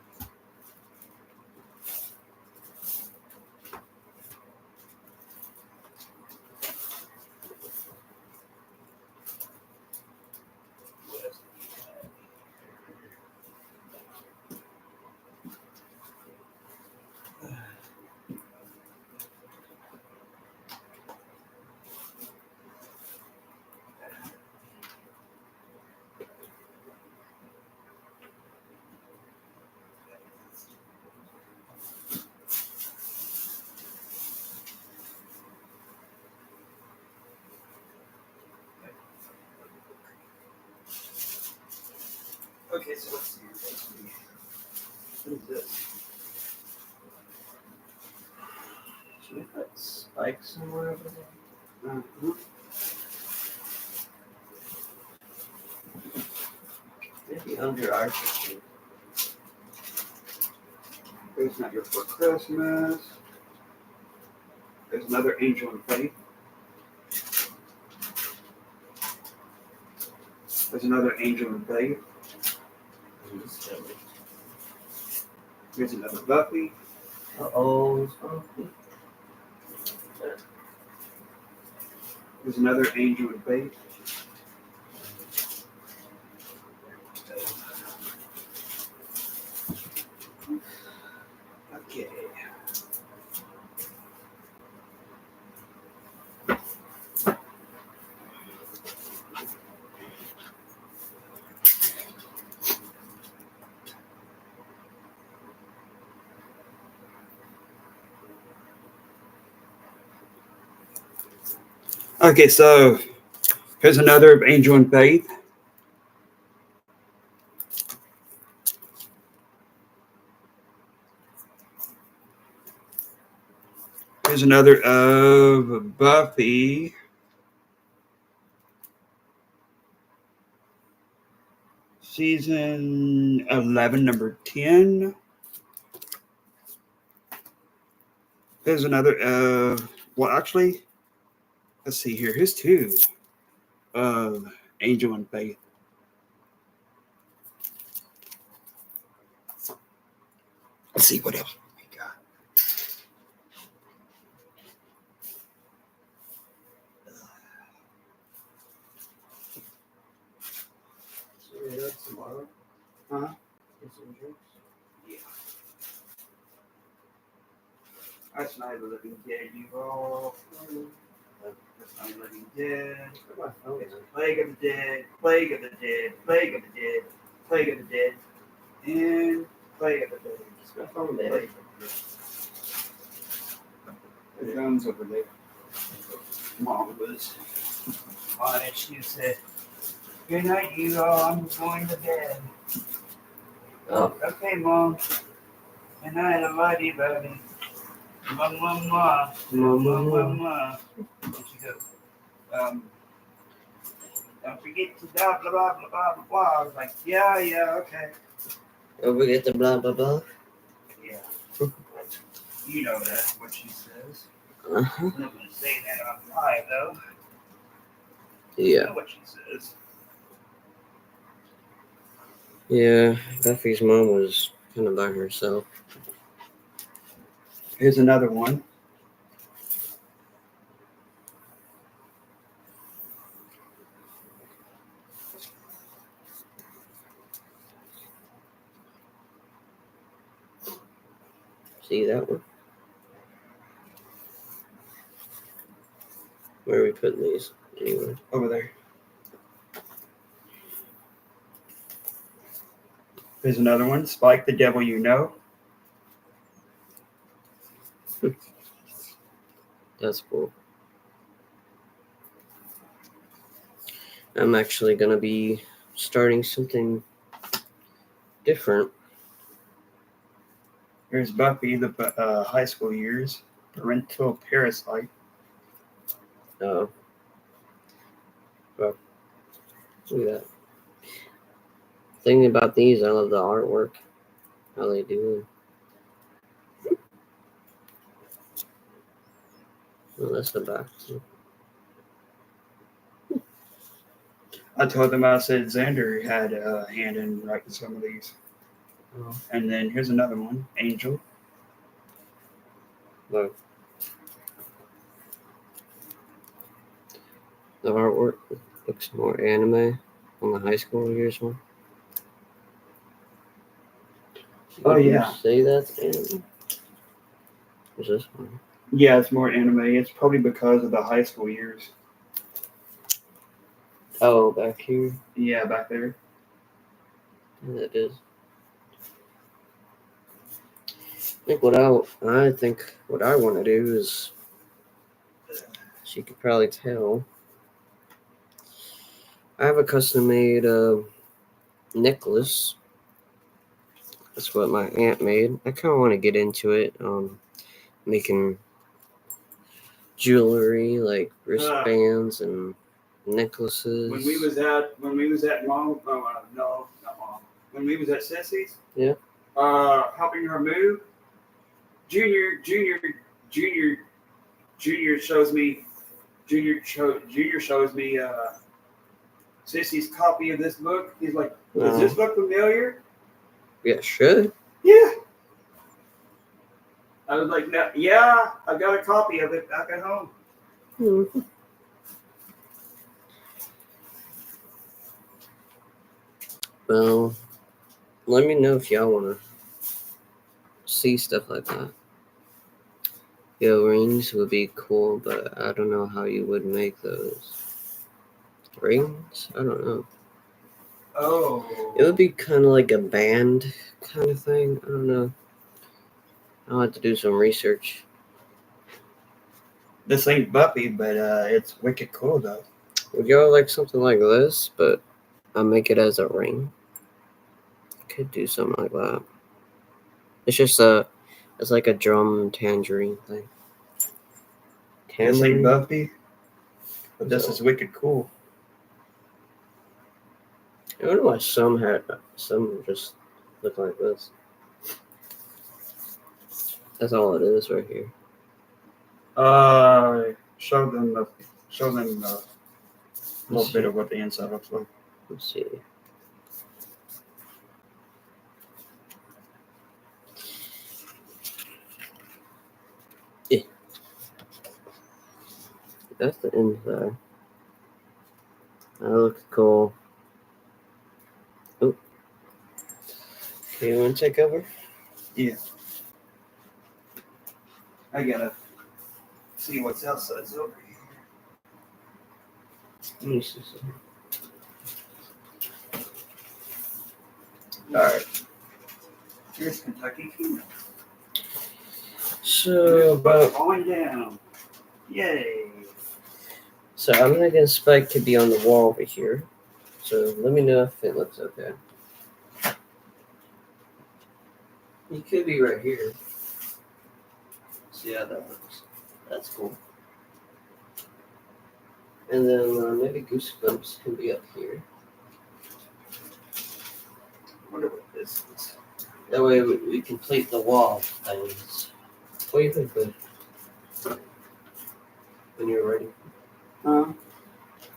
What else do we have? Okay, so let's see. What is this? she put spikes somewhere over there. Uh-huh. Maybe under our kitchen. There's Nightmare Before Christmas. There's another Angel in Faith. There's another Angel in Faith. There's another Buffy. Uh-oh. There's another Angel in Faith. Okay. Okay, so here's another Angel in Faith. Here's another of Buffy. Season 11, number 10. Here's another well, actually, let's see here. Here's two of Angel in Faith. Let's see what else we got. So we have tomorrow. Huh? Get some drinks. Yeah. That's Night of the Living Dead, you all. That's Night of the Living Dead. Where's my phone? It's Plague of the Dead, Plague of the Dead, Plague of the Dead, Plague of the Dead, and Plague of the Dead. It's my phone there. Plague of the Dead. The drums over there. Mom was on it. She said, "Good night, you all. I'm going to bed." Oh. Okay, Mom. Good night. I love you, baby. Mwah, mwah, mwah. Mwah, mwah, mwah. There she goes. Don't forget to blah, blah, blah, blah, blah, blah, blah. I was like, yeah, okay. Don't forget the blah blah blah. Yeah. You know that's what she says. Uh-huh. I'm not going to say that on live, though. Yeah. That's what she says. Yeah, Buffy's mom was kind of by herself. Here's another one. See that one? Where are we putting these? Anyway. Over there. Here's another one. Spike the Devil You Know. That's cool. I'm actually going to be starting something different. Here's Buffy, the high school years. Parental Parasite. Oh. Well, look at that. Thing about these, I love the artwork. How they do it. Well, that's the back. I told them, I said Xander had a hand in writing some of these. Oh. And then here's another one, Angel. Look. The artwork looks more anime on the high school years one. Oh, Would you yeah. say that's anime? What's this one? Yeah, it's more anime. It's probably because of the high school years. Oh, back here. Yeah, back there. Yeah, that is. I think what I want to do is, she could probably tell. I have a custom made necklace. That's what my aunt made. I kind of want to get into it, making jewelry like wristbands and necklaces. When we was at mom, no, not mom. When we was at Sissy's, Yeah. Helping her move, Junior shows me, Sissy's copy of this book. He's like, does this look familiar? Yeah, should. Yeah. I was like, no, yeah, I got a copy of it back at home. Mm-hmm. Well, let me know if y'all want to see stuff like that. Rings would be cool, but I don't know how you would make those. Rings? I don't know. Oh. It would be kind of like a band kind of thing. I don't know. I'll have to do some research. This ain't Buffy, but it's wicked cool though. Would y'all like something like this, but I'll make it as a ring? Could do something like that. It's just it's like a drum tangerine thing. This ain't Tambourine? Buffy, but this is wicked cool. I don't know why some just look like this. That's all it is right here. Show them a little bit of what the inside looks like. Let's see. Yeah. That's the inside. That looks cool. Oh. Okay, you want to take over? Yeah. I gotta see what's outside over here. Let me see something. Alright. Here's Kentucky Kingdom. So, about on down. Yay. So I'm thinking Spike could be on the wall over here. So let me know if it looks okay. He could be right here. See how that looks. That's cool. And then maybe Goosebumps can be up here. I wonder what this is. That way we complete the wall things. What do you think, bud? When you're ready.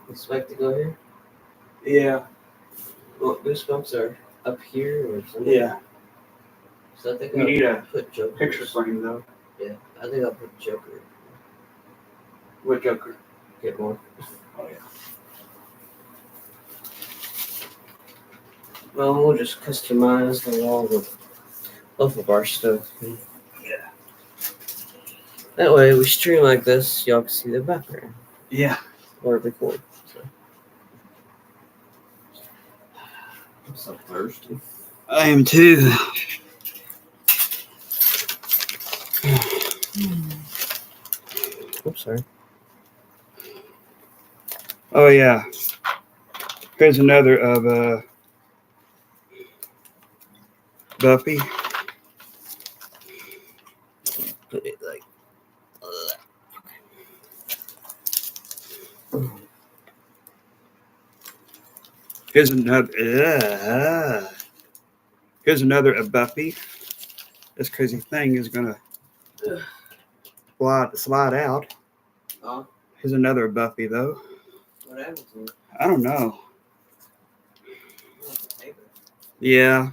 Expect to go here? Yeah. Well, goosebumps are up here or something. Yeah. So I think We I'll need a put Joker. picture frame though. Yeah, I think I'll put Joker. What Joker? Get more. Oh yeah. Well, we'll just customize the wall with both of our stuff. Yeah. That way, we stream like this, y'all can see the background. Yeah. Or record. So. I'm so thirsty. I am too. Oops, sorry. Oh yeah. Here's another of Buffy. Put it like. Here's another. Here's another of Buffy. This crazy thing is gonna slide out. Oh, Here's another of Buffy though. what happened to it? I don't know. Oh, the paper. Yeah.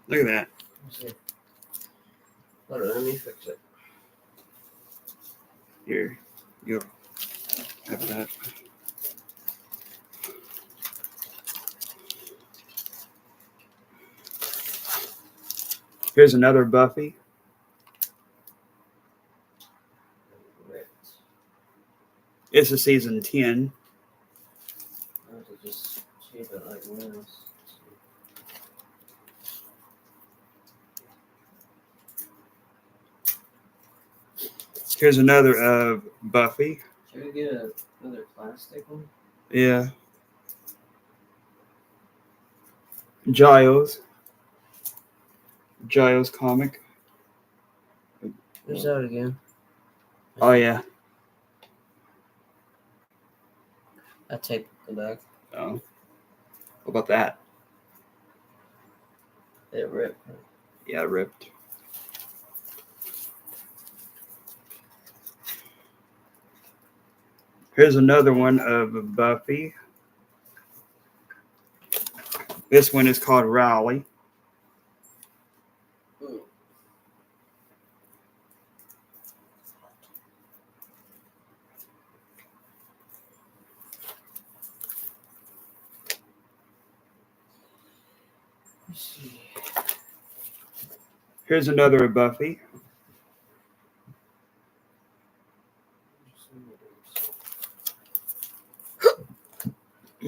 Look at that. Let's see. Hold on, let me fix it. Here. You'll have that. Here's another Buffy. It's a season 10. I have to just shape it like this. Here's another of Buffy. Should we get another plastic one? Yeah. Giles comic. Where's that again? Oh yeah. I taped the back. Oh. What about that? It ripped. Yeah, ripped. Here's another one of Buffy. This one is called Rowley. Let's see. Here's another of Buffy.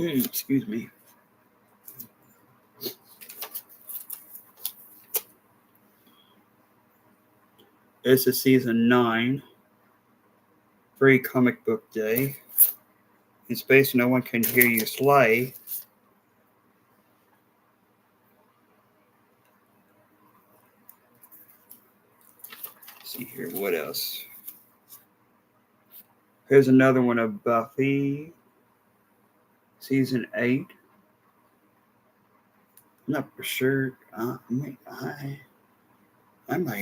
Excuse me. This is season 9. Free comic book day. In space, no one can hear you slay. Let's see here, what else? Here's another one of Buffy. Season 8. I'm not for sure. I might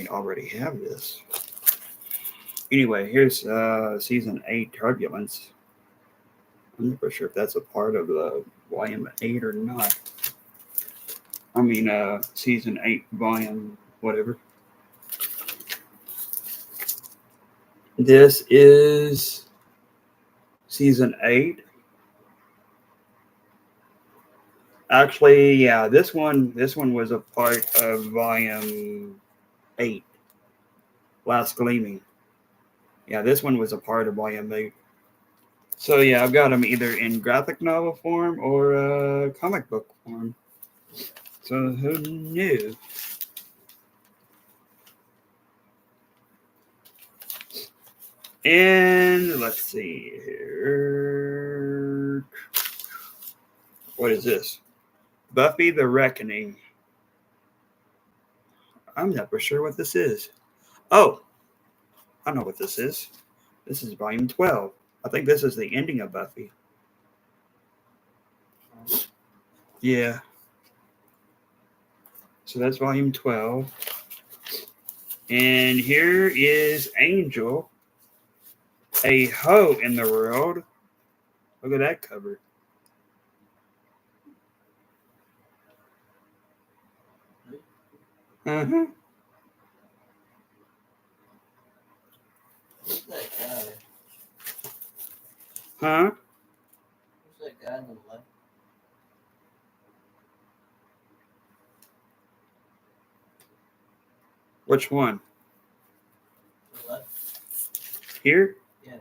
already have this. Anyway, here's season 8 Turbulence. I'm not for sure if that's a part of the volume 8 or not. I mean, season 8 volume whatever. This is season 8. Actually, yeah, this one was a part of volume 8. Last Gleaming. Yeah, this one was a part of volume 8. So yeah, I've got them either in graphic novel form or comic book form. So who knew? And let's see here. What is this? Buffy the Reckoning. I'm not for sure what this is. Oh, I know what this is. This is volume 12. I think this is the ending of Buffy. Yeah. So that's volume 12. And here is Angel. a hoe in the world. Look at that cover. Uh-huh. Who's that guy? Huh? Who's that guy on the left? Which one? The left? Here? Yeah.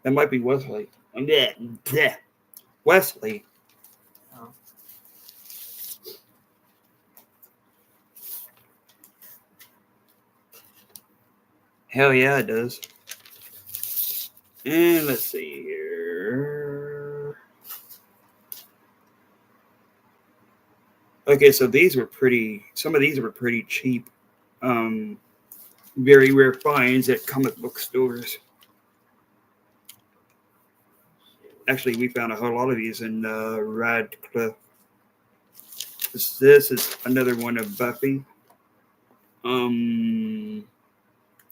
That might be Wesley. Yeah. Wesley. Oh. Hell yeah, it does. And let's see here. Okay, so these were pretty. Some of these were pretty cheap. Very rare finds at comic book stores. Actually, we found a whole lot of these in Radcliffe. This is another one of Buffy.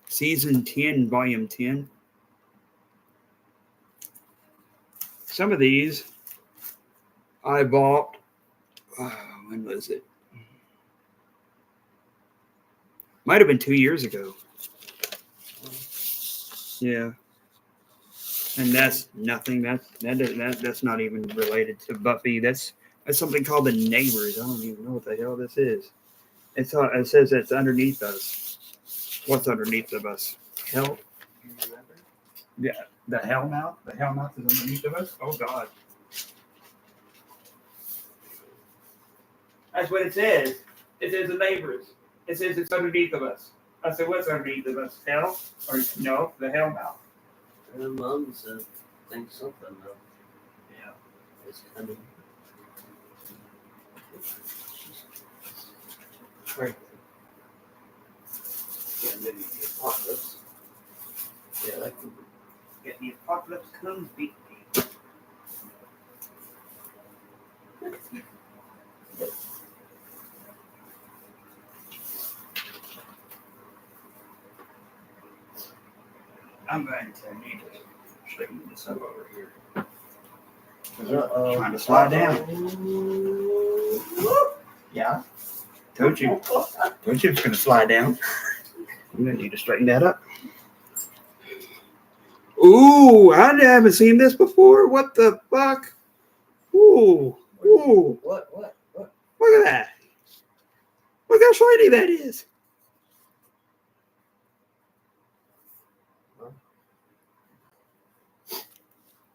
Season 10, volume 10. Some of these I bought. When was it? Might have been 2 years ago. Yeah. And that's nothing. That's not even related to Buffy. That's something called the Neighbors. I don't even know what the hell this is. It says it's underneath us. What's underneath of us? Hell? Yeah, the Hellmouth. The Hellmouth is underneath of us. Oh God. That's what it says. It says the Neighbors. It says it's underneath of us. I said, what's underneath of us? Hell? Or no, the Hellmouth. Her mom said, think something though. Yeah. It's coming. Right. Yeah, maybe the apocalypse. Yeah, that could be. Yeah, the apocalypse comes beat me. I'm going to need to straighten this up over here. Trying to slide down. Yeah. Told you. Told you it's going to slide down. I'm going to need to straighten that up. Ooh, I haven't seen this before. What the fuck? Ooh. Ooh. What? Look at that. Look how shiny that is.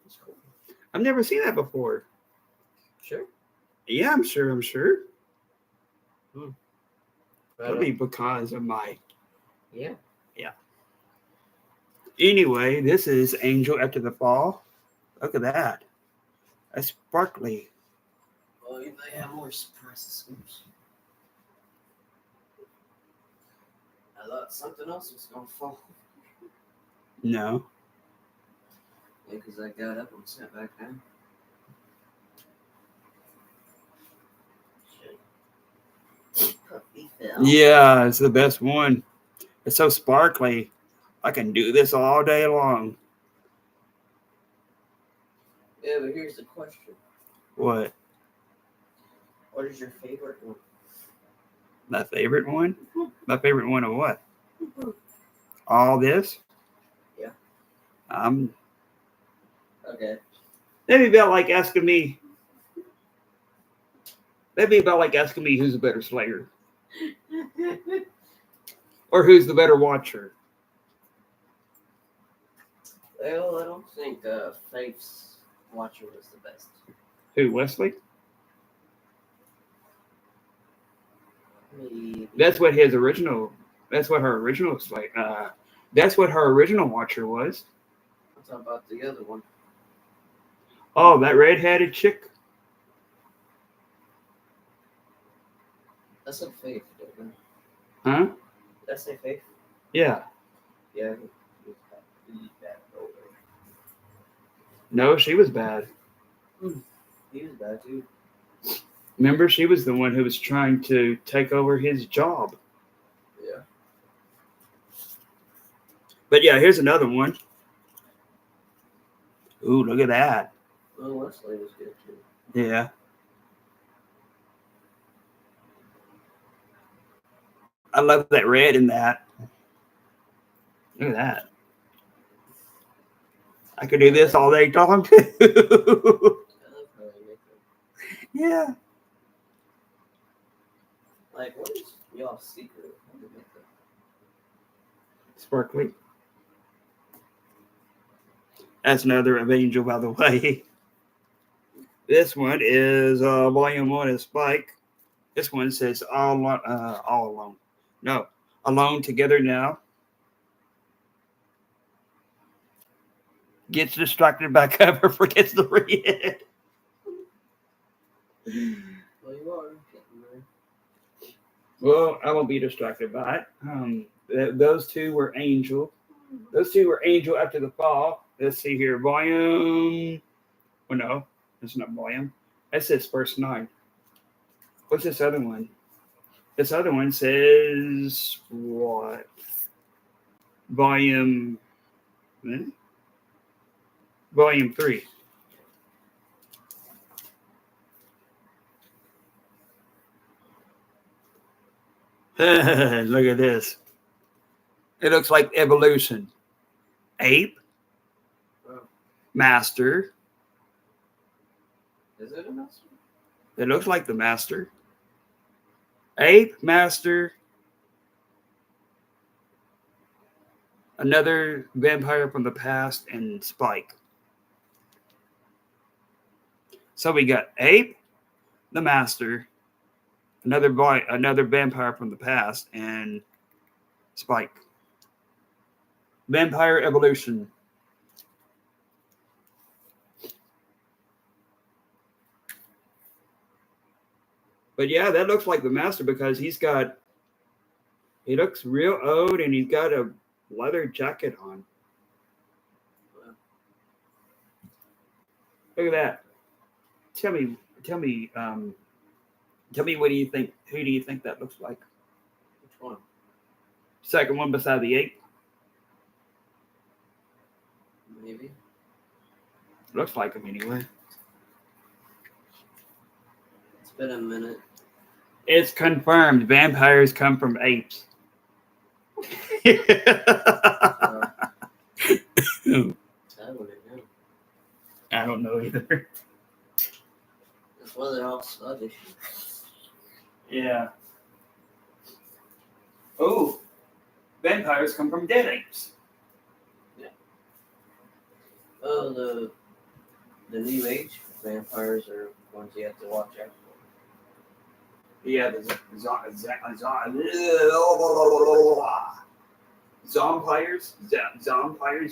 That's cool. I've never seen that before. Sure. Yeah, I'm sure. Right Probably because of my. Yeah. Anyway, this is Angel After the Fall. Look at that. That's sparkly. Well, you may have more surprises. Oops. I thought something else was gonna fall. No. Yeah, because I got up and sat back down. Puppy fell. Yeah, it's the best one. It's so sparkly. I can do this all day long. Yeah, but here's the question. What? What is your favorite one? My favorite one? My favorite one of what? All this? Yeah. That'd Okay. be about like asking me. That'd be about like asking me who's a better slayer. Or who's the better watcher. Well, I don't think Faith's Watcher was the best. Who, Wesley? Maybe. That's what her original slate. That's what her original watcher was. I'm talking about the other one. Oh, that red-headed chick. That's a Faith, didn't it? Huh? Did I say Faith? Yeah. Yeah. He's bad. No, she was bad. He was bad too. Remember, she was the one who was trying to take over his job. Yeah. But yeah, here's another one. Ooh, look at that. Oh, Wesley was good too. Yeah. I love that red in that. Look at that. I could do this all day long too. I love how they make them. Yeah. Like, what is y'all's secret? How do they make them? Sparkly. That's another of Angel, by the way. This one is volume 1 is Spike. This one says all alone. No, alone together now. Gets distracted by cover, forgets to read it. Well, you are getting there. Well, I won't be distracted by it. Those two were Angel. Those two were Angel after the fall. Let's see here. Volume. Oh, no. It's not volume. That says first 9. What's this other one? This other one says what? Volume. Volume 3. Look at this. It looks like evolution. Ape. Oh, Master. is it a master? It looks like the master. Ape, master. Another vampire from the past, and Spike. So we got Ape, the master, another vampire from the past, and Spike. Vampire evolution. But yeah, that looks like the master because he looks real old and he's got a leather jacket on. Look at that. Tell me, what do you think? Who do you think that looks like? Which one? Second one beside the ape. Maybe. Looks like him anyway. It's been a minute. It's confirmed. Vampires come from apes. I wouldn't know. I don't know either. That's why they're all sluggish. Yeah. Oh, vampires come from dead apes. Oh, the new age vampires are ones you have to watch out for. Yeah, the zompires,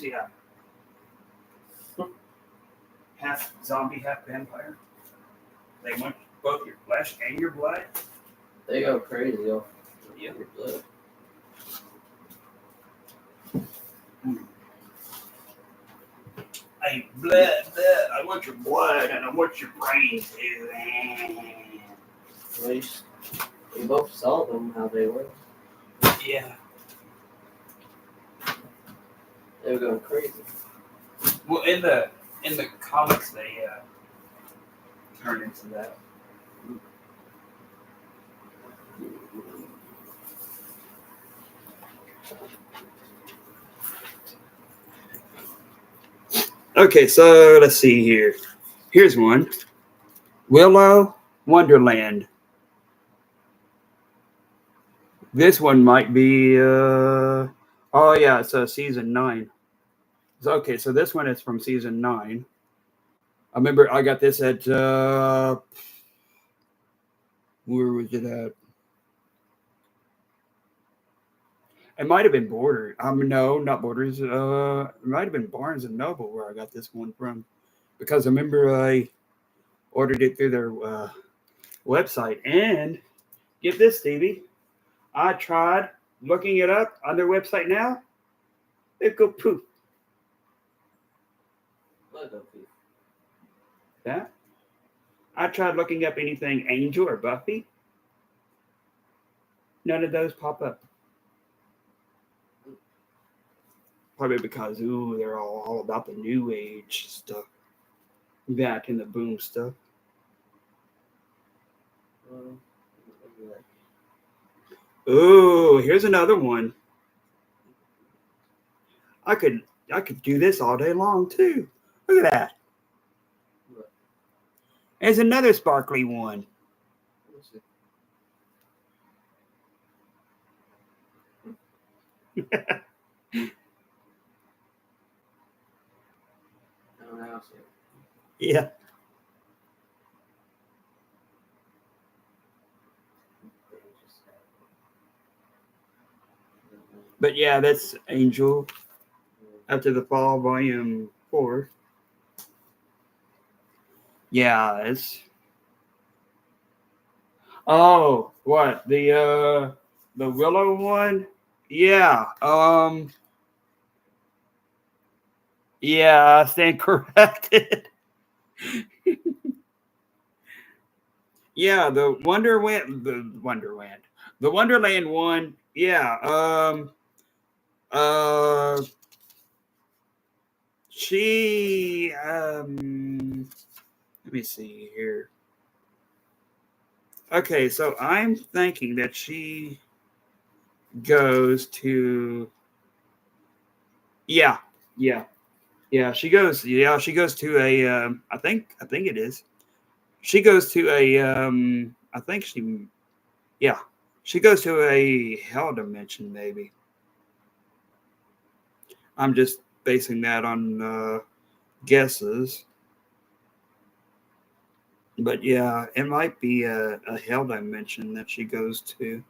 yeah. Half zombie, half vampire. They want both your flesh and your blood. They go crazy off your blood. Hey, blood, I want your blood and I want your brains too. We both saw them how they were. Yeah. They were going crazy. Well, in the comics, they turn into that. Okay, so let's see here. Here's one. Willow Wonderland. This one might be oh yeah, it's season 9. Okay, so this one is from season 9. I remember I got this at where was it at? It might have been Borders. No, not Borders. It might have been Barnes and Noble where I got this one from, because I remember I ordered it through their website. And get this, Stevie, I tried looking it up on their website now. It go poof. What go poof? Yeah. I tried looking up anything Angel or Buffy. None of those pop up. Probably because they're all about the new age stuff, back in the boom stuff. Oh, here's another one. I could I could do this all day long too. Look at that. There's another sparkly one. Yeah. But yeah, that's Angel After the Fall, Volume 4. Yeah, it's. Oh, what? The Willow one? Yeah. Yeah, I stand corrected. Yeah, the Wonderland one. Yeah. Uh, she. Let me see here. Okay, so I'm thinking that she goes to. Yeah, yeah, yeah. She goes. Yeah, she goes to a. I think it is. She goes to a. I think she. Yeah, she goes to a hell dimension. Maybe. I'm just basing that on guesses. But yeah, it might be a hell dimension that she goes to.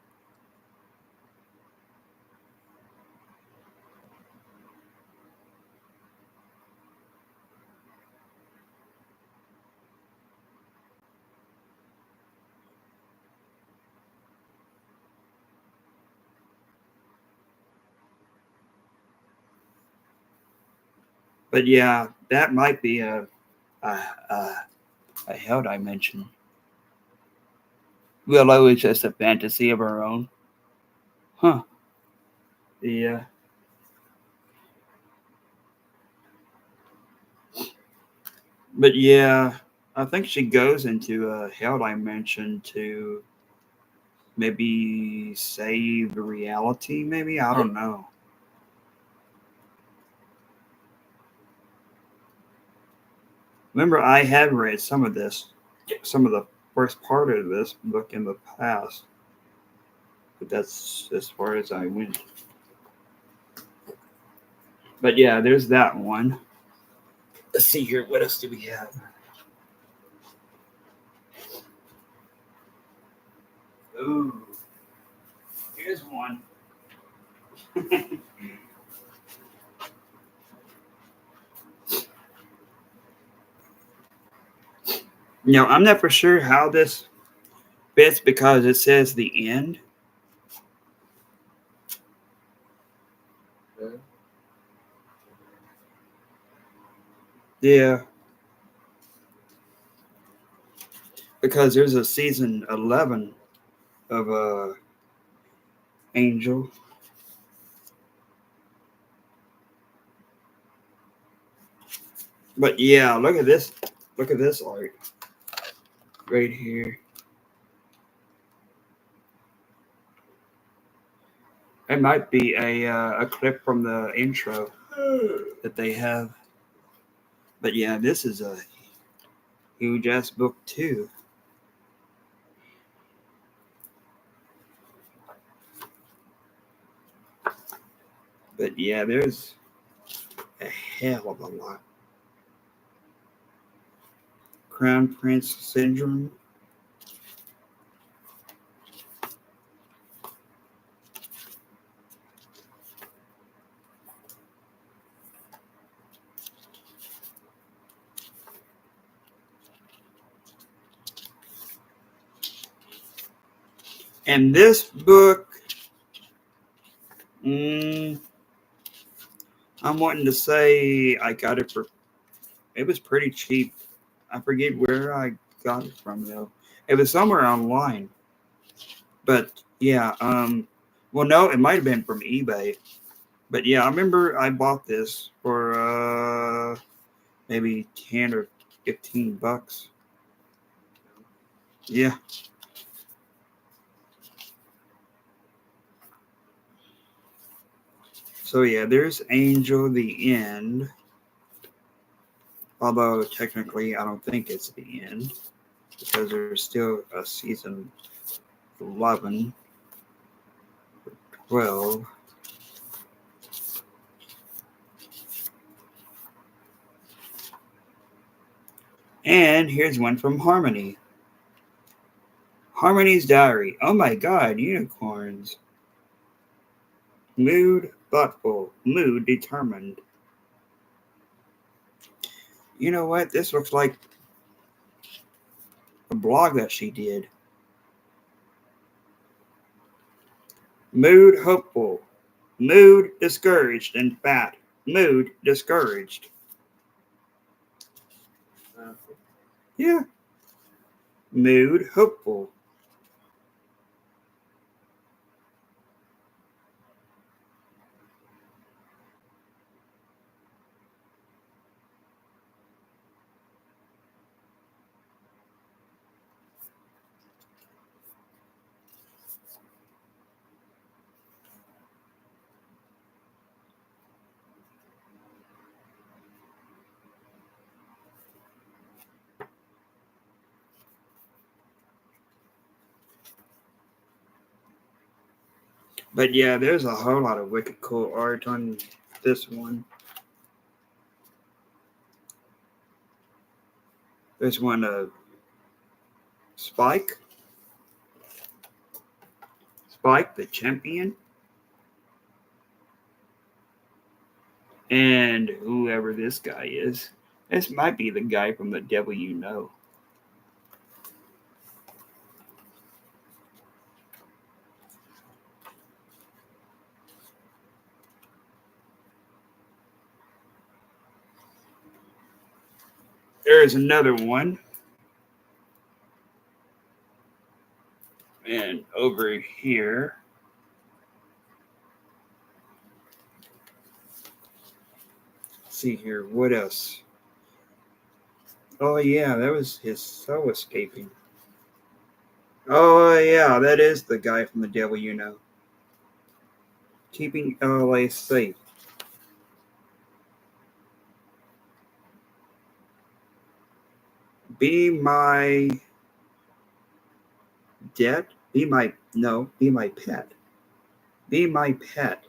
But yeah, that might be a, a, a hell dimension. Willow is just a fantasy of her own. Huh. Yeah. But yeah, I think she goes into a hell dimension to maybe save reality, maybe? I don't know. Remember, I had read some of the first part of this book in the past, but that's as far as I went. But yeah, there's that one. Let's see here. What else do we have? Ooh, here's one. Now, I'm not for sure how this fits because it says the end. Yeah, because there's a season 11 of Angel. But yeah, look at this. Look at this art right here. It might be a clip from the intro that they have. But yeah, this is a huge ass book too. But yeah, there's a hell of a lot. Crown Prince Syndrome. And this book, mm, I'm wanting to say I got it for, it was pretty cheap. I forget where I got it from though. It was somewhere online. But yeah, well, no, it might have been from eBay. But yeah, I remember I bought this for maybe 10 or $15. Yeah. So yeah, there's Angel the End. Although technically I don't think it's the end because there's still a season 11, 12. And here's one from Harmony. Harmony's Diary. Oh my god, unicorns. Mood thoughtful. Mood determined. You know what? This looks like a blog that she did. Mood hopeful. Mood discouraged and fat. Mood discouraged. Yeah. Mood hopeful. But yeah, there's a whole lot of wicked cool art on this one. There's one of Spike. Spike the champion. And whoever this guy is. This might be the guy from The Devil You Know. There's another one. And over here. Let's see here. What else? Oh, yeah. That was his soul escaping. Oh, yeah. That is the guy from The Devil You Know. Keeping LA safe. Be my debt? Be my pet. Be my pet.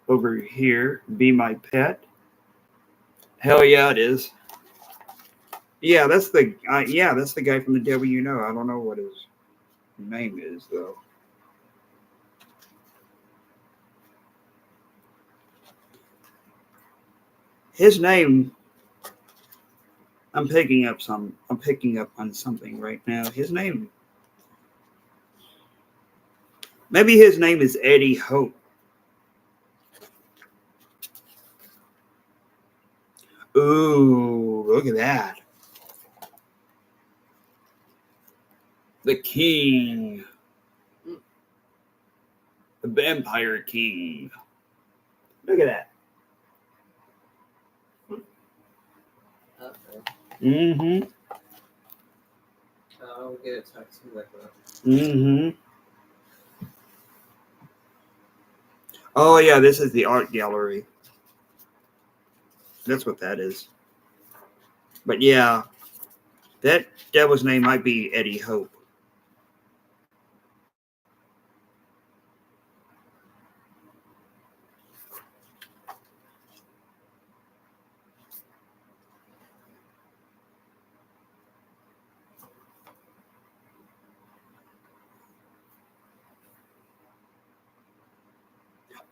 Over here, be my pet. Hell yeah, it is. Yeah, that's the guy from The Devil You Know. I don't know what his name is though. His name. I'm picking up on something right now. His name. Maybe his name is Eddie Hope. Ooh, look at that. The King. The Vampire King. Look at that. Okay. Mm-hmm. I'll get a tattoo like that. Mm-hmm. Oh yeah, this is the art gallery. That's what that is. But yeah, that devil's name might be Eddie Hope.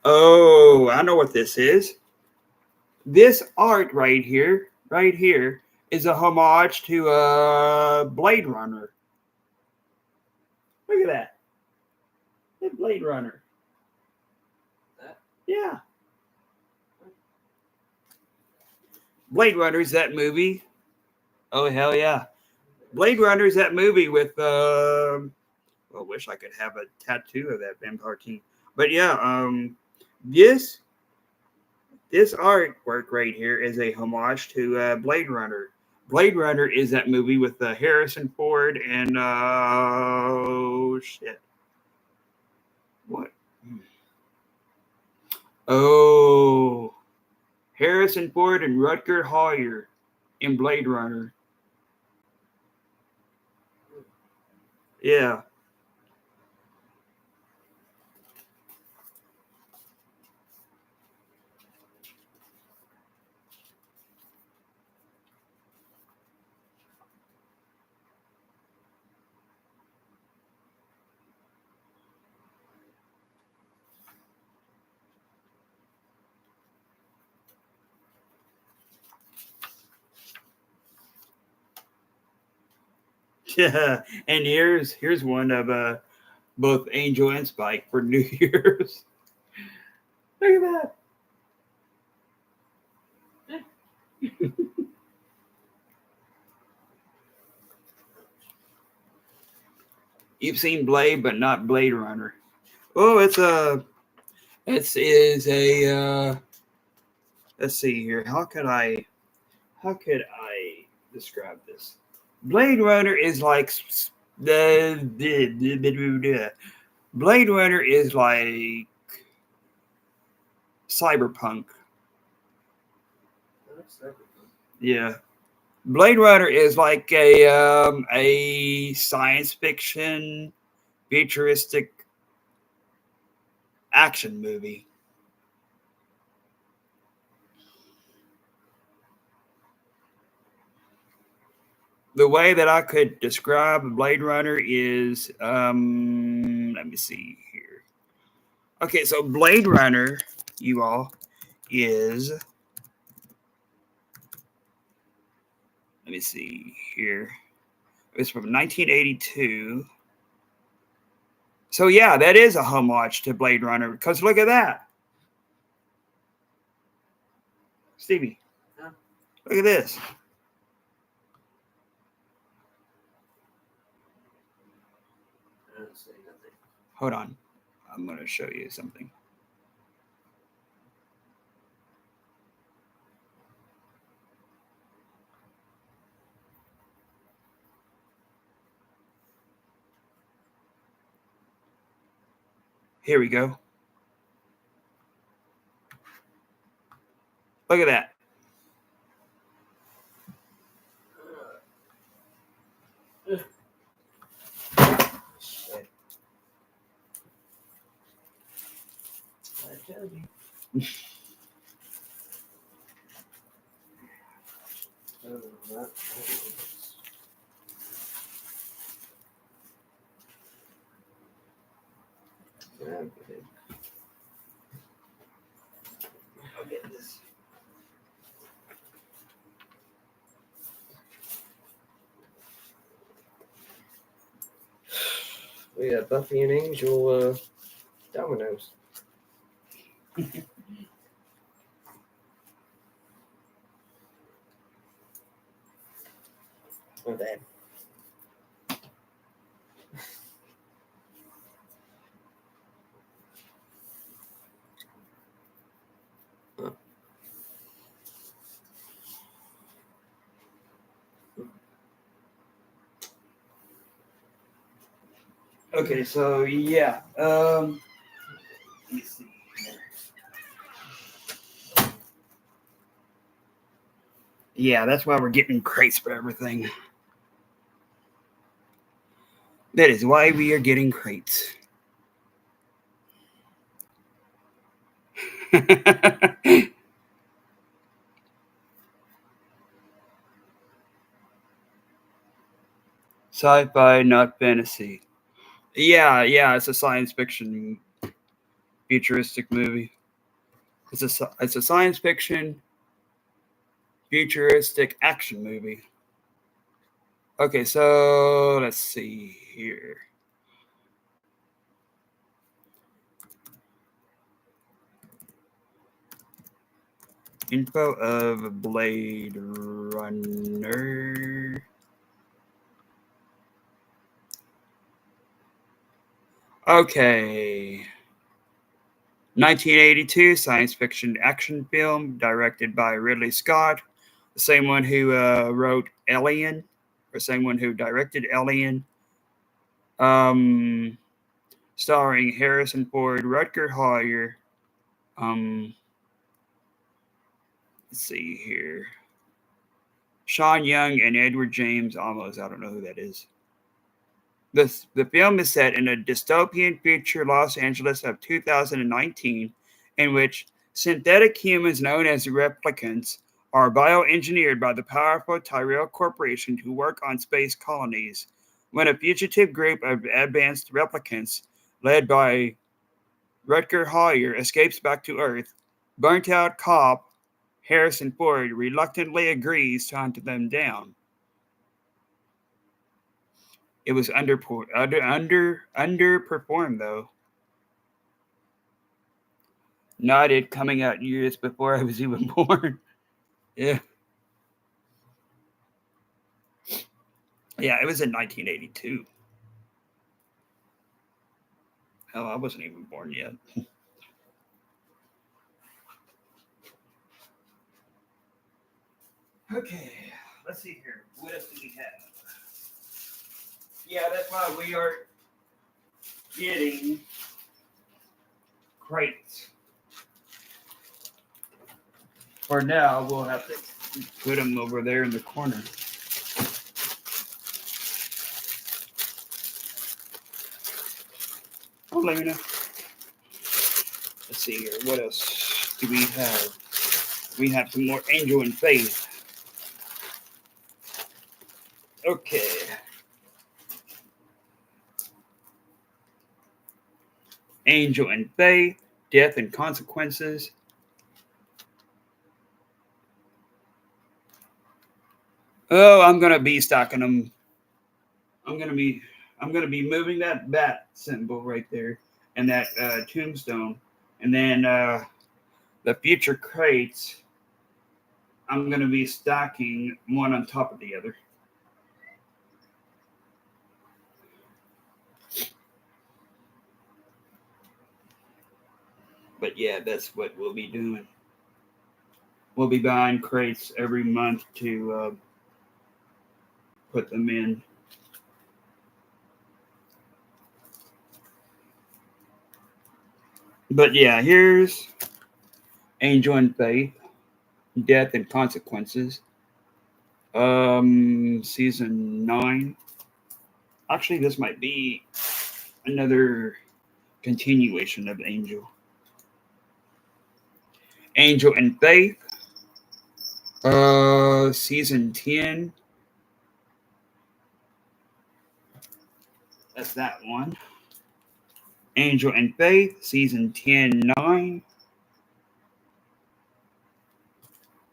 Oh, I know what this is. This art right here, is a homage to Blade Runner. Look at that. It's Blade Runner. That? Yeah. Blade Runner's that movie. Oh hell yeah. Blade Runner's that movie with I wish I could have a tattoo of that vampire king. But yeah, this this artwork right here is a homage to Blade Runner. Blade Runner is that movie with Harrison Ford and oh shit, what? Oh, Harrison Ford and Rutger Hauer in Blade Runner. Yeah. Yeah, and here's one of both Angel and Spike for New Year's. Look at that. You've seen Blade, but not Blade Runner. Oh, it's a this is a let's see here. How could I describe this? Blade Runner is like the Blade Runner is like cyberpunk. Yeah. Blade Runner is like a science fiction futuristic action movie. The way that I could describe Blade Runner is let me see here. Okay, so Blade Runner, you all, is let me see here. It's from 1982. So yeah, that is a homage to Blade Runner because look at that. Stevie, Huh? look at this. I don't say nothing. Hold on. I'm going to show you something. Here we go. Look at that. Shit. I told you. Oh, that is- Okay. I'll get this. We got Buffy and Angel dominoes. Oh, bad. Okay, so yeah. Let me see here. Yeah, that's why we're getting crates for everything. That is why we are getting crates. Sci-fi, not fantasy. Yeah, it's a science fiction futuristic movie. It's a science fiction futuristic action movie. Okay, so let's see here. Info of Blade Runner. Okay. 1982 science fiction action film directed by Ridley Scott, the same one who wrote Alien, or same one who directed Alien. Um, Starring Harrison Ford, Rutger Hauer. Um, let's see here. Sean Young and Edward James Olmos. I don't know who that is. The film is set in a dystopian future Los Angeles of 2019, in which synthetic humans known as replicants are bioengineered by the powerful Tyrell Corporation to work on space colonies. When a fugitive group of advanced replicants, led by Rutger Hauer, escapes back to Earth, burnt out cop Harrison Ford reluctantly agrees to hunt them down. It was underperformed though. Not it coming out years before I was even born. Yeah. Yeah, it was in 1982. Hell, I wasn't even born yet. Okay, let's see here. What else do we have? Yeah, that's why we are getting crates. For now, we'll have to put them over there in the corner. Oh, Lena. Let's see here. What else do we have? We have some more Angel and Faith. Okay. Angel and Faith, Death and Consequences. Oh, I'm gonna be stocking them. I'm gonna be moving that bat symbol right there and that tombstone, and then the future crates. I'm gonna be stacking one on top of the other. But yeah, that's what we'll be doing. We'll be buying crates every month to put them in. But yeah, here's Angel and Faith, Death and Consequences. Season 9. Actually, this might be another continuation of Angel. Angel and Faith. Season 10. That's that one. Angel and Faith, season 10-9.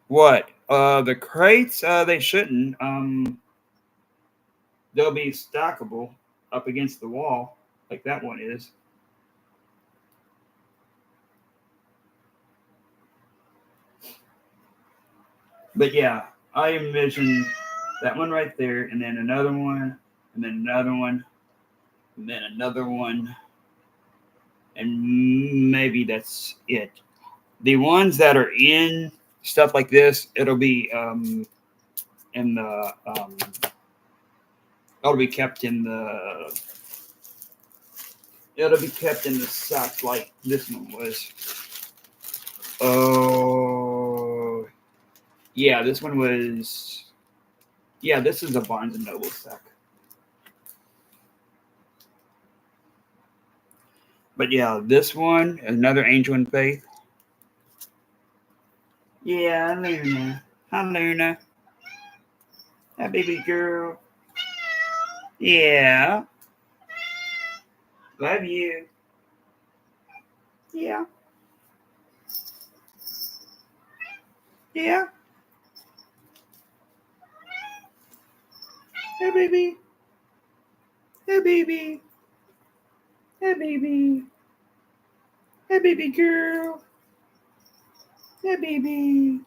What? The crates, they shouldn't. They'll be stackable up against the wall, like that one is. But yeah, I envision that one right there, and then another one, and then another one, and then another one, and maybe that's it. The ones that are in stuff like this, it'll be in the it'll be kept in the sack like this one was. Oh, yeah, this one was. Yeah, this is a Barnes and Noble sack. But yeah, this one, another Angel and Faith. Yeah, Luna. Hi, Luna. Hi, baby girl. Yeah. Love you. Yeah. Yeah. Hey, baby. Hey, baby. Hey, baby. Hey, baby girl. Hey, baby.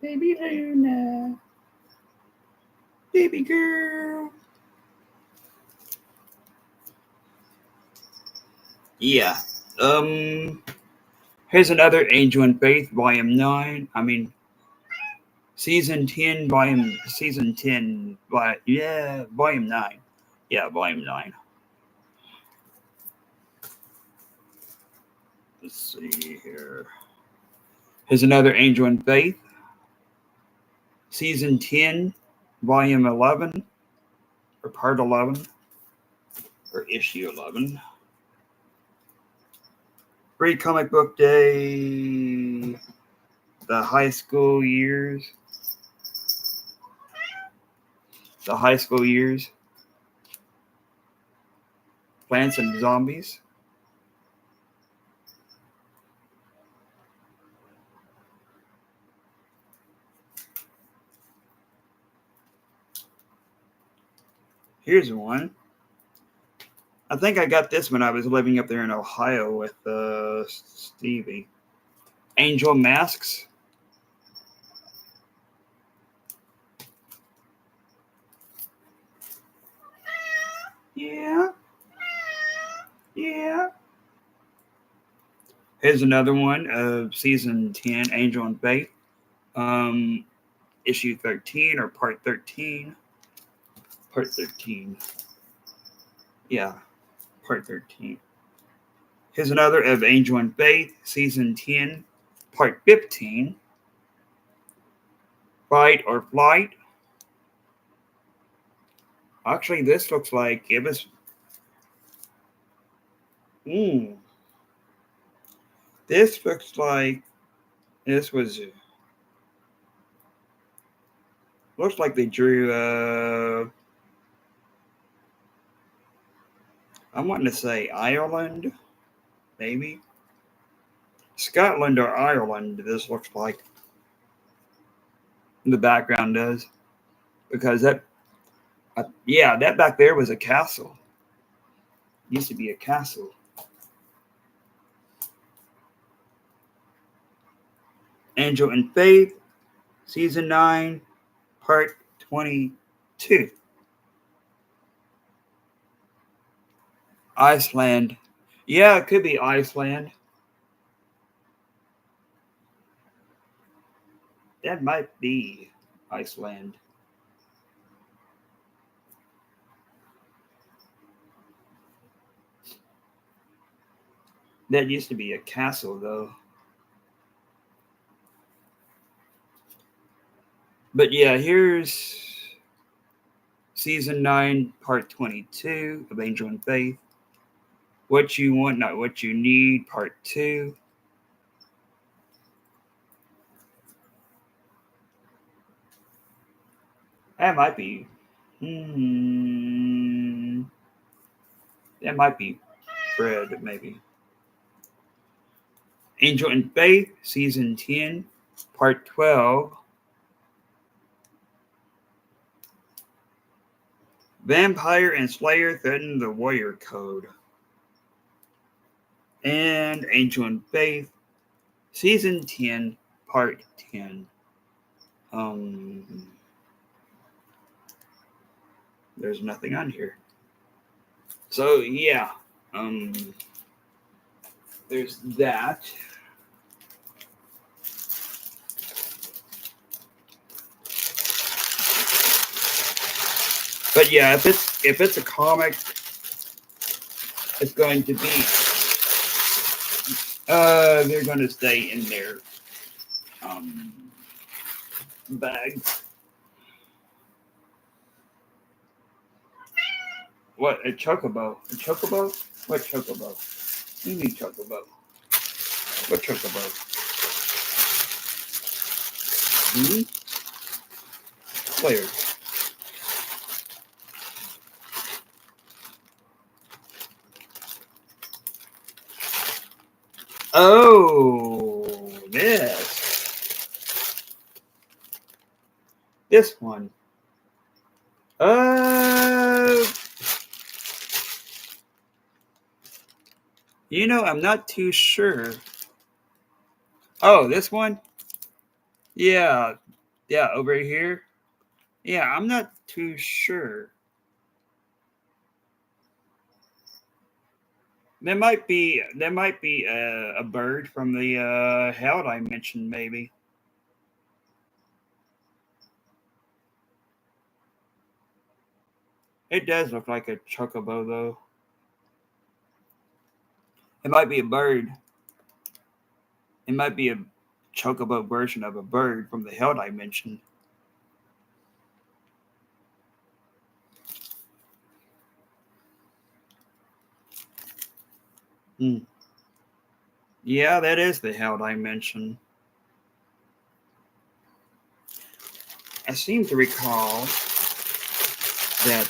Baby Luna. Baby girl. Yeah. Here's another Angel and Faith, Volume 9. Season 10, Season 10, Volume 9. Yeah, Volume 9. Let's see here. Here's another Angel and Faith, Season 10, Volume 11, or Part 11, or Issue 11. Free Comic Book Day, the high school years. Plants and Zombies. Here's one. I think I got this when I was living up there in Ohio with Stevie. Angel Masks. Yeah. Yeah. Here's another one of Season 10, Angel and Faith. Issue 13 or Part 13. Part 13. Yeah, Part 13. Here's another of Angel and Faith, Season 10, Part 15. Fight or Flight. Actually, this looks like it was. This looks like this was. Looks like they drew. I'm wanting to say Ireland, maybe Scotland or Ireland. This looks like the background does, because that back there was a castle. Used to be a castle. Angel and Faith, Season 9, Part 22. Iceland. Yeah, it could be Iceland. That might be Iceland. That used to be a castle, though. But yeah, here's Season 9, Part 22 of Angel and Faith. What You Want, Not What You Need, Part 2. That might be. That might be Fred, maybe. Angel and Faith, Season 10, Part 12. Vampire and Slayer threaten the Warrior Code. And Angel and Faith, Season 10, Part 10. There's nothing on here. So, yeah. There's that. But yeah, if it's a comic, it's going to be they're going to stay in their bag. What, a chocobo? A chocobo? What chocobo? What do you mean chocobo? What chocobo? Player. Oh, this one. I'm not too sure. Oh, this one? Yeah, over here. Yeah, I'm not too sure. There might be a bird from the hell I mentioned, maybe. It does look like a chocobo, though. It might be a bird. It might be a chocobo version of a bird from the hell I mentioned. Hmm. Yeah, that is the hell I mentioned. I seem to recall that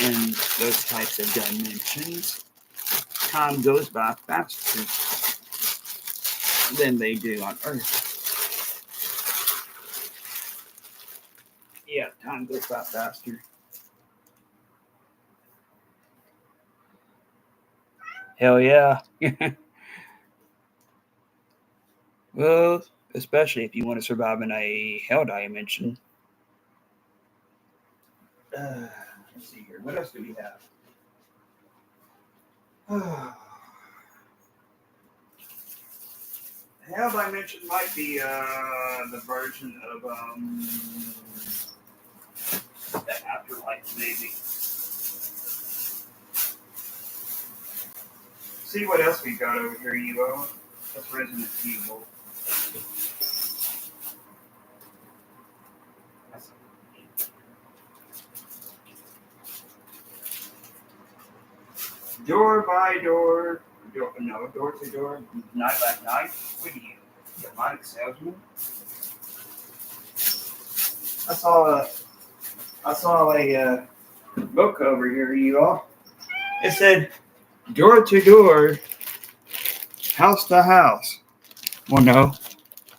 in those types of dimensions, time goes by faster than they do on Earth. Yeah, time goes by faster. Hell yeah. Well, especially if you want to survive in a hell dimension. Let's see here. What else do we have? Hell dimension might be the version of the afterlife, maybe. See what else we got over here, Evo. That's Resident Evil. Door by door, door to door, night by night. What are you, demonic salesman? I saw a book over here, you all. It said door to door, house to house. Well, no,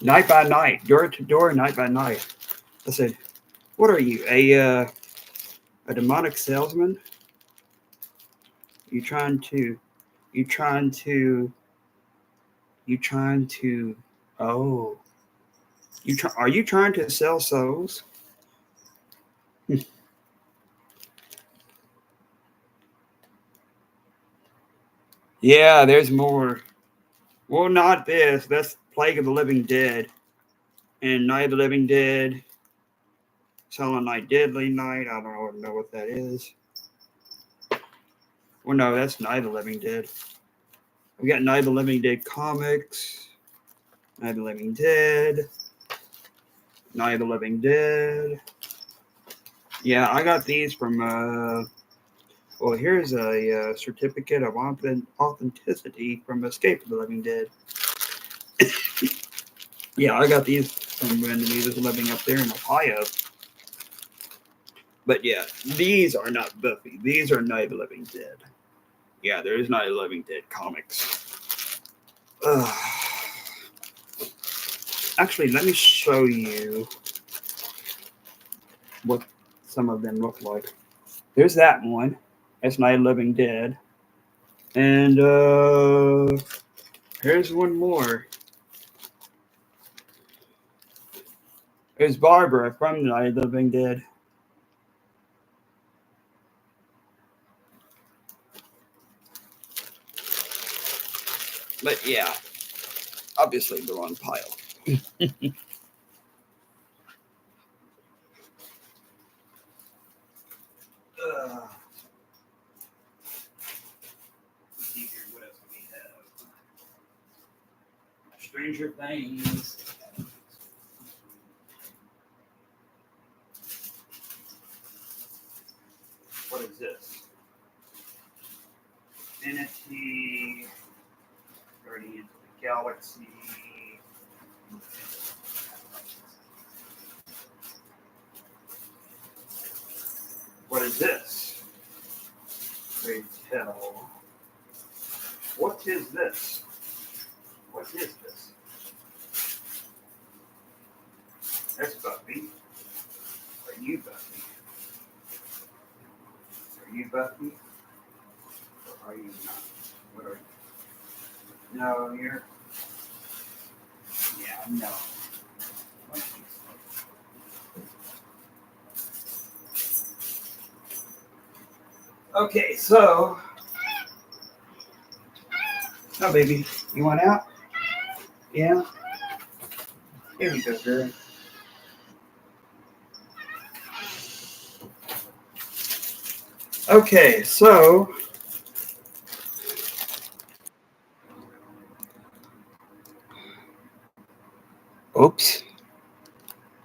night by night, door to door, night by night. I said, what are you, a demonic salesman? You trying to, you trying to, you trying to? Oh, are you trying to sell souls? Yeah, there's more. Well, not this. That's Plague of the Living Dead. And Night of the Living Dead. Silent Night, Deadly Night. I don't know what that is. Well, no, that's Night of the Living Dead. We got Night of the Living Dead comics. Night of the Living Dead. Night of the Living Dead. Yeah, I got these from, well, here's a certificate of authenticity from Escape of the Living Dead. Yeah, I got these from when we was living up there in Ohio. But yeah, these are not Buffy. These are Night of the Living Dead. Yeah, there is Night of the Living Dead comics. Actually, let me show you what some of them look like. There's that one. That's Night of the Living Dead. And here's one more. There's Barbara from Night of the Living Dead. But yeah, obviously the wrong pile. Let's see here, what else do we have? Stranger Things. What is this? Infinity, Guardians of the Galaxy. What is this? Great Tell. What is this? What is this? That's Buffy. Are you Buffy? Are you Buffy? Or are you not? What are you? No, you're. Yeah, no. Okay, so Oh, baby, you want out? Yeah. Here we go, girl. Okay, so oops.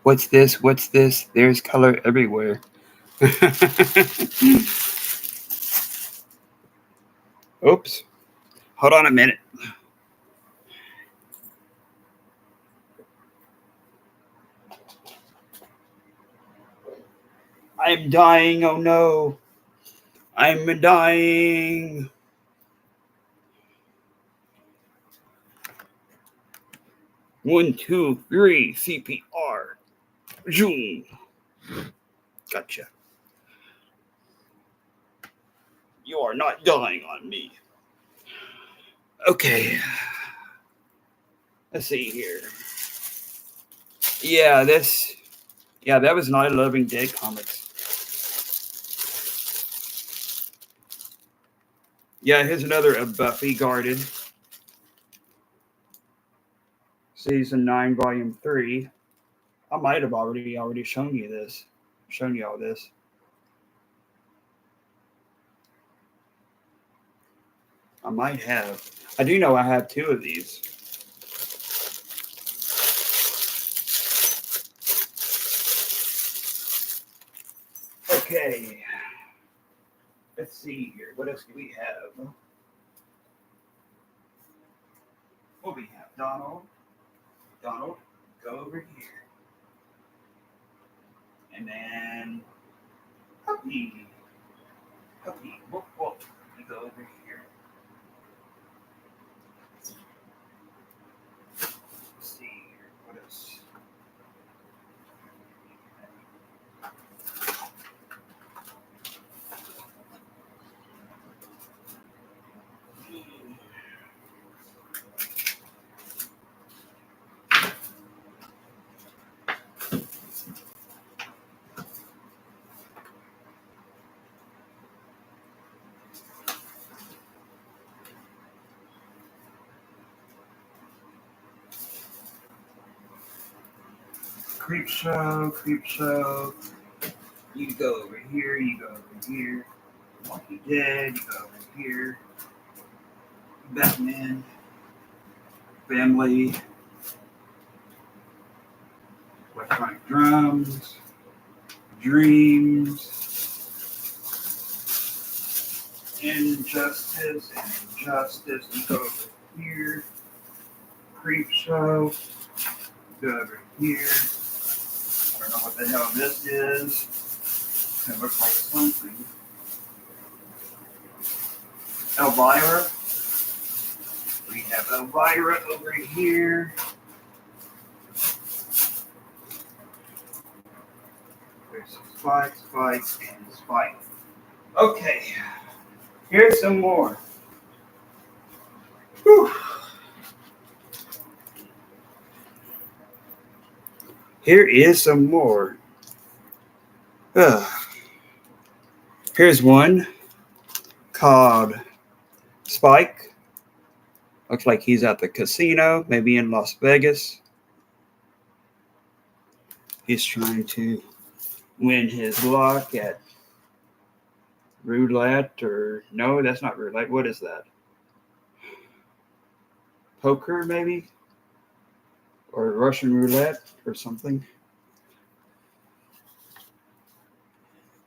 What's this? What's this? There's color everywhere. Oops. Hold on a minute. I'm dying. Oh no. I'm dying. One, two, three. CPR. Zoom. Gotcha. You are not dying on me. Okay. Let's see here. Yeah, that was Night of the Living Dead comics. Yeah, here's another Buffy Guarded. Season 9, Volume 3. I might have already shown you this. Shown you all this. I might have. I do know I have 2 of these. Okay. Let's see here. What else do we have? What we have? Donald. Donald, go over here. And then Puppy. Puppy. Whoop, whoop. You go over here. Let's see here. What else? Creep show, creep show. You go over here, you go over here. Walking Dead, you go over here. Batman, Family, Electronic Drums, Dreams, Injustice, you go over here. Creep show, you go over here. I don't know what the hell this is. It looks like something. Elvira. We have Elvira over here. There's Spike, and Spike. Okay, here's some more. Whew. Here is some more. Here's one called Spike. Looks like he's at the casino, maybe in Las Vegas. He's trying to win his luck at roulette, or no, that's not roulette. What is that? Poker, maybe? Or Russian roulette or something.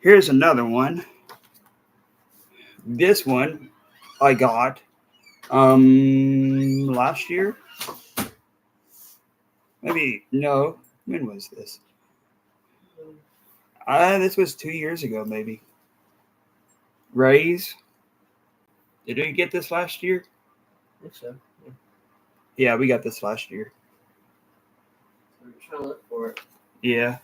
Here's another one. This one I got last year. Maybe no. When was this? This was 2 years ago, maybe. Rays. Did we get this last year? I think so. Yeah, we got this last year. I'm trying to look for it. Yeah.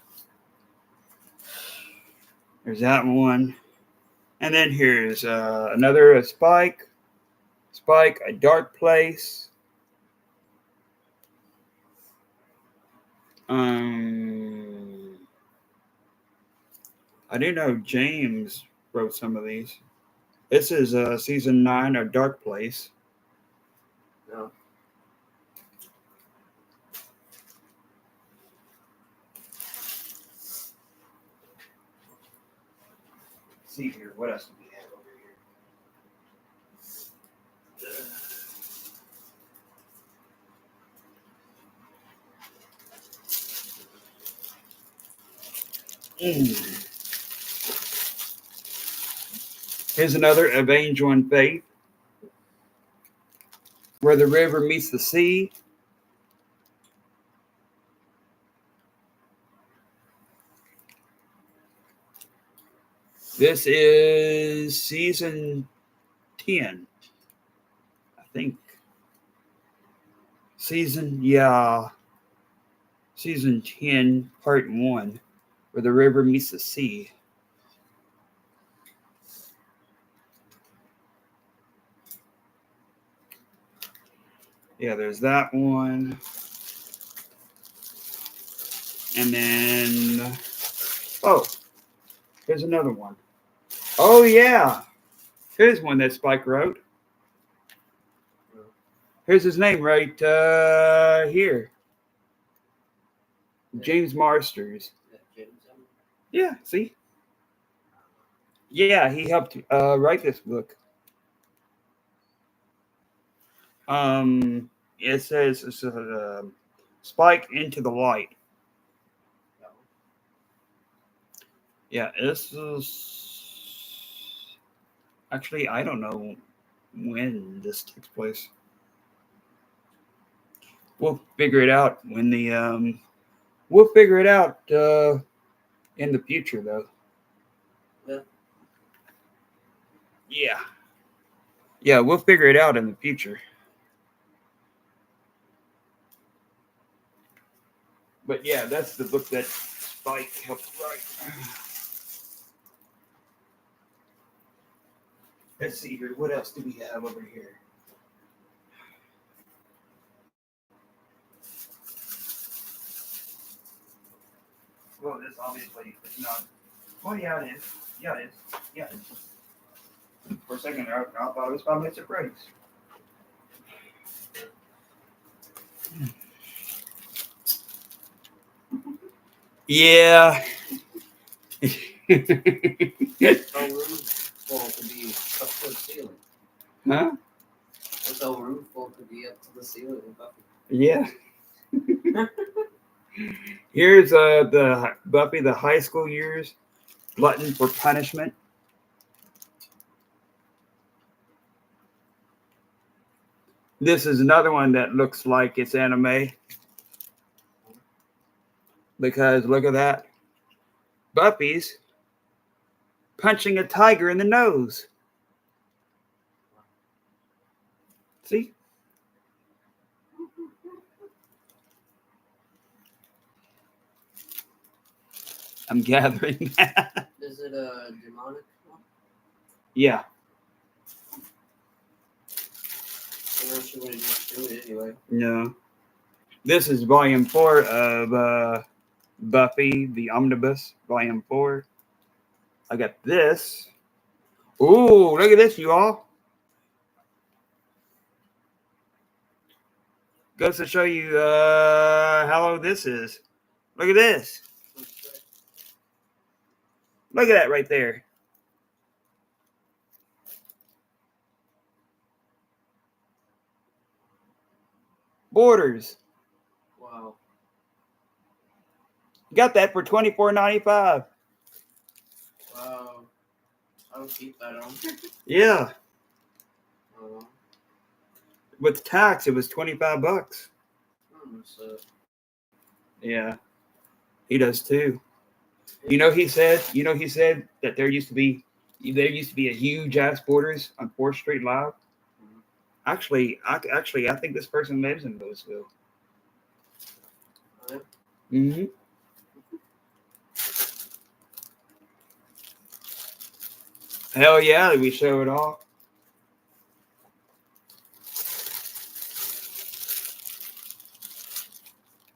There's that one. And then here's another Spike. Spike, A Dark Place. I do know James wrote some of these. This is season 9 of Dark Place. see here. What else do we have over here? Here's another of Angel and Faith, where the river meets the sea. This is season 10, I think. Season 10, part 1, where the river meets the sea. Yeah, there's that one. And then, oh, here's another one. Oh, yeah. Here's one that Spike wrote. Here's his name right here. James Marsters. Yeah, see? Yeah, he helped write this book. It says Spike Into the Light. Yeah, this is actually, I don't know when this takes place. We'll figure it out when the we'll figure it out in the future though. Yeah, we'll figure it out in the future. But yeah, that's the book that Spike helped write. Let's see here. What else do we have over here? Well, this obviously is not. Oh, yeah, it is. Yeah, it is. Yeah, it is. For a second, I thought it was 5 Minutes of Praise. Yeah. It's all room full to be up to the ceiling. Huh? It's all room full to be up to the ceiling. Yeah. Here's the Buffy, the high school years, glutton for punishment. This is another one that looks like it's anime. Because look at that. Buffy's punching a tiger in the nose. See? I'm gathering that. Is it a demonic one? Yeah. I'm not sure what it is to it anyway. No. This is volume 4 of Buffy, the Omnibus, volume 4. I got this. Ooh, look at this, you all. Goes to show you how old this is. Look at this. Look at that right there. Borders. Wow. Got that for $24.95. Wow. I'll keep that on. Yeah. Oh. With tax, it was $25. So. Yeah. He does too. You know, he said that there used to be a huge ass Borders on 4th Street Live. Actually, I think this person lives in Louisville. Mm-hmm. Hell yeah, we show it all.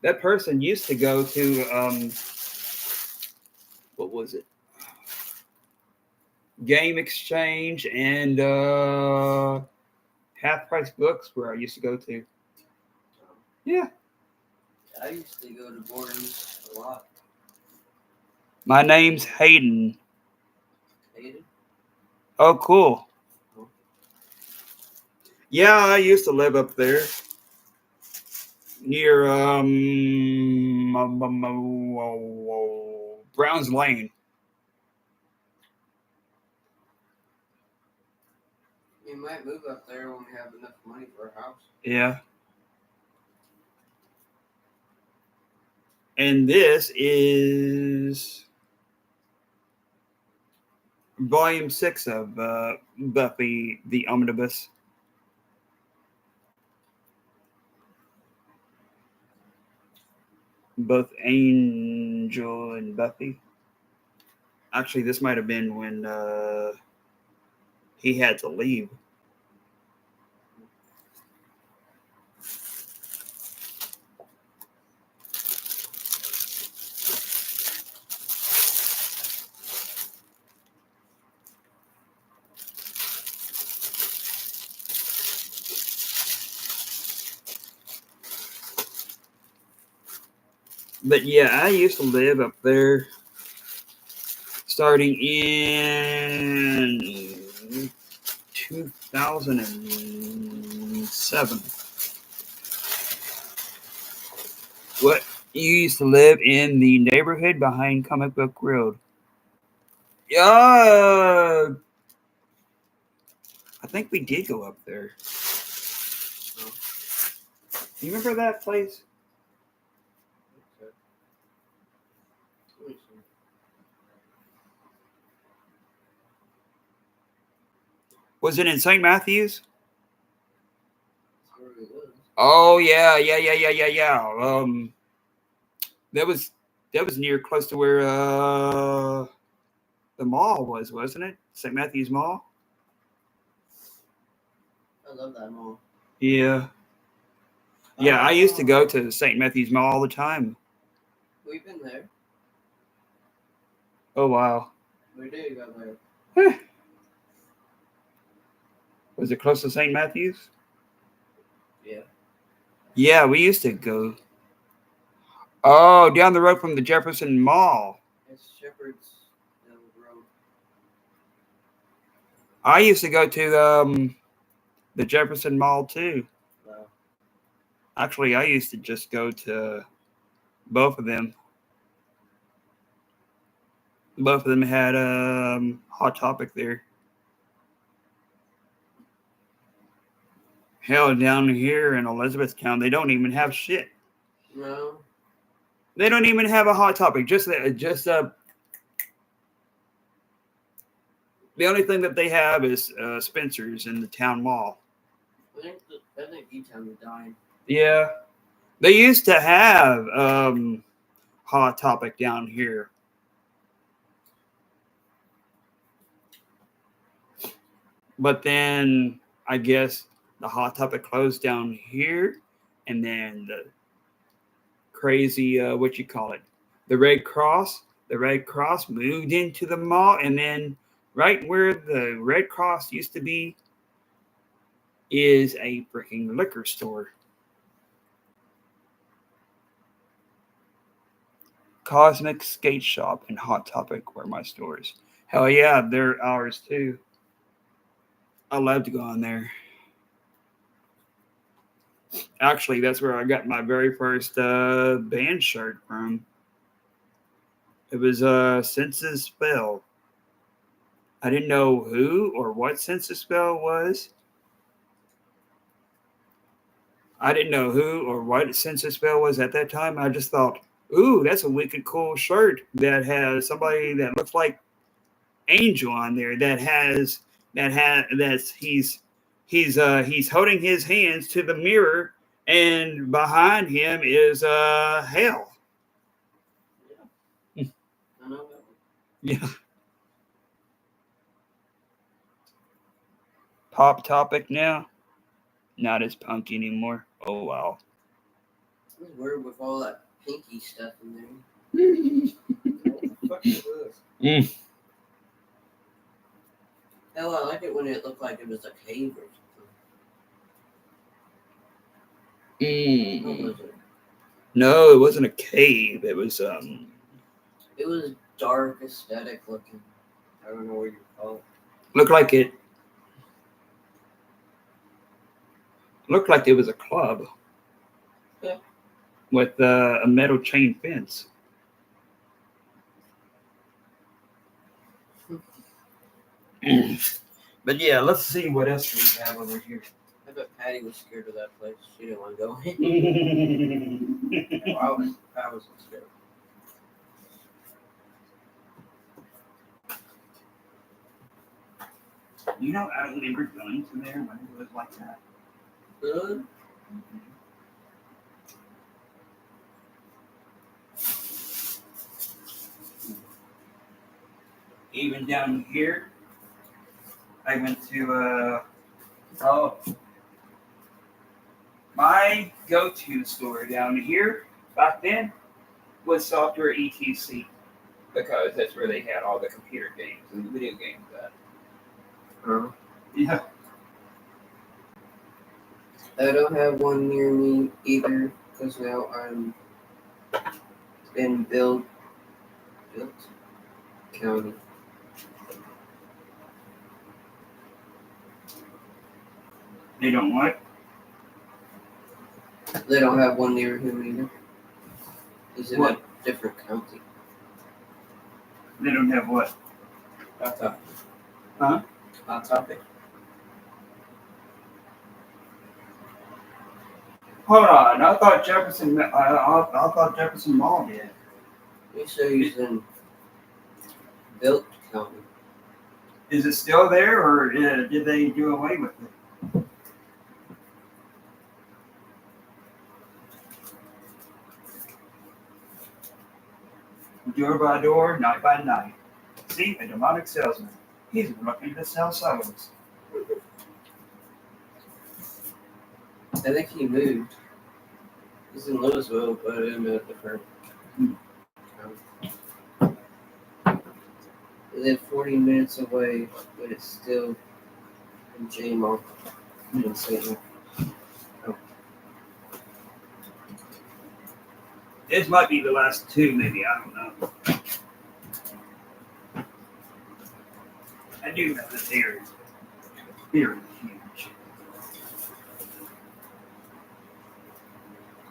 That person used to go to what was it? Game Exchange and Half Price Books, where I used to go to. Yeah. I used to go to Borders a lot. My name's Hayden. Hayden? Oh, cool. Yeah, I used to live up there near Browns Lane. We might move up there when we have enough money for a house. Yeah. And this is volume 6 of Buffy the Omnibus. Both Angel and Buffy. Actually, this might have been when he had to leave. But yeah, I used to live up there starting in 2007. What? You used to live in the neighborhood behind Comic Book Road? Yeah, I think we did go up there. You remember that place? Was it in St. Matthews? Oh yeah. That was near close to where the mall was, wasn't it? St. Matthews Mall. I love that mall. Yeah. Yeah, I used to go to St. Matthews Mall all the time. We've been there. Oh wow. We did go there. Was it close to St. Matthews? Yeah. Yeah, we used to go. Oh, down the road from the Jefferson Mall. It's Shepherd's Road. I used to go to the Jefferson Mall too. Wow. Actually, I used to just go to both of them. Both of them had Hot Topic there. Hell, down here in Elizabethtown, they don't even have shit. No. They don't even have a Hot Topic. The only thing that they have is Spencer's in the town mall. I think E-Town is dying. Yeah, they used to have Hot Topic down here. But then I guess the Hot Topic closed down here, and then the crazy the Red Cross. The Red Cross moved into the mall, and then right where the Red Cross used to be is a freaking liquor store. Cosmic Skate Shop and Hot Topic were my stores. Hell yeah, they're ours too. I love to go on there. Actually, that's where I got my very first band shirt from. It was Senses Spell. I didn't know who or what Senses Spell was. I didn't know who or what Senses Spell was at that time. I just thought, ooh, that's a wicked cool shirt that has somebody that looks like Angel on there. He's holding his hands to the mirror, and behind him is hell. Yeah. I know that one. Yeah. Pop Topic now. Not as punk anymore. Oh wow. It's weird with all that pinky stuff in there. What the fuck is this? Hell, I like it when it looked like it was a cave or something. What was it? No, it wasn't a cave. It was It was dark, aesthetic looking. I don't know what you call it. Looked like it. Looked like it was a club. Yeah. With a metal chain fence. But yeah, let's see what else we have over here. I bet Patty was scared of that place. She didn't want to go in. You I was scared. know, I remember going to there when it was like that. Really? Even down here, I went to my go-to store down here back then was Software ETC because that's where they had all the computer games and the video games at. Yeah. I don't have one near me either because now I'm in built county. They don't what? They don't have one near him either. He's in What? a different county. They don't have what? Hot topic. Huh? Hot topic. Hold on, I thought Jefferson. I thought Jefferson Mall did. You say he's in built county. Is it still there, or did they do away with it? Door by door, night by night. See, a demonic salesman. He's looking to sell souls. I think he moved. He's in Louisville, but in a different county. They live 40 minutes away, but it's still in J-Mall. In St. Louis. This might be the last two, maybe, I don't know. I do know that they're huge.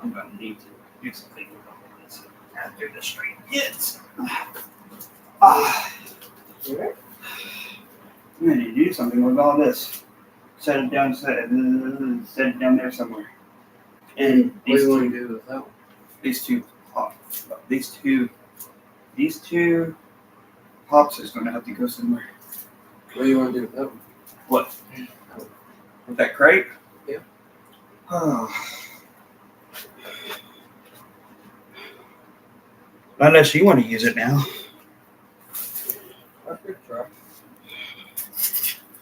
I'm going to need to do something with all this after the stream hits. I'm going to do something with all this. Set it down there somewhere. And What do you want to do with that one? these two pops is going to have to go somewhere. What do you want to do with that one? What? With that crate? Yeah. Unless you want to use it now. I could try.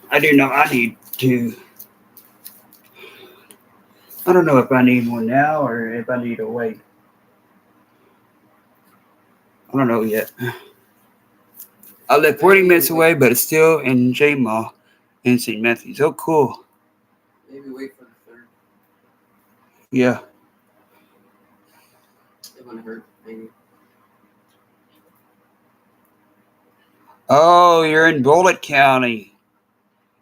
I do know I need to. I don't know if I need one now or if I need to wait. I don't know yet. I live 40 minutes away, but it's still in J Mall in St. Matthews. Oh, cool. Maybe wait for the third. Yeah. It wouldn't hurt, maybe. Oh, you're in Bullitt County.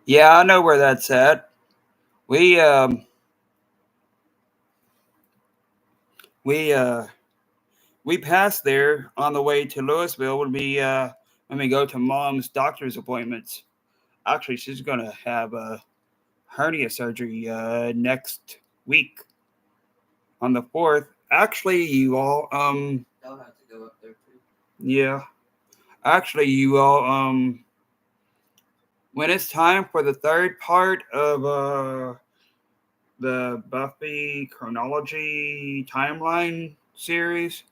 Yeah, I know where that's at. We passed there on the way to Louisville when we go to Mom's doctor's appointments. Actually, she's gonna have a hernia surgery next week on the 4th. Actually, you all They'll have to go up there too. yeah. Actually, you all when it's time for the third part of the Buffy Chronology timeline series,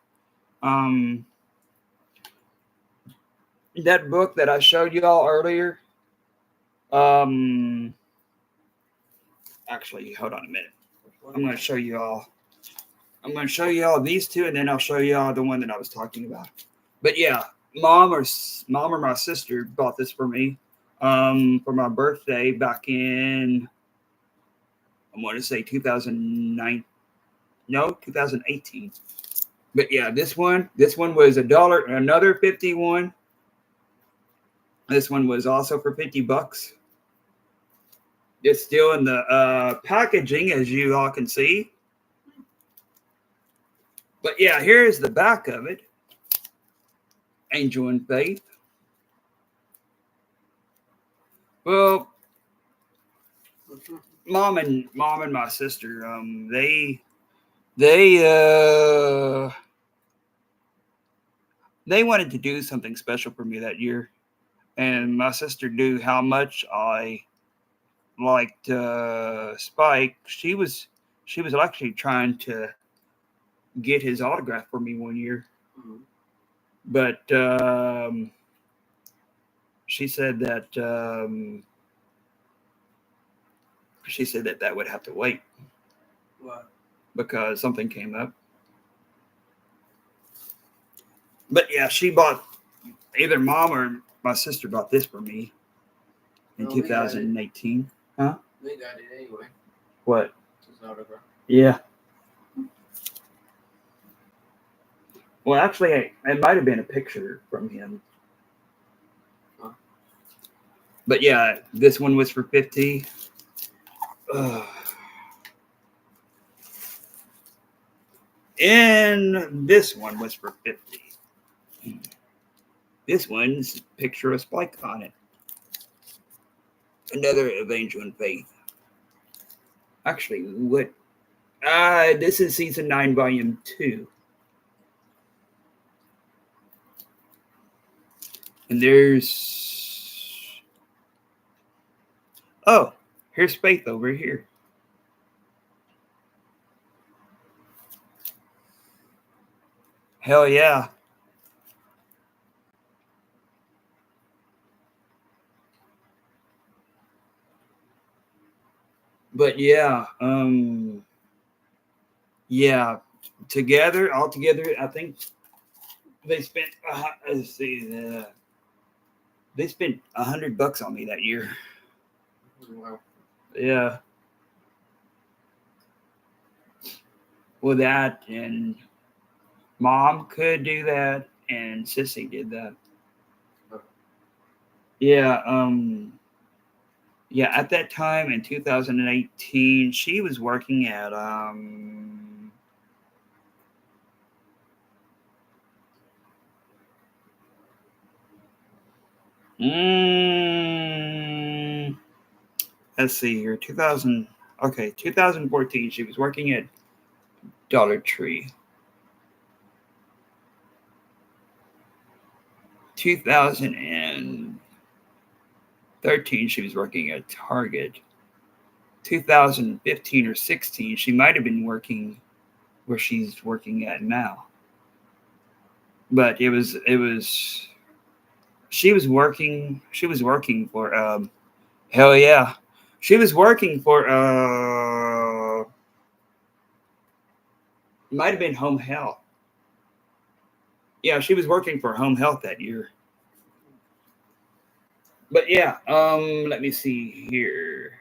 that book that I showed you all earlier, actually, hold on a minute. I'm going to show you all these two, and then I'll show you all the one that I was talking about. But yeah, mom or my sister bought this for me for my birthday back in, I want to say 2018. But yeah, this one was $1, another 51. This one was also for $50. It's still in the packaging, as you all can see. But yeah, here's the back of it. Angel and Faith. Well, mom and my sister, they wanted to do something special for me that year, and my sister knew how much I liked Spike. She was actually trying to get his autograph for me one year, but she said that that would have to wait. What? Because something came up. But yeah, she bought, either mom or my sister bought this for me in 2018. Huh? They got it anyway. What? His autograph. Yeah. Well, actually, it might have been a picture from him. Huh. But yeah, this one was for 50. And this one was for 50. This one's a picture of Spike on it. Another of Angel and Faith. Actually, what? This is season 9, volume 2. And there's... Oh, here's Faith over here. Hell yeah. But yeah, yeah, all together, I think they spent, let's see, they spent $100 on me that year. Wow. Yeah. Well, that, and mom could do that, and Sissy did that. Yeah, yeah, at that time in 2018, she was working at let's see here, 2014, she was working at Dollar Tree. 2013, she was working at Target. 2015 or 16, she might have been working where she's working at now. But she was working for hell yeah. She was working for might have been Home Health. Yeah, she was working for Home Health that year. But yeah, let me see here.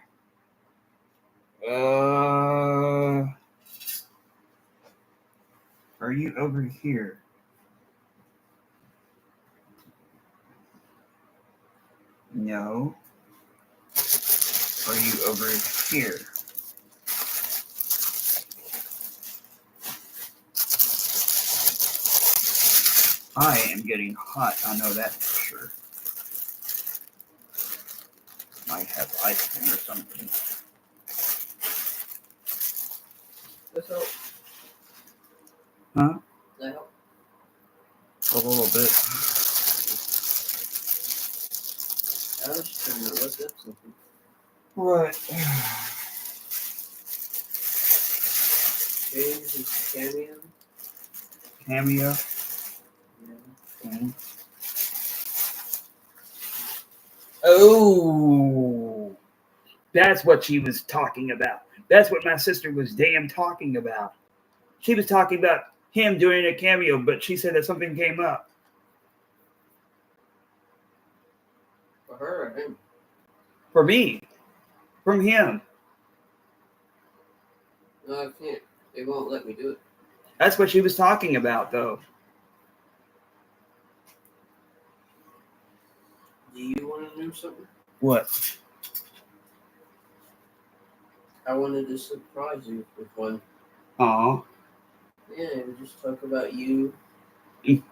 Are you over here? No. Are you over here? I am getting hot. I know that for sure. Might have ice cream or something. Let's help. Huh? That help? A little bit. I was just trying to look up something. What? James is cameo. Cameo? Yeah. Okay. Oh, that's what she was talking about. That's what my sister was damn talking about. She was talking about him doing a cameo, but she said that something came up. For her or him? For me. From him. No, I can't. They won't let me do it. That's what she was talking about, though. Do you him something? What? I wanted to surprise you with one. Aw. Yeah, and just talk about you. Mm.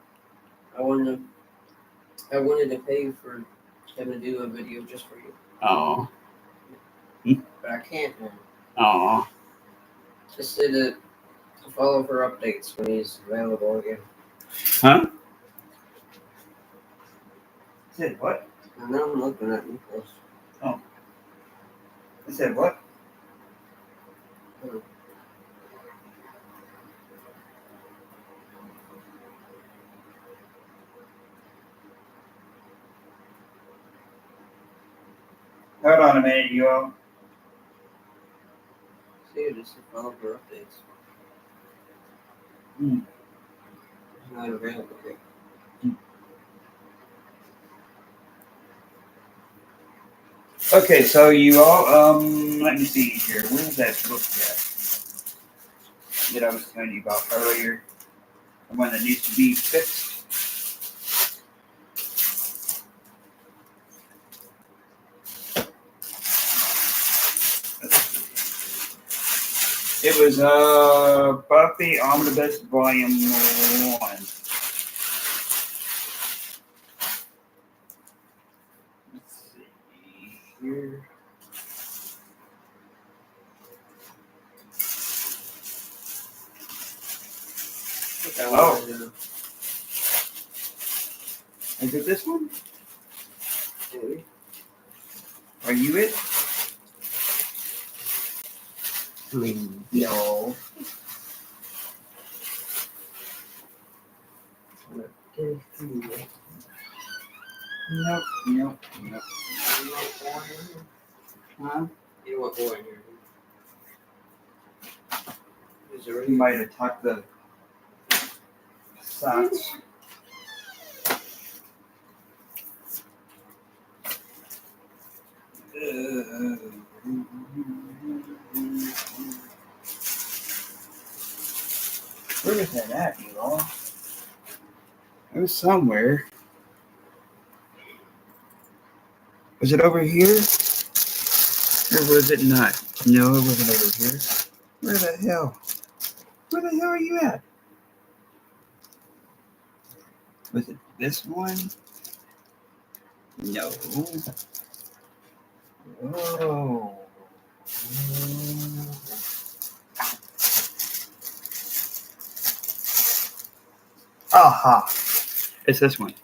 I wanted to pay for him to do a video just for you, Aw. but I can't now. Aw. Just say to follow for updates when he's available again. Huh? Said what? And now I'm looking at Nicholas. I said what? Hold on a minute, you all. See, just to follow for updates. Hmm. He's not available yet. Okay, so you all, let me see here. Where's that book at? That I was telling you about earlier? The one that needs to be fixed? It was, Buffy Omnibus Volume 1. Let's see here. Oh. Is it this one? Maybe. Are you it? No. Nope, nope, nope. Huh? You know what boy here? Is there You might have tucked the socks. Where was that at, you all? It was somewhere. Was it over here? Or was it not? No, it wasn't over here. Where the hell? Where the hell are you at? Was it this one? No. Oh. Aha. It's this one.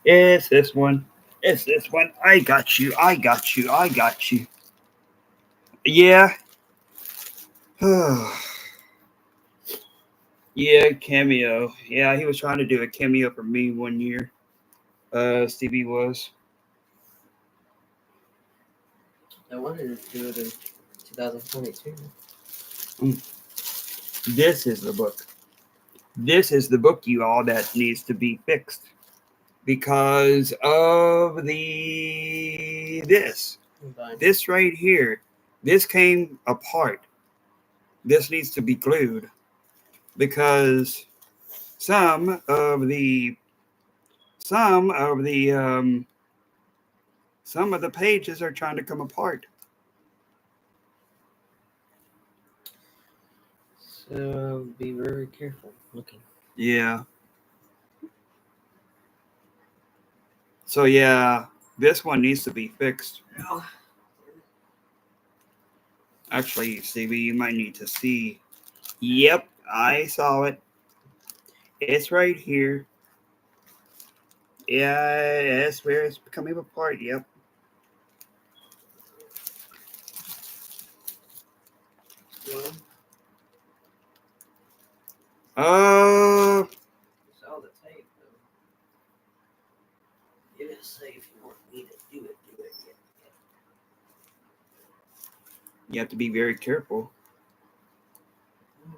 It's this one. It's this one. I got you. I got you. I got you. Yeah. Yeah, cameo. Yeah, he was trying to do a cameo for me one year. Stevie was. I wanted to do it in 2022. This is the book. This is the book, you all, that needs to be fixed because of this right here. This came apart. This needs to be glued because some of the pages are trying to come apart. So be very careful looking. Yeah. So yeah, this one needs to be fixed. Actually, Stevie, you might need to see. Yep, I saw it. It's right here. Yeah, that's where it's coming apart. Yep. Oh. Saw the tape though. You didn't say if you want me to do it yet. You have to be very careful.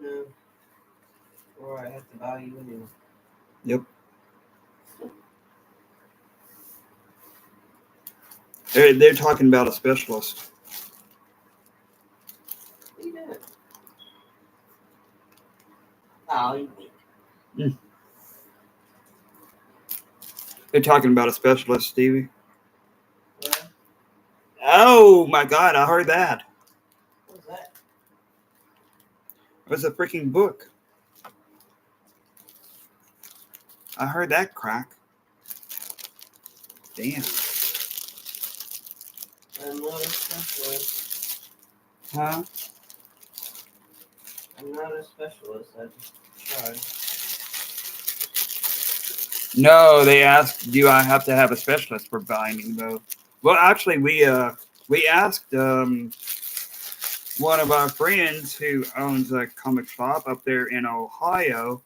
No. Or I have to buy you a new one. Yep. They're talking about a specialist. What are you doing? Oh, you wait. They're talking about a specialist, Stevie. Well, Oh my God, I heard that. What was that? It was a freaking book. I heard that crack. Damn. I'm not a specialist. Huh? I'm not a specialist. I just tried. No, they asked, do I have to have a specialist for binding though? Well, actually, we asked one of our friends who owns a comic shop up there in Ohio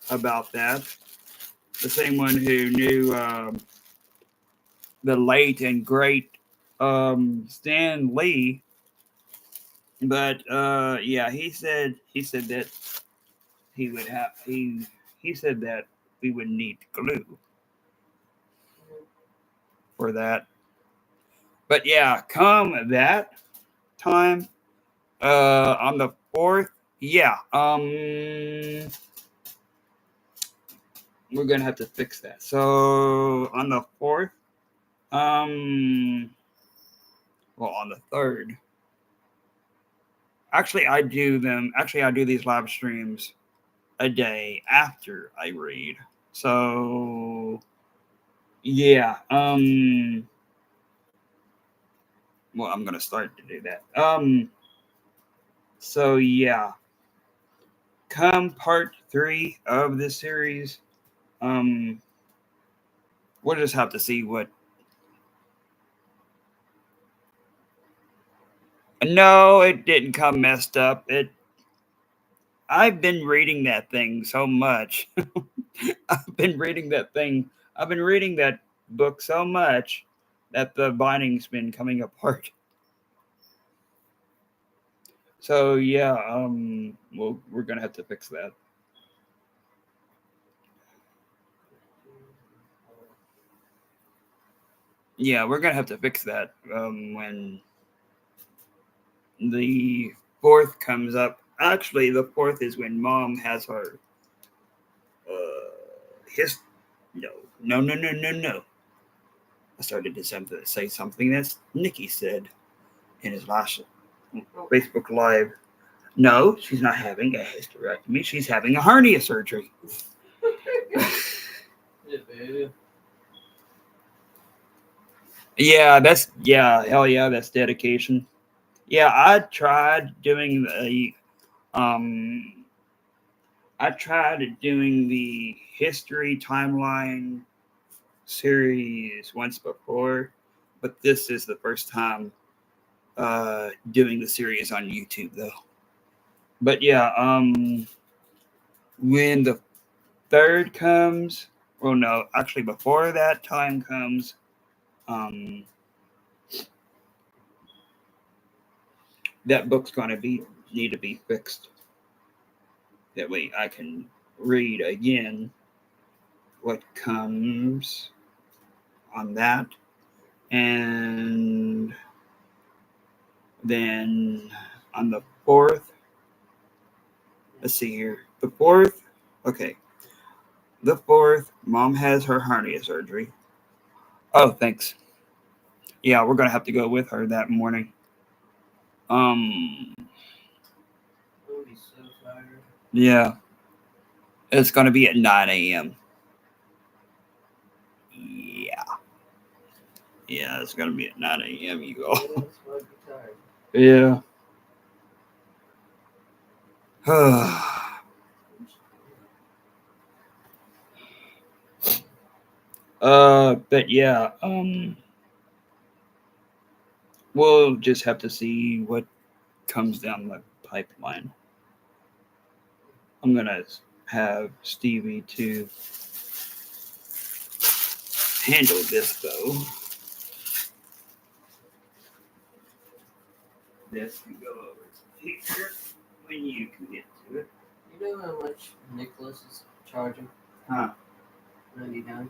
about that. The same one who knew the late and great Stan Lee. But yeah, he said that he would have he said that we would need glue for that. But yeah, come that time on the 4th, yeah, we're gonna have to fix that. So on the 4th, well, on the 3rd, actually I do these live streams a day after I read. So yeah, well, I'm gonna start to do that. So yeah, come part 3 of this series, um, we'll just have to see what. No, it didn't come messed up. I've been reading that thing so much. I've been reading that thing. I've been reading that book so much that the binding's been coming apart. So yeah, well, we're gonna have to fix that. Yeah, we're gonna have to fix that when the 4th comes up. Actually, the 4th is when Mom has her his. No. I started to say something that Nikki said in his last Facebook Live. No, she's not having a hysterectomy. She's having a hernia surgery. Yeah, hell yeah, that's dedication. Yeah, um I tried doing the history timeline series once before, but this is the first time doing the series on YouTube though. But yeah, when the 3rd comes, well no, actually before that time comes, um that book's gonna need to be fixed. That way I can read again what comes on that. And then on the 4th, let's see here. The 4th, okay. The 4th, Mom has her hernia surgery. Oh, thanks. Yeah, we're gonna have to go with her that morning. Um, I'll be so tired. yeah, it's gonna be at 9 a.m. Yeah, it's gonna be at 9 a.m. You go. Yeah, that's why I'd be tired. Yeah. But yeah, we'll just have to see what comes down the pipeline. I'm gonna have Stevie to handle this though. This can go over here when you can get to it. You know how much Nicholas is charging? Huh? 99.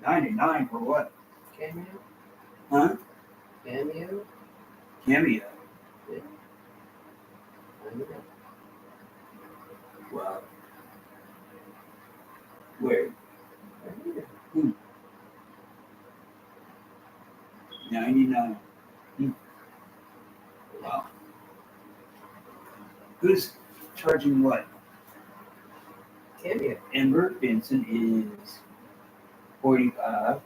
99 for what? Cameo? Huh? Cameo? Cameo. Yeah. 99. Wow. Where? Right here. 99. Who's charging what? Cameo. Amber Benson is 45.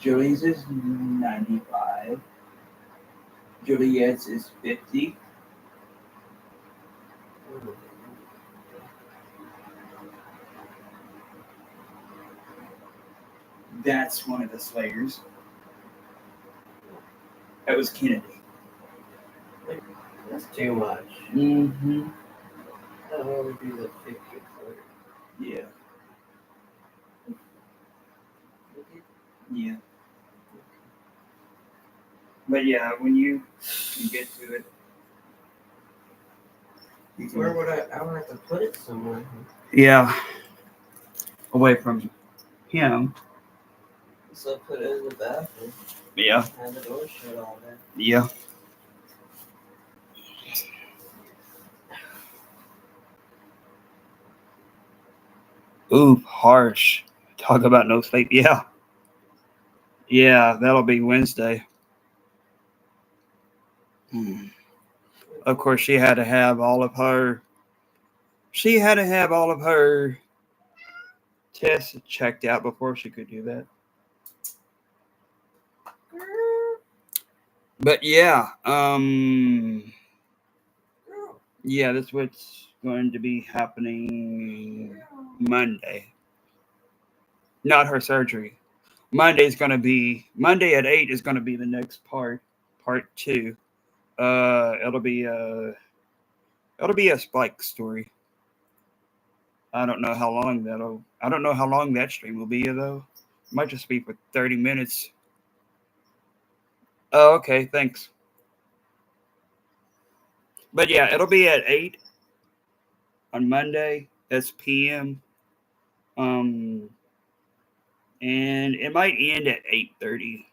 Julie's is 95. Juliet's is 50. That's one of the Slayers. That was Kennedy. That's too much. Mm-hmm. That would be the 50th. Yeah. Yeah. But yeah, when you get to it, you can, Where would I would have to put it somewhere. yeah, away from him. So put it in the bathroom. Yeah. Have the door shut all day. Yeah. Ooh, harsh. Talk about no sleep. Yeah. Yeah, that'll be Wednesday. Of course, she had to have all of her. She had to have all of her tests checked out before she could do that. But yeah, yeah, that's what's going to be happening Monday. Not her surgery. Monday at 8 is gonna be the next part 2. It'll be a Spike story. I don't know how long that stream will be though. It might just be for 30 minutes. Oh, okay, thanks. But yeah, it'll be at 8 on Monday. That's PM. And it might end at 8:30.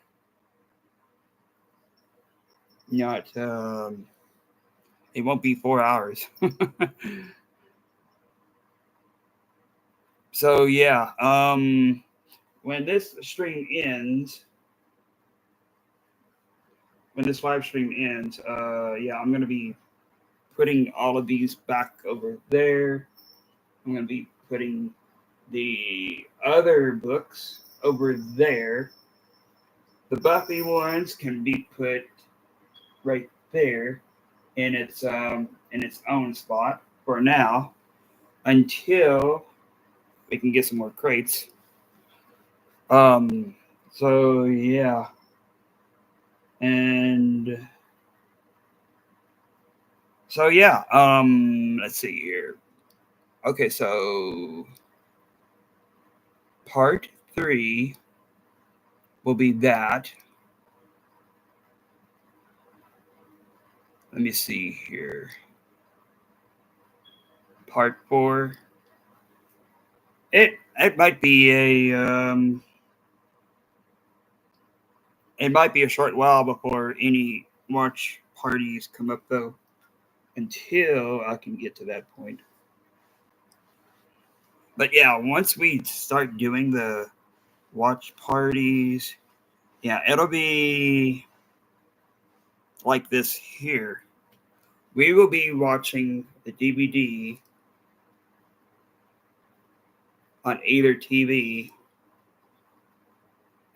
Not it won't be 4 hours. So yeah, when this stream ends, when this live stream ends, yeah, I'm gonna be putting all of these back over there. I'm gonna be putting the other books over there. The Buffy ones can be put right there in its own spot for now until we can get some more crates. So yeah. And so yeah, let's see here. Okay, so part 3 will be that. Let me see here. Part 4. It might be a short while before any watch parties come up though, until I can get to that point. But yeah, once we start doing the watch parties, yeah, it'll be like this here. We will be watching the DVD on either TV.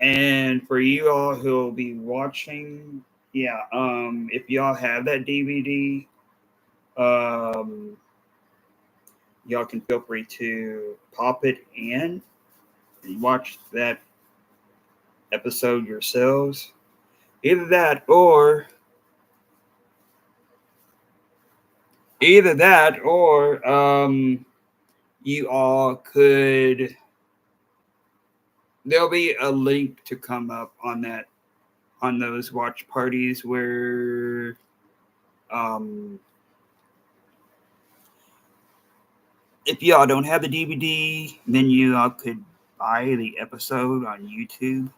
And for you all who will be watching, yeah, if y'all have that DVD, y'all can feel free to pop it in and watch that episode yourselves. Either that or you all could, there'll be a link to come up on those watch parties where if y'all don't have the DVD, then you all could buy the episode on YouTube.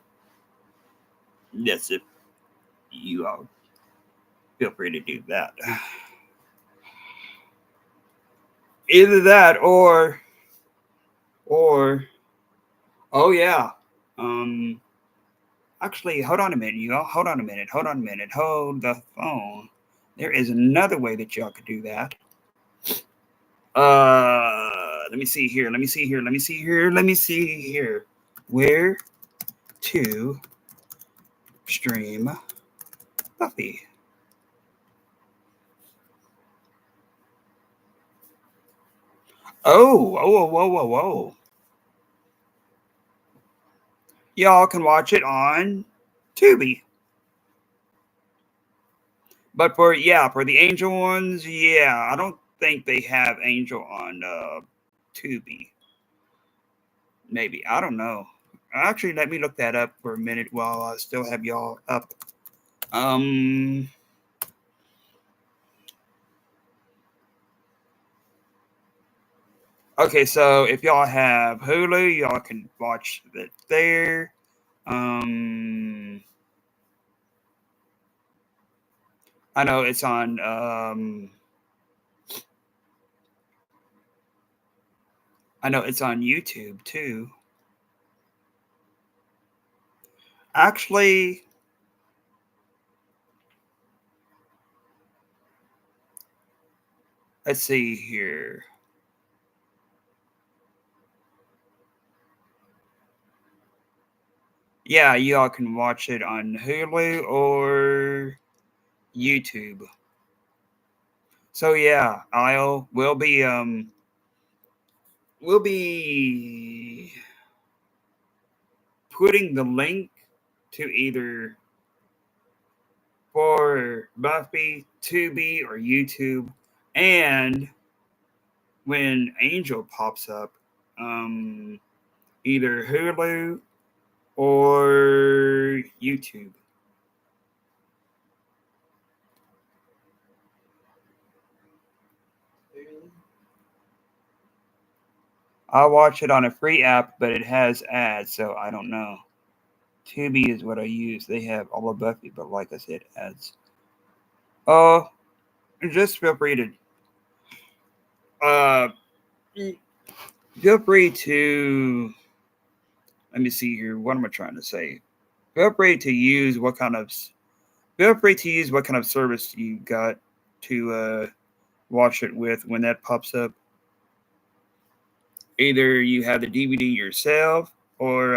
That's if you all feel free to do that. Either that or oh yeah. Actually, hold on a minute, y'all. Hold on a minute. Hold the phone. There is another way that y'all could do that. Let me see here. Where to stream Buffy? Whoa. Y'all can watch it on Tubi. But for the Angel ones, I don't think they have Angel on Tubi. Maybe, I don't know. Actually, let me look that up for a minute while I still have y'all up. Um. Okay, so if y'all have Hulu, y'all can watch it there. Um. I know it's on. I know it's on YouTube too. Actually, let's see here. Yeah, y'all can watch it on Hulu or YouTube. So yeah, we'll be putting the link to either for Buffy, Tubi, or YouTube, and when Angel pops up, either Hulu or YouTube. I watch it on a free app, but it has ads, so I don't know. Tubi is what I use. They have all of Buffy, but like I said, ads. Oh, just feel free to uh feel free to let me see here. What am I trying to say? Feel free to use what kind of service you got to watch it with when that pops up. Either you have the DVD yourself or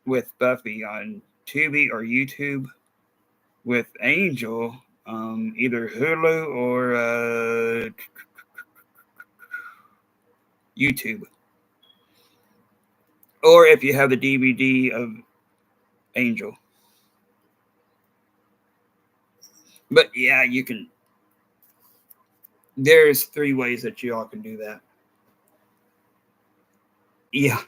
with Buffy on Tubi or YouTube. With Angel, either Hulu or YouTube. Or if you have the DVD of Angel. But yeah, you can. There's 3 ways that you all can do that. Yeah.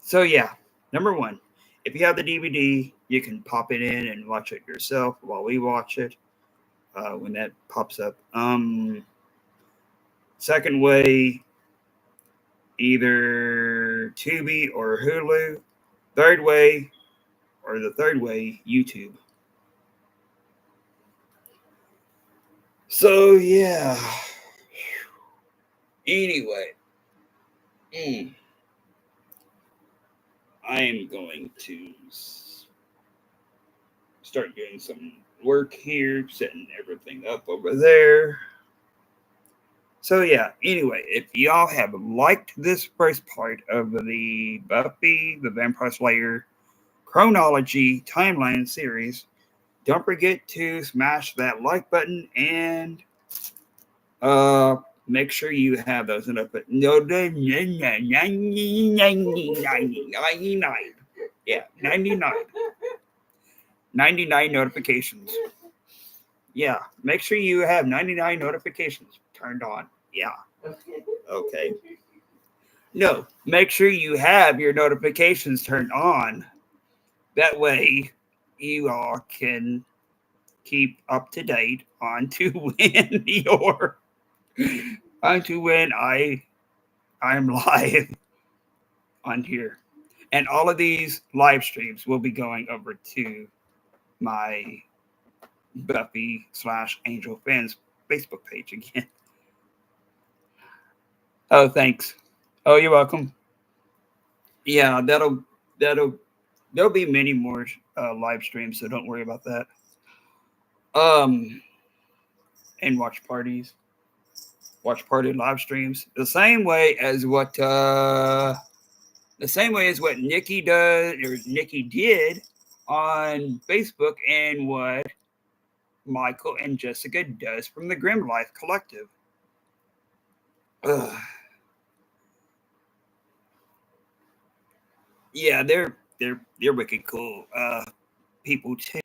So yeah, number 1, if you have the DVD, you can pop it in and watch it yourself while we watch it when that pops up. Second way, either Tubi or Hulu. Third way, YouTube. So yeah. Anyway, I am going to start doing some work here, setting everything up over there. So yeah, anyway, if y'all have liked this first part of the Buffy the Vampire Slayer Chronology timeline series, don't forget to smash that like button and make sure you have those in up. No, 99 notifications. Yeah, make sure you have 99 notifications turned on. Yeah. Okay. No, make sure you have your notifications turned on. That way, you all can keep up to date on to when I'm live on here. And all of these live streams will be going over to my Buffy/Angel fans Facebook page again. Oh, thanks. Oh, you're welcome. Yeah, there'll be many more live streams, so don't worry about that. Um, and watch party live streams. The same way as what Nikki did on Facebook, and what Michael and Jessica does from the Grim Life Collective. Ugh. Yeah, they're wicked cool people too.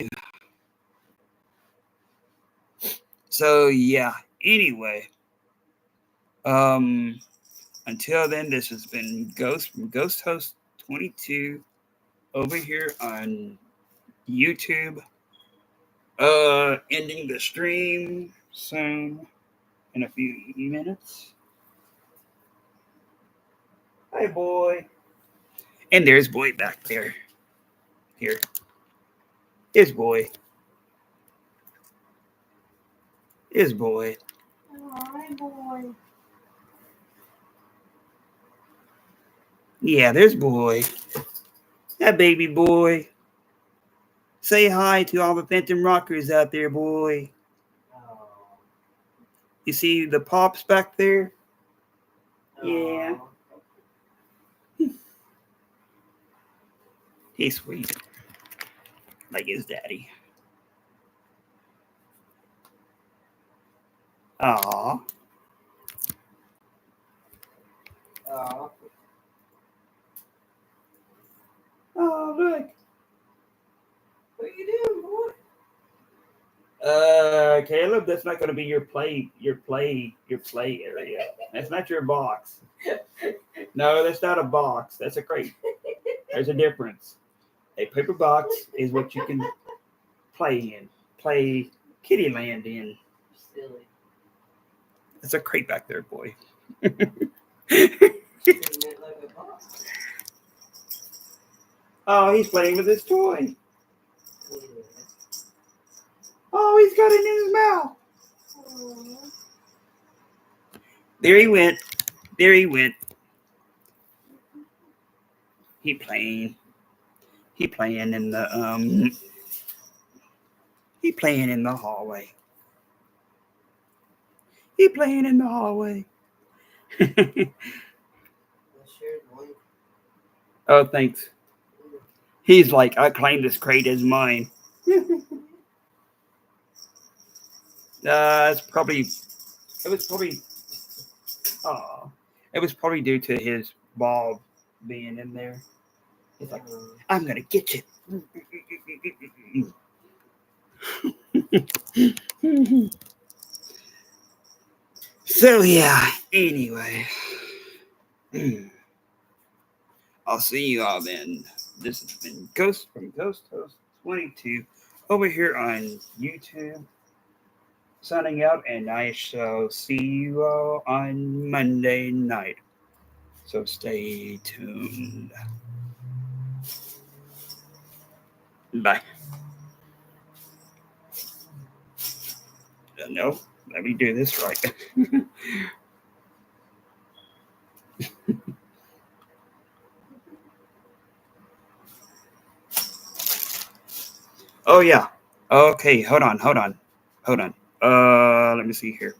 So yeah. Anyway, until then, this has been Ghost from Ghost Host 22 over here on YouTube. Ending the stream soon in a few minutes. Hi, boy. And there's boy back there. Here. Here's boy. Here's boy. Hi, boy. Yeah, there's boy. That baby boy. Say hi to all the Phantom Rockers out there, boy. Oh. You see the pops back there? Yeah. He's sweet. Like his daddy. Aww. Oh. Oh, look. What are you doing, boy? Caleb, that's not going to be your play area. That's not your box. No, that's not a box. That's a crate. There's a difference. A paper box is what you can play kitty land in. Silly. That's a crate back there, boy. Oh, he's playing with his toy. Oh, he's got it in his mouth. There he went. There he went. He playing. He playing in the He playing in the hallway. He playing in the hallway. Oh, thanks. He's like, I claim this crate as mine. It was probably due to his ball being in there. He's like, I'm gonna get you. So yeah, anyway. I'll see you all then. This has been Ghost from Ghost Host 22 over here on YouTube. Signing out, and I shall see you all on Monday night. So stay tuned. Bye. No, let me do this right. Oh yeah. Okay, hold on. Let me see here.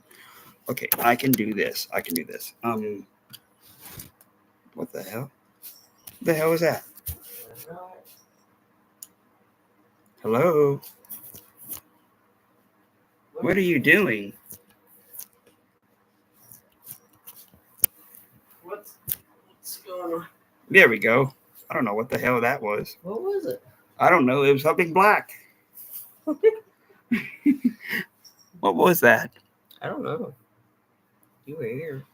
Okay, I can do this. What the hell? The hell is that? Hello? What are you doing? What's going on? There we go. I don't know what the hell that was. What was it? I don't know. It was something black. What was that? I don't know. You were here.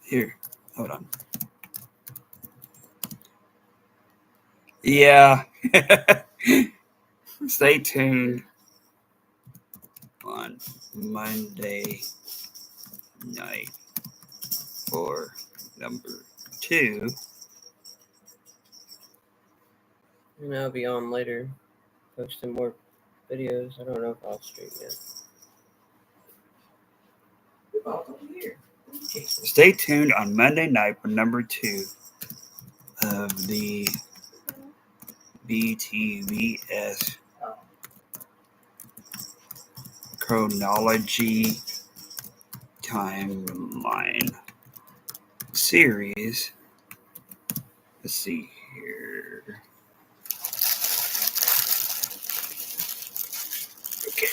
Here, hold on. Yeah. Stay tuned on Monday night for number 2. And I'll be on later, posting more videos. I don't know if I'll stream yet. Stay tuned on Monday night for number 2 of the btvs Chronology timeline series. Let's see here. Okay.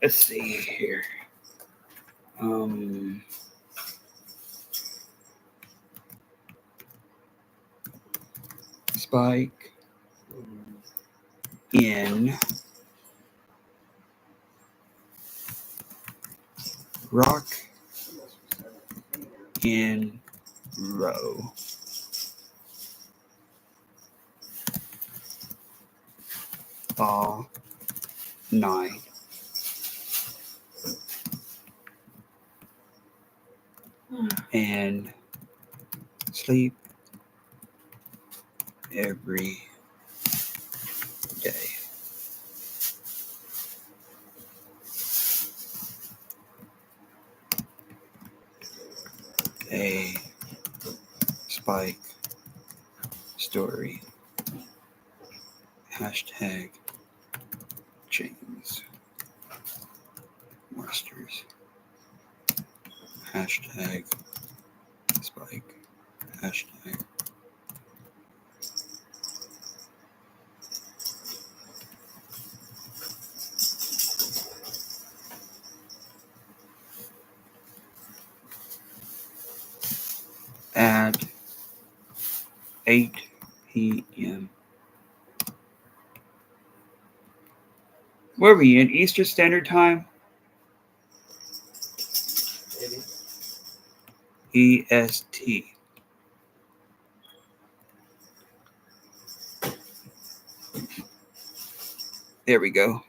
Let's see here. Spike in rock in row. All night. And sleep every day. A Spike story. Hashtag James Masters. Hashtag Spike. Hashtag at 8 p.m. Where are we in Eastern Standard Time? EST. There we go.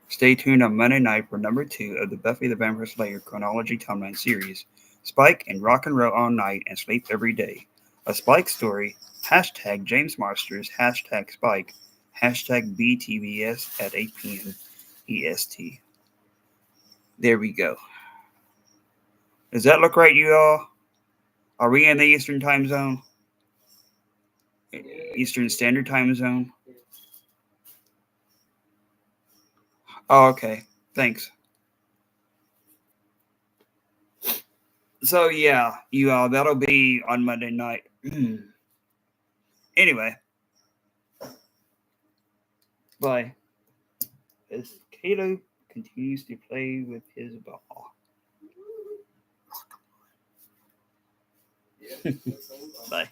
Stay tuned on Monday night for number 2 of the Buffy the Vampire Slayer Chronology Timeline series. Spike and rock and roll all night and sleep every day. A Spike story. Hashtag James Monsters. Hashtag Spike. Hashtag btvs at 8 p.m. EST. There we go. Does that look right, you all? Are we in the Eastern Time Zone? Eastern Standard Time Zone? Oh, okay. Thanks. So, yeah, you all, that'll be on Monday night. Anyway. Bye. As Caleb continues to play with his ball. Bye.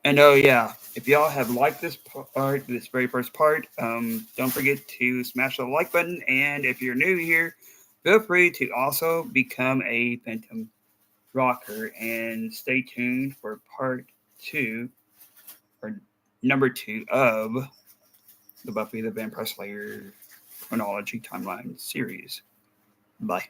And oh yeah, if y'all have liked this part, this very first part, don't forget to smash the like button. And if you're new here, feel free to also become a Phantom Rocker and stay tuned for part 2 or number 2 of the Buffy the Vampire Slayer Chronology Timeline series. Bye.